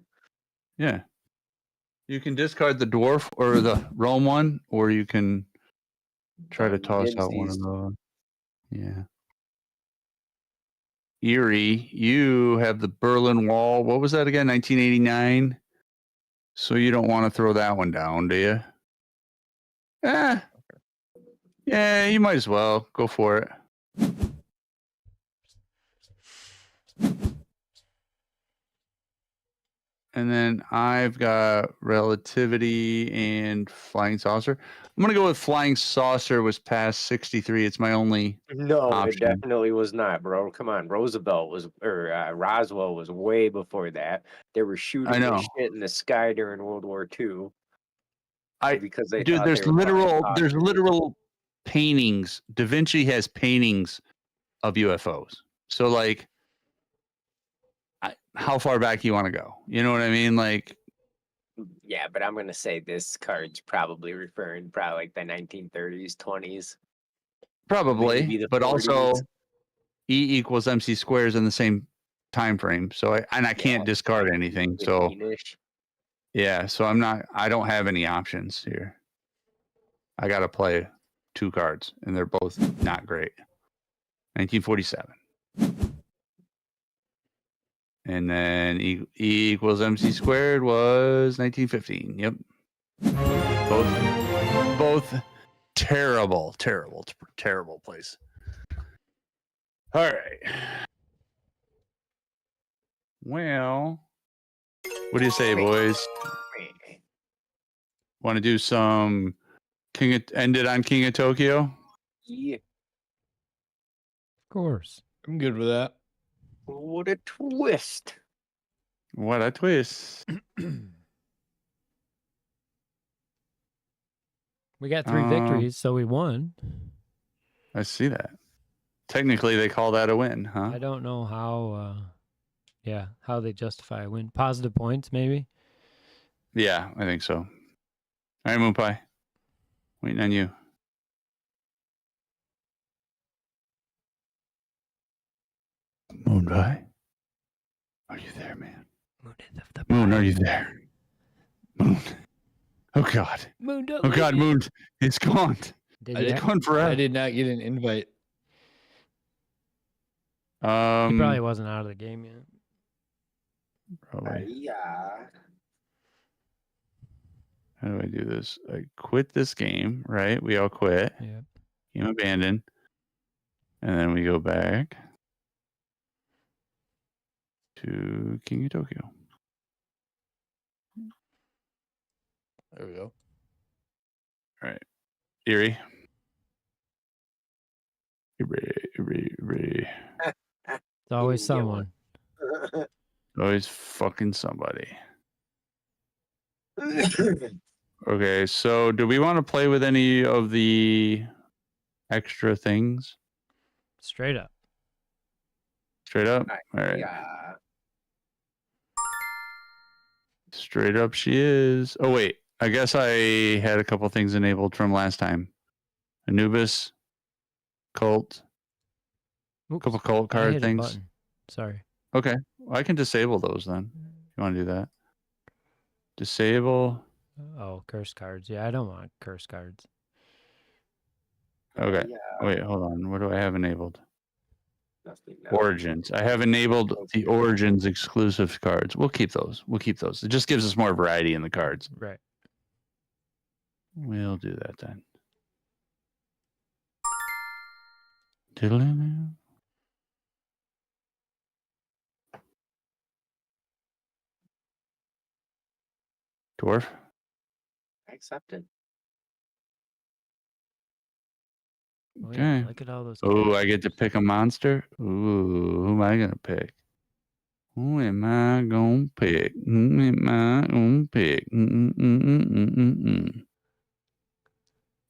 Yeah. You can discard the dwarf or the Rome one, or you can try to toss out one of those. Yeah. Erie, you have the Berlin Wall. What was that again? 1989. So you don't want to throw that one down, do you? Yeah, you might as well go for it. And then I've got Relativity and Flying Saucer. I'm gonna go with Flying Saucer was past 63. It's my only No, option. it definitely was not, bro. Come on, Roosevelt was or Roswell was way before that. They were shooting know. this shit in the sky during World War II because they Dude, thought there's they were flying there's saucers. literal paintings. Da Vinci has paintings of UFOs. So like how far back you want to go? You know what I mean? Like Yeah, but I'm gonna say this card's probably referring like the 1930s, 20s, probably, maybe the but 40s. also E equals MC squares in the same time frame. So I can't discard anything. So 15-ish. yeah, so I don't have any options here. I got to play 2 cards and they're both not great. 1947. And then E equals MC squared was 1915. Yep. Both terrible place. All right. Well, what do you say, boys? Want to do some end it on King of Tokyo? Yeah. Of course. I'm good with that. What a twist. What a twist. We got 3 victories, so we won. I see that. Technically, they call that a win, huh? I don't know how they justify a win. Positive points, maybe? Yeah, I think so. All right, Moon Pie. Waiting on you. Moon Pie. Are you there, man? Moon, are you there? Moon. Oh, God. Moon, don't Oh, God, leave. Moon. It's gone. Did It's he? gone forever. I did not get an invite. He probably wasn't out of the game yet. Probably. Yeah. How do I do this? I quit this game, right? We all quit. Yeah. Game abandoned. And then we go back to King of Tokyo. There we go. All right. Erie. Erie. It's always didn't get someone. Always fucking somebody. Okay, so do we want to play with any of the extra things? Straight up. Straight up? All right. Yeah. Straight up she is. Oh, wait. I guess I had a couple things enabled from last time. Anubis, Cult, Oops. couple Cult I card hit a things. button. Sorry. Okay. Well, I can disable those then. If you want to do that. Disable. Oh, curse cards. Yeah, I don't want curse cards. Okay. Yeah. Wait, hold on. What do I have enabled? Nothing. Origins. I have enabled the Origins exclusive cards. We'll keep those. It just gives us more variety in the cards. Right. We'll do that then. Diddle-doo. Dwarf. I accept it. Oh, Okay. yeah, look at all those. Oh, I get to characters. pick a monster. Ooh, who am I gonna pick? Who am I gonna pick? Who am I gonna pick?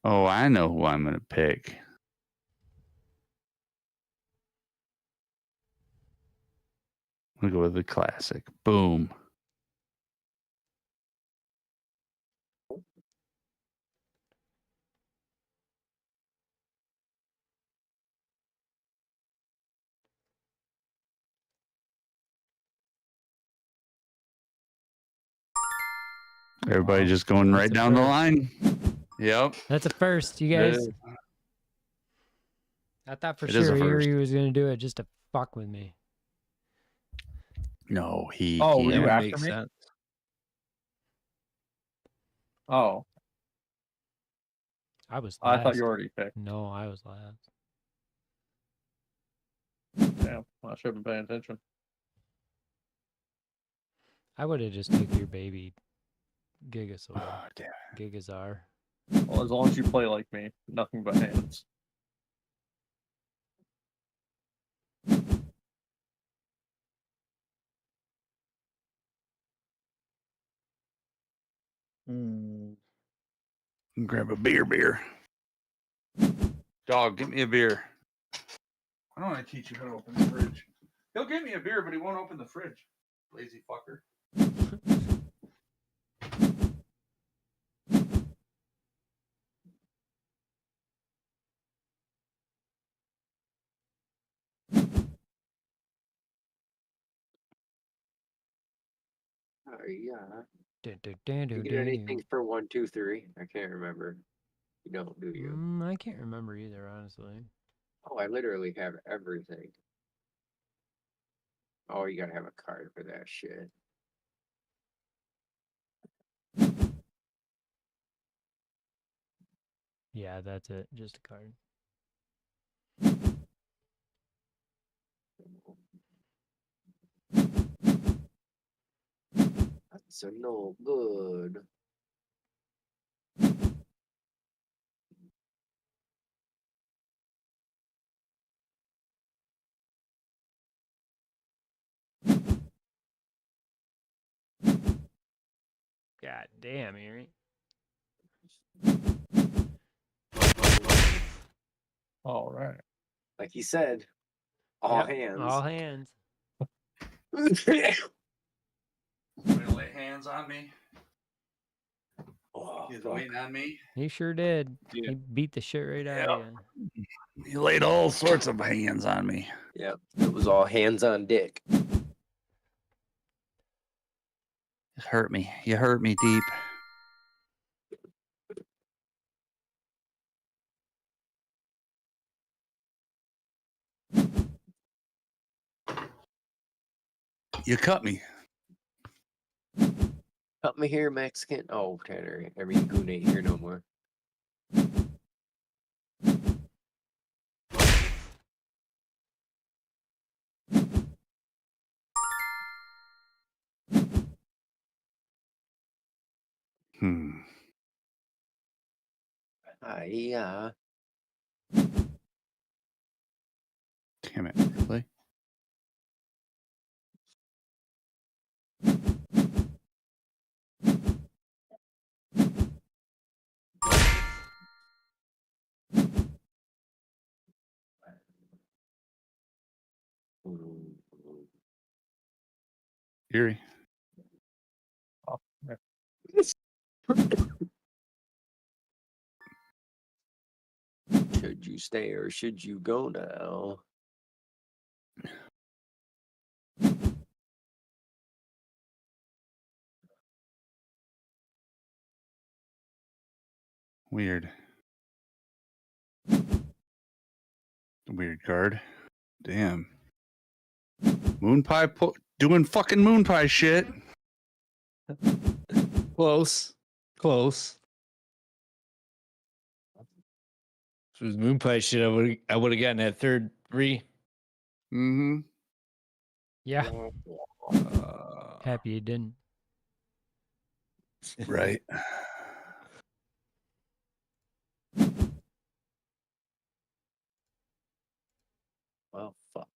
Oh, I know who I'm gonna pick. I'm gonna go with the classic. Boom. Everybody Wow. just going That's right a down the first. line. Yep. That's a first, you It guys. is. I thought for It is sure a first. Erie was gonna do it just to fuck with me. No, he Oh, were That you would can't. after make me? sense. Oh, I was I last. thought you already picked. No, I was last. Damn, I should have been paying attention. I would have just took your baby Gigasaur. Oh, damn. Gigazar. Well, as long as you play like me, nothing but hands. Hmm. Grab a beer. Dog, get me a beer. I don't want to teach you how to open the fridge. He'll give me a beer, but he won't open the fridge. Lazy fucker. Yeah. Dun, dun, dun, Did you dun, get dun, anything dun. for 1, 2, 3? I can't remember. You don't, do you? I can't remember either, honestly. Oh, I literally have everything. Oh, you gotta have a card for that shit. Yeah, that's it. Just a card. That's a no good. God damn, Erie. All right. Like he said, all Yep, hands. All hands. You're gonna lay hands on me? Oh, He's fuck. waiting on me. He sure did. Yeah. He beat the shit right out of you. He laid all sorts of hands on me. Yep, it was all hands on dick. It hurt me. You hurt me deep. You cut me. Cut me here, Mexican. Oh, Tanner. I mean, Goon ain't here no more. Hmm. Yeah. Damn it. Really? Erie. Oh, yeah. Should you stay or should you go now? Weird. Weird card. Damn. Moon pie doing fucking moon pie shit. Close. Close. If it was Moonpie shit, I would have gotten that third 3. Mm-hmm. Yeah. Uh, Happy you didn't. Right. Well, fuck.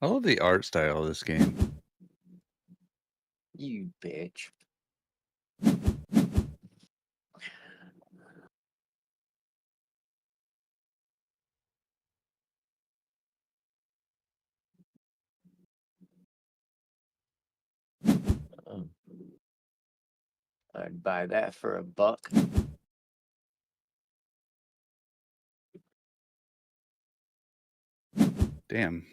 I love the art style of this game. You bitch. Um, I'd buy that for $1. Damn.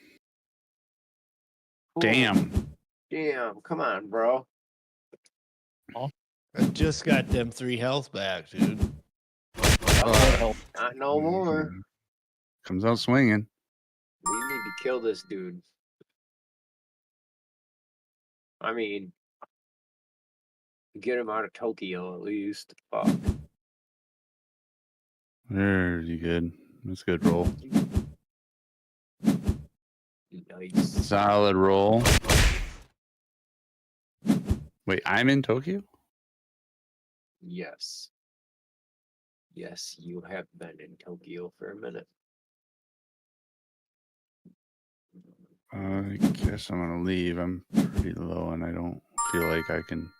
Cool. Damn. Damn, come on, bro. I just got them 3 health back, dude. Not no more. Comes out swinging. We need to kill this dude. I mean, get him out of Tokyo at least. Fuck. There, you good. That's a good roll. Nice. Solid roll. Wait, I'm in Tokyo? Yes. Yes, you have been in Tokyo for a minute. I guess I'm gonna leave. I'm pretty low and I don't feel like I can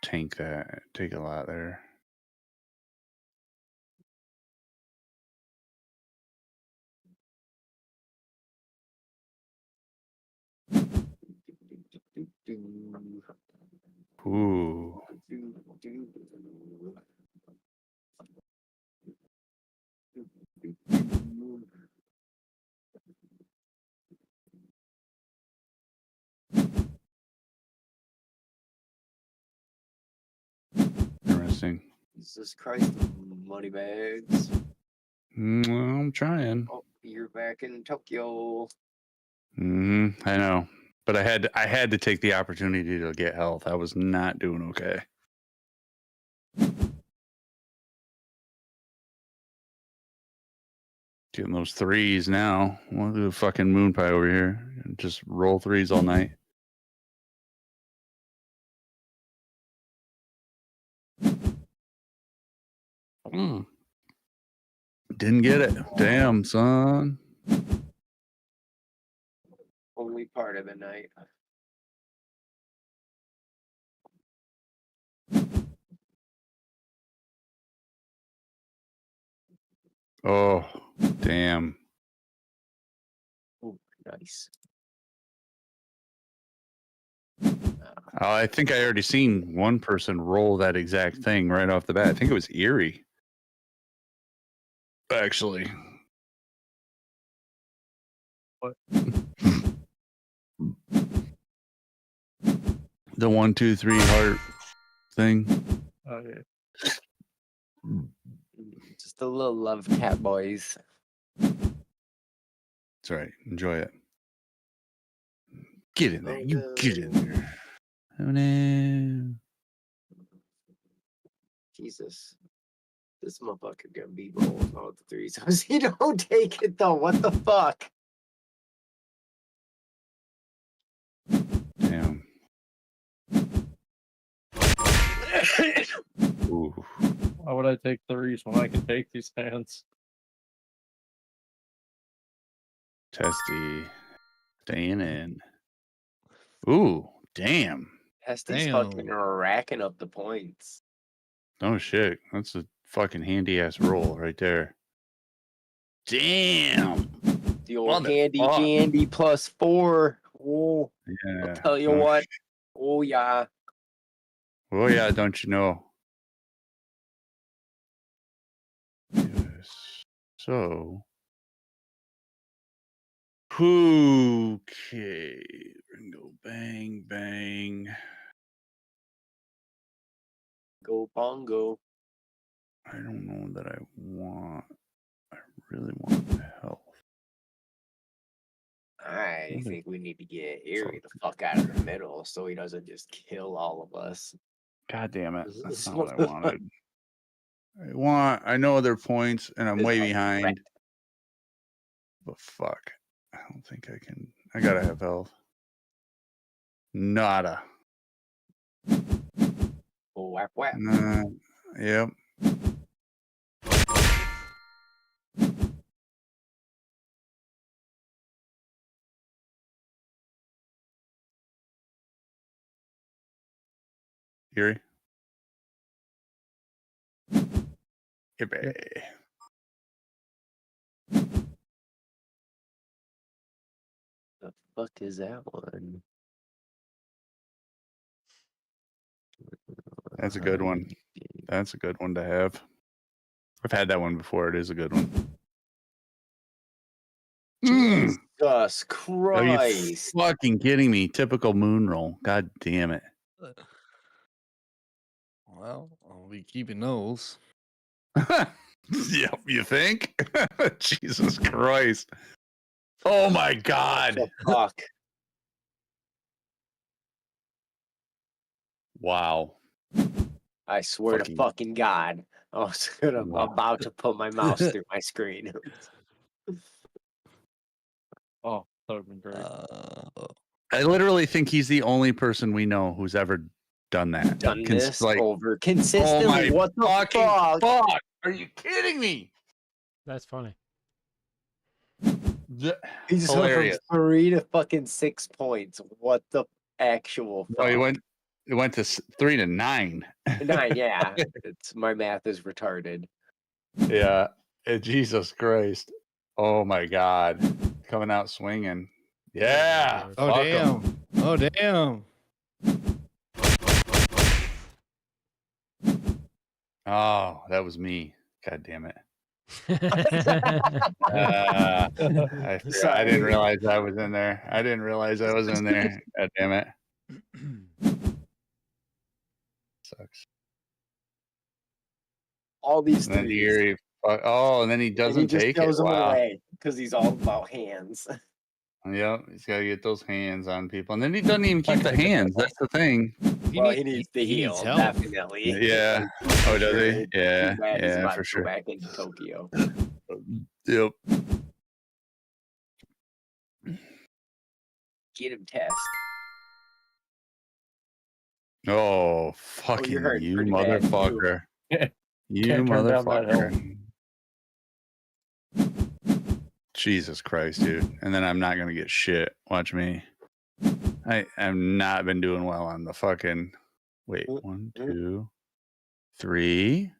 tank that. Take a lot there. Ooh. Interesting. Jesus Christ, money bags. Well, I'm trying. Oh, you're back in Tokyo. I know. But I had to take the opportunity to get health. I was not doing okay. Getting those threes now. We'll do a fucking moon pie over here and just roll threes all night. Didn't get it. Damn, son. Only part of the night. Oh, damn. Ooh, nice. I think I already seen one person roll that exact thing right off the bat. I think it was Erie. Actually. What? The 1, 2, 3 heart thing. Oh, yeah. Just a little love tap, boys. That's right. Enjoy it. Get in there. You get in there. Oh no. Jesus. This motherfucker gonna be rolling all the threes. He don't take it though. What the fuck? Damn. Ooh. Why would I take threes when I can take these hands? Testy. Staying in. Ooh. Damn. Hesty's Damn. fucking racking up the points. Oh shit. That's a fucking handy ass roll right there. Damn. The old Mother handy fuck. dandy +4. Oh, Yeah. I'll tell you Oh, what. Oh yeah. Oh yeah, don't you know? Yes. So. Okay. Ringo bang bang. Go bongo. I don't know that I want. I really want health. I Wonder- think we need to get Erie the fuck out of the middle so he doesn't just kill all of us. God damn it. This That's is not what I what- wanted. I know their points and I'm This way is a behind. threat. But fuck. I don't think I can. I gotta have health. Nada. Oh, whap whap. Yep. Yuri. Yippee. The fuck is that one? That's a good one. That's a good one to have. I've had that one before. It is a good one. Mm. Jesus Are you Christ. fucking kidding me? Typical moon roll. God damn it. Well, I'll be keeping those. Yep, you think? Jesus Christ. Oh my God. The fuck. Wow. I swear Fucking- to fucking God. I was about to put my mouse through my screen. Oh, that would have been great. I literally think he's the only person we know who's ever done that. Done Cons- this like, over consistently. my What the fucking fuck? fuck? Are you kidding me? That's funny. He just went Hilarious. from 3 to fucking 6 points. What the actual fuck? Oh, it went to 3 to 9. 9, yeah. It's my math is retarded. Yeah. Jesus Christ. Oh my God. Coming out swinging. Yeah. Oh fuck 'em. damn! Oh damn! Oh, that was me. God damn it. I Sorry. didn't realize I was in there. I didn't realize I was in there. God damn it. Sucks. All these And then threes. Yuri, and then he And doesn't he just take it. throws them Wow. away because he's all about hands. Yep, he's got to get those hands on people, and then he doesn't even keep the hands. That's the thing. Well, he needs to he heal, needs help. definitely. Yeah. Oh, does he? Too Yeah. bad he's Yeah, about for to sure. go back into Tokyo. Yep. Get him test. Oh, fucking hurting you, pretty bad, too. motherfucker! You Can't turn down that motherfucker! Jesus Christ, dude! And then I'm not gonna get shit. Watch me. I have not been doing well on the fucking. Wait, 1, 2, 3.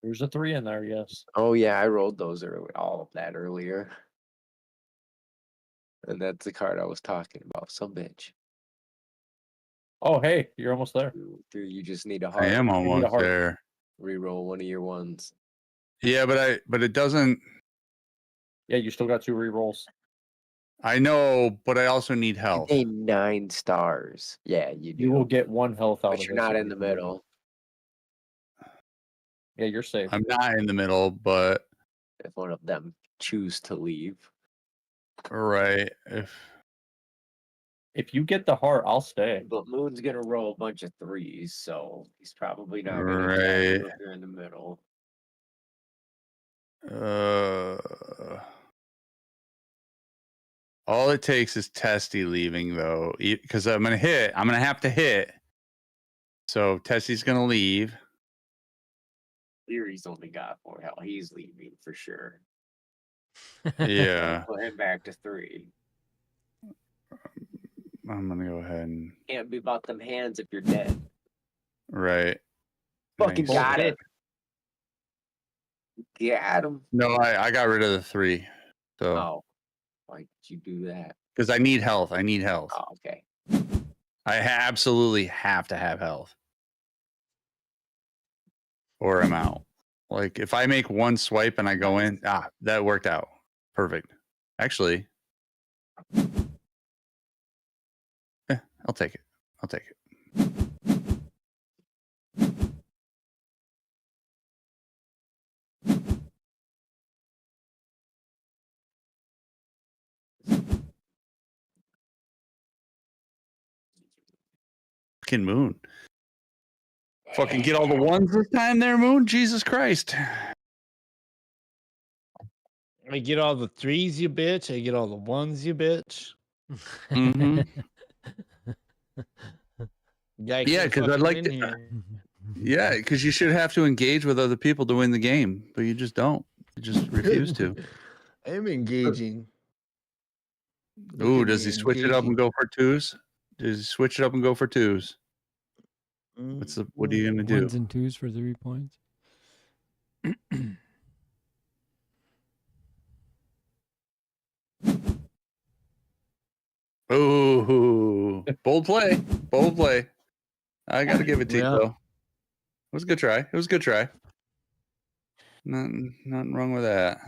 There's a 3 in there, yes. Oh yeah, I rolled those all of that earlier. And that's the card I was talking about. Some bitch. Oh, hey, you're almost there. Dude, you just need a I heart. am a almost heart. there. Reroll one of your ones. Yeah, but it doesn't. Yeah, you still got 2 rerolls. I know, but I also need You health. gain 9 stars. Yeah, you do. You will get 1 health out but of you're this not if in the you can do it. middle. Yeah, you're safe. I'm not in the middle, but If one of them choose to leave. right. If you get the heart, I'll stay. But Moon's gonna roll a bunch of 3s, so he's probably not gonna Right. tag you if you're in the middle. All it takes is Testy leaving though, because I'm gonna hit. I'm gonna have to hit. So Testy's gonna leave. Leary's only got 4 hell. He's leaving for sure. Yeah, Put him back to 3. I'm gonna go ahead and Can't be about them hands if you're dead. right. Fucking Nice. got it. Got him. No, I got rid of the 3. So Oh. Why did you do that? because I need health. I need health. Oh, okay. I absolutely have to have health, or I'm out. Like if I make one swipe and I go in, that worked out perfect. Actually, I'll take it. I'll take it. Fucking Moon. Fucking get all the ones this time there, Moon. Jesus Christ. I get all the 3s, you bitch. I get all the 1s, you bitch. Mhm. Guy Yeah, can't 'cause I'd fucking like win to- here. Yeah, because you should have to engage with other people to win the game, but you just don't. You just refuse to. I'm engaging. Look Ooh, at does me he switch it up and engaging. go for twos? Does he switch it up and go for twos? What are you gonna do? Ones and twos for 3 points. Ooh, bold play, bold play. I gotta give it to you Yeah. though. It was a good try. It was a good try. Nothing wrong with that.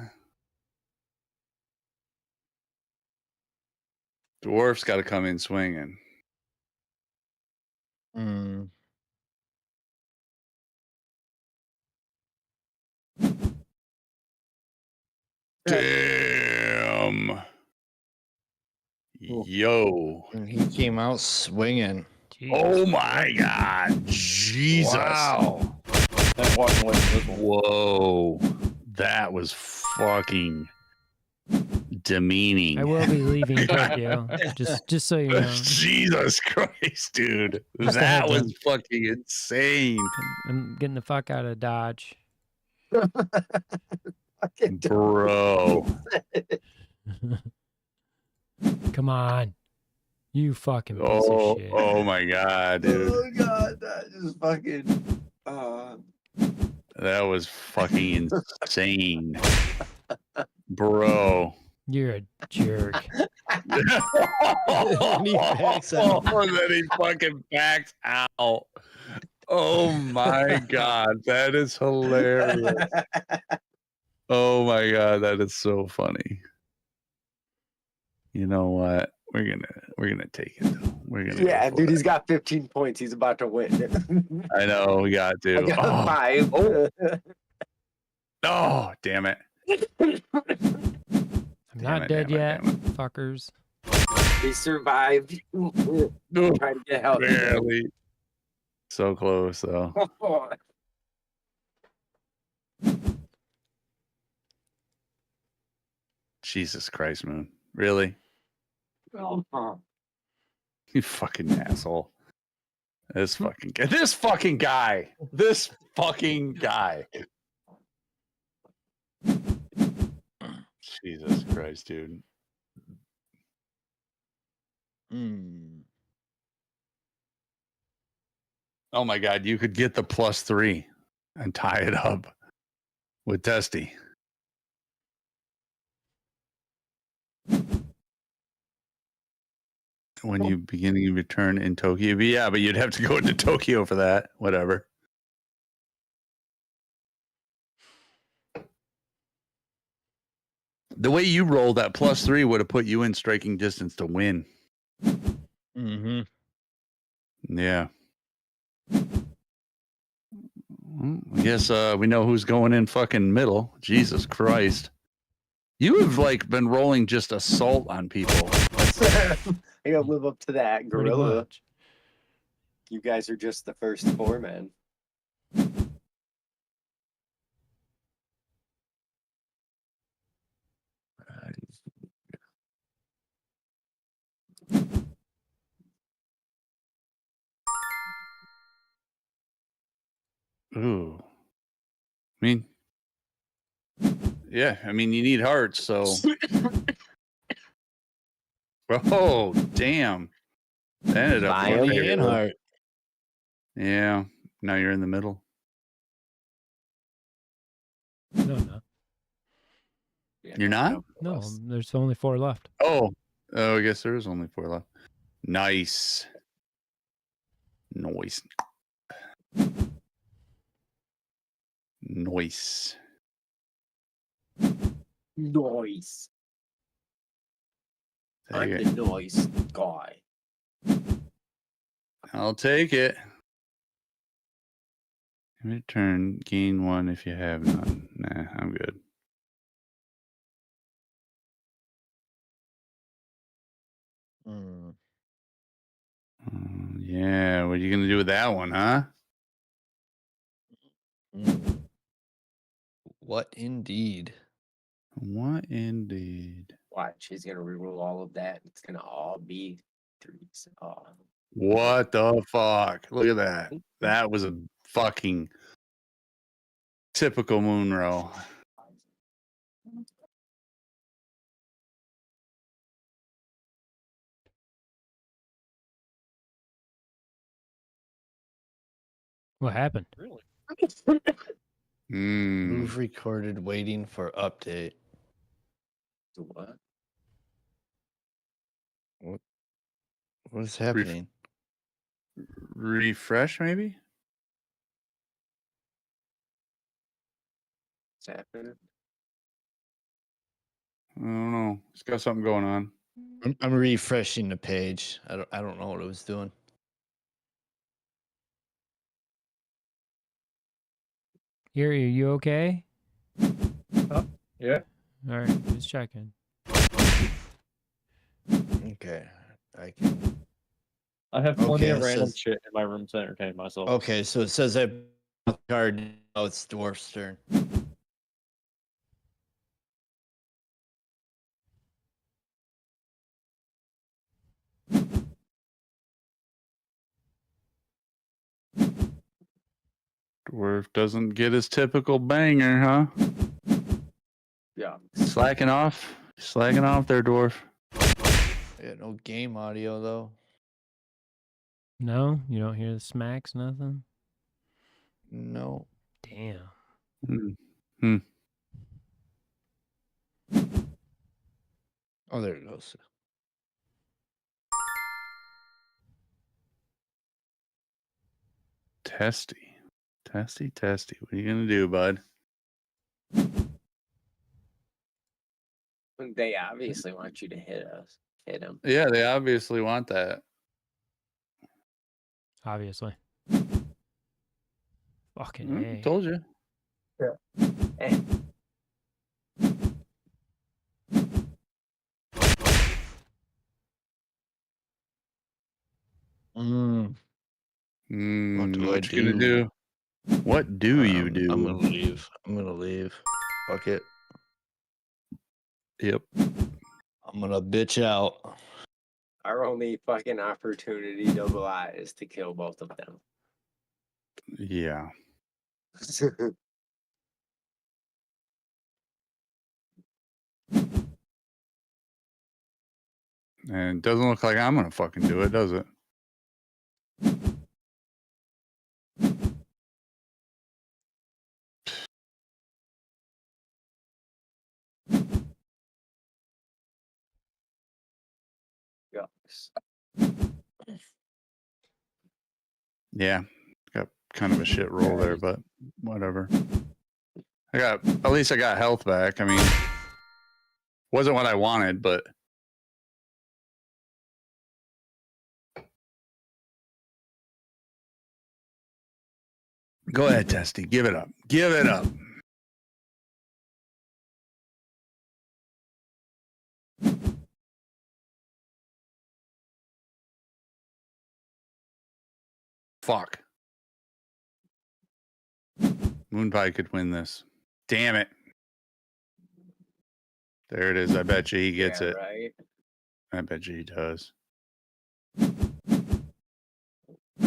Dwarf's got to come in swinging. Mm. Damn. Yo. And he came out swinging. Oh my God. Jesus. Wow. That walking away from this one. Whoa. That was fucking demeaning. I will be leaving Tokyo. just so you know. Jesus Christ, dude. Just a That heads was up. fucking insane. I'm getting the fuck out of Dodge. Fucking Bro. Come on. You fucking piece Oh, of shit. oh my God, dude. Oh god, that just fucking. That was fucking insane. Bro. You're a jerk. He backs out. And then he fucking backs out. Oh my God. That is hilarious. Oh my God. That is so funny. You know what? We're gonna take it though. We're gonna Yeah, go for dude, it. he's got 15 points. He's about to win. I know we got I to. got 5. Oh, damn it. I'm Damn not it, dead damn it, yet, damn fuckers. He survived. No, Trying to get help. barely. So close though. Jesus Christ, Moon. Really? You fucking asshole. This fucking guy. This fucking guy. This fucking guy. Jesus Christ, dude. Mm. Oh my God, you could get the +3 and tie it up with Testy. When you beginning your turn in Tokyo. Yeah, but you'd have to go into Tokyo for that. Whatever. The way you rolled that +3 would have put you in striking distance to win. Mm-hmm. Yeah. Well, I guess we know who's going in fucking middle. Jesus Christ. You have like been rolling just assault on people. I gotta live up to that, Pretty Gorilla. much. You guys are just the first 4, man. Ooh. I mean, yeah, I mean, you need hearts, so. Oh, damn. That ended up Fine. one Money and favor. heart. Yeah. Now you're in the middle. No. You're not? No, there's only 4 left. Oh, I guess there is only 4 left. Nice. Noise. Noise. Noise. I'm Take the it. noise guy. I'll take it. Return, gain 1 if you have none. Nah, I'm good. Mm. Yeah, what are you going to do with that one, huh? Mm. What indeed? What indeed? Watch, he's gonna reroll all of that. It's gonna all be 3s. Oh. What the fuck? Look at that. That was a fucking typical Munro. What happened? Really? Mm. Move recorded, waiting for update. What? What is happening? Refresh, maybe? What's happening? I don't know. It's got something going on. I'm refreshing the page. I don't know what it was doing. Yuri, are you okay? Yeah. All right, just checking. Okay, I can. I have plenty Okay, of it random says- shit in my room to entertain myself. Okay, so it says I card. Oh, it's Dwarf's turn. Dwarf doesn't get his typical banger, huh? Yeah. Slacking off. Slacking off there, Dwarf. Yeah, no game audio though. No, you don't hear the smacks, nothing. No. Damn. Oh, there it goes. Testy. Testy, testy. What are you going to do, bud? They obviously want you to hit us. Hit him. Yeah, they obviously want that. Obviously. Fucking A. Told you. Hey, Mm, What do I What you gonna do? do? What do you do? I'm gonna leave. I'm gonna leave. Fuck it. Yep. I'm gonna bitch out. our only fucking opportunity to lie is to kill both of them. Yeah. And it doesn't look like I'm gonna fucking do it, does it? Yes. Yeah. Got kind of a shit roll there, but whatever. At least I got health back. I mean, wasn't what I wanted, but go ahead, Testy. Give it up. Give it up. Fuck. Moonpie could win this. Damn it. There it is. I bet you he gets Yeah, it. right. I bet you he does.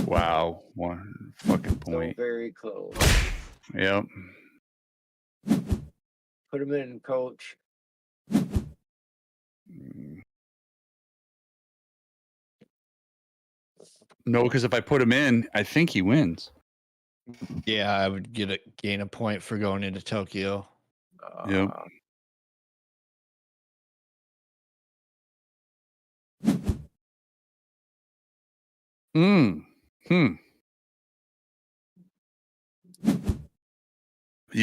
Wow. One fucking So point. very close. Yep. Put him in, coach. No, because if I put him in, I think he wins. Yeah, I would gain a point for going into Tokyo. Yep. Hmm. You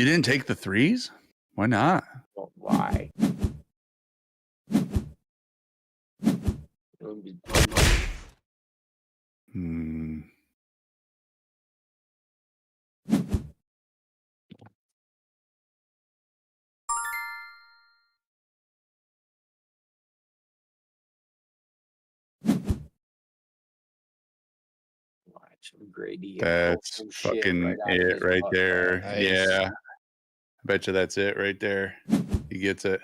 didn't take the threes? Why not? Well, why? It would be Hmm. watch Grady. That's fucking it right there. Nice. Yeah. I bet you that's it right there. He gets it.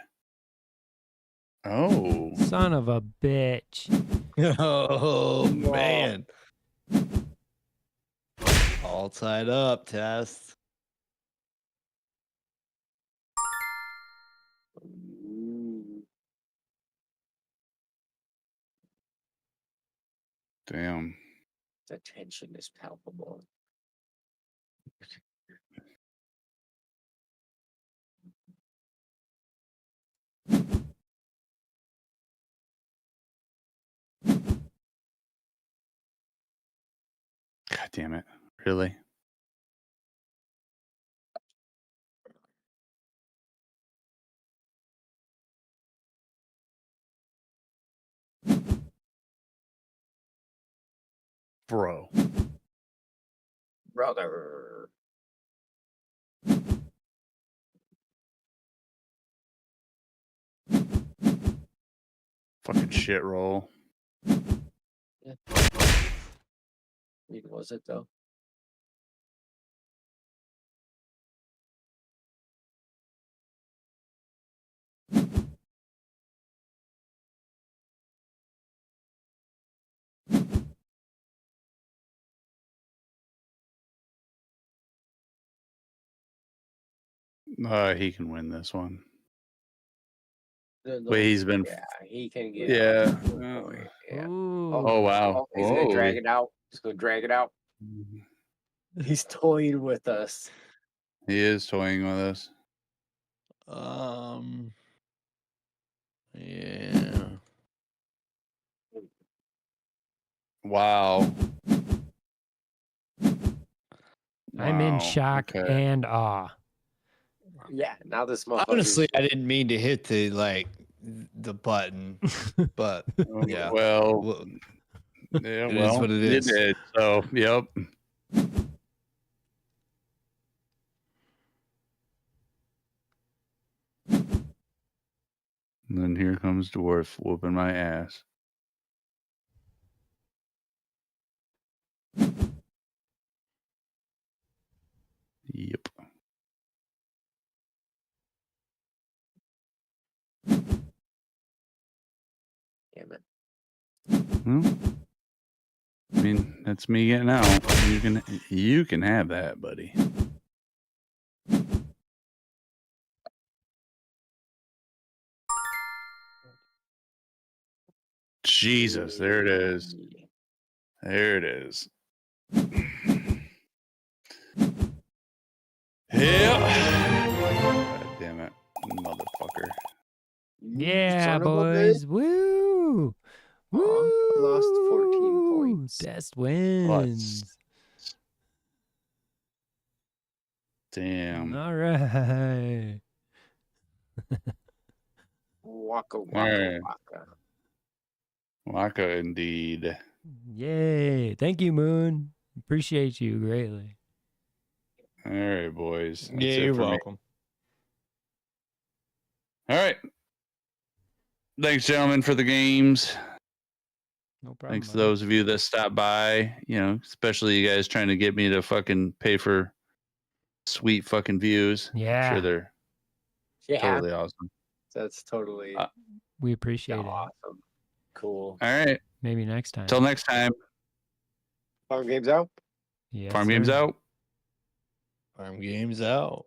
Oh, Son of a bitch. Oh man. All tied up, Test. Ooh. damn. The tension is palpable. God damn it. Really? Bro. Brother. Fucking shit roll. Was it though? He can win this one. The- Wait, he's been. Yeah, he can get. Yeah. one point, yeah. Ooh. Oh, wow. He's gonna drag Whoa. it out. He's gonna drag it out. He's toying with us. He is toying with us. Yeah. Wow. I'm in Wow, shock okay. and awe. Yeah, now this motherfucker. Honestly, I didn't mean to hit the button, but yeah. Well, Well, yeah, it is well, what it you is. did. So, yep. And then here comes Dwarf whooping my ass. Yep. Damn it. Well, I mean, that's me getting out. You can have that, buddy. Jesus, there it is. There it is. Yeah. God damn it, motherfucker. Yeah, Son of a boys. bitch. Woo! Aw, Woo! I lost 14 points. Test wins. Damn. All right. Waka waka Alright. waka. Waka indeed. Yay. Thank you, Moon. Appreciate you greatly. All right, boys. That's Yeah, it you're for me. welcome. All right. Thanks, gentlemen, for the games. No problem. Thanks to buddy. those of you that stopped by. You know, especially you guys trying to get me to fucking pay for sweet fucking views. I'm Yeah. sure they're Yeah, totally awesome. that's totally We appreciate it. awesome. Cool. All right. Maybe next time. Till next time. Farm games out. Yes, Farm games sir. out. Farm games out.